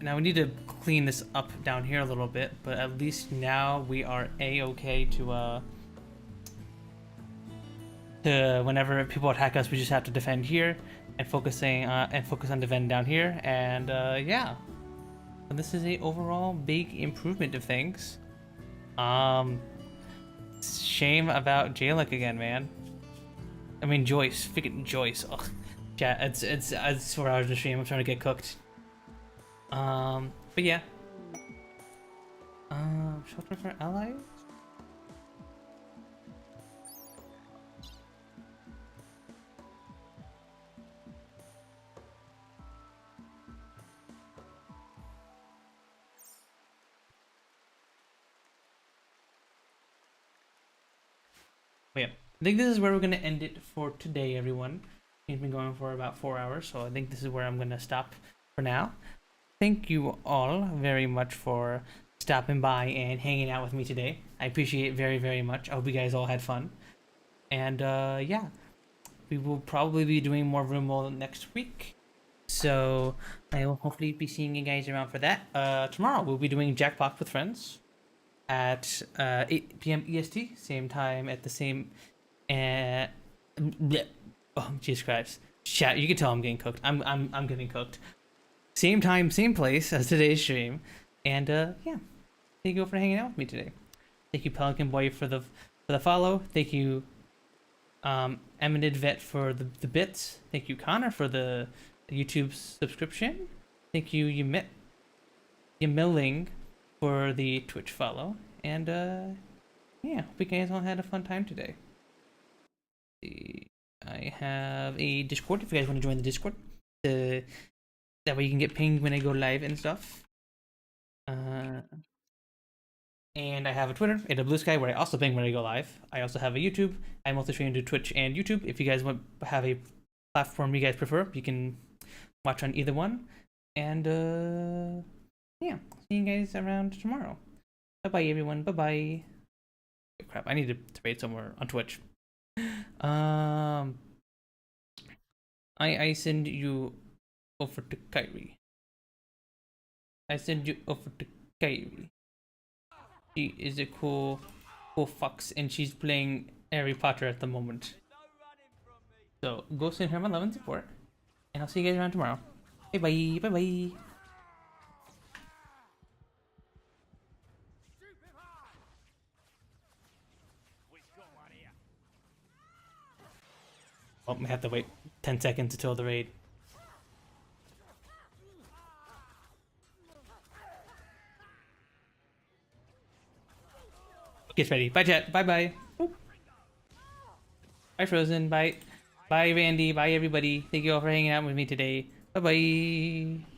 S2: now we need to clean this up down here a little bit, but at least now we are a-okay to whenever people attack us, we just have to defend here and focus on defending down here, and yeah. And this is a overall big improvement of things. Shame about Jalek again, man. I mean Joyce, freaking Joyce. Ugh. Yeah, it's 4 hours of stream. I'm trying to get cooked. But yeah. Shelter for allies? But yeah, I think this is where we're gonna end it for today, everyone. It's been going for about 4 hours, so I think this is where I'm gonna stop for now. Thank you all very much for stopping by and hanging out with me today. I appreciate it very, very much. I hope you guys all had fun. And yeah, we will probably be doing more Rimworld next week. So I will hopefully be seeing you guys around for that. Tomorrow we'll be doing Jackbox with Friends at 8 p.m. EST, same time at the same. Oh, Jesus Christ! Chat, you can tell I'm getting cooked. I'm getting cooked. Same time, same place as today's stream, and yeah, thank you for hanging out with me today. Thank you, Pelican Boy, for the follow. Thank you, Eminent Vet, for the bits. Thank you, Connor, for the YouTube subscription. Thank you, Yamilling, for the Twitch follow. And yeah, hope you guys all had a fun time today. I have a Discord if you guys want to join the Discord. That way you can get pinged when I go live and stuff. And I have a Twitter, a Blue Sky, where I also ping when I go live. I also have a YouTube. I'm also streaming to Twitch and YouTube. If you guys want have a platform you guys prefer, you can watch on either one. And yeah, see you guys around tomorrow. Bye bye, everyone. Bye bye. Oh, crap, I need to trade somewhere on Twitch. I send you over to Kyrie. I send you over to Kyrie. She is a cool fox, and she's playing Harry Potter at the moment. So go send her my love and support, and I'll see you guys around tomorrow. Bye bye. Bye bye. Well, we have to wait 10 seconds until the raid. Gets ready. Bye, chat. Bye, bye. Bye, Frozen. Bye. Bye, Randy. Bye, everybody. Thank you all for hanging out with me today. Bye, bye.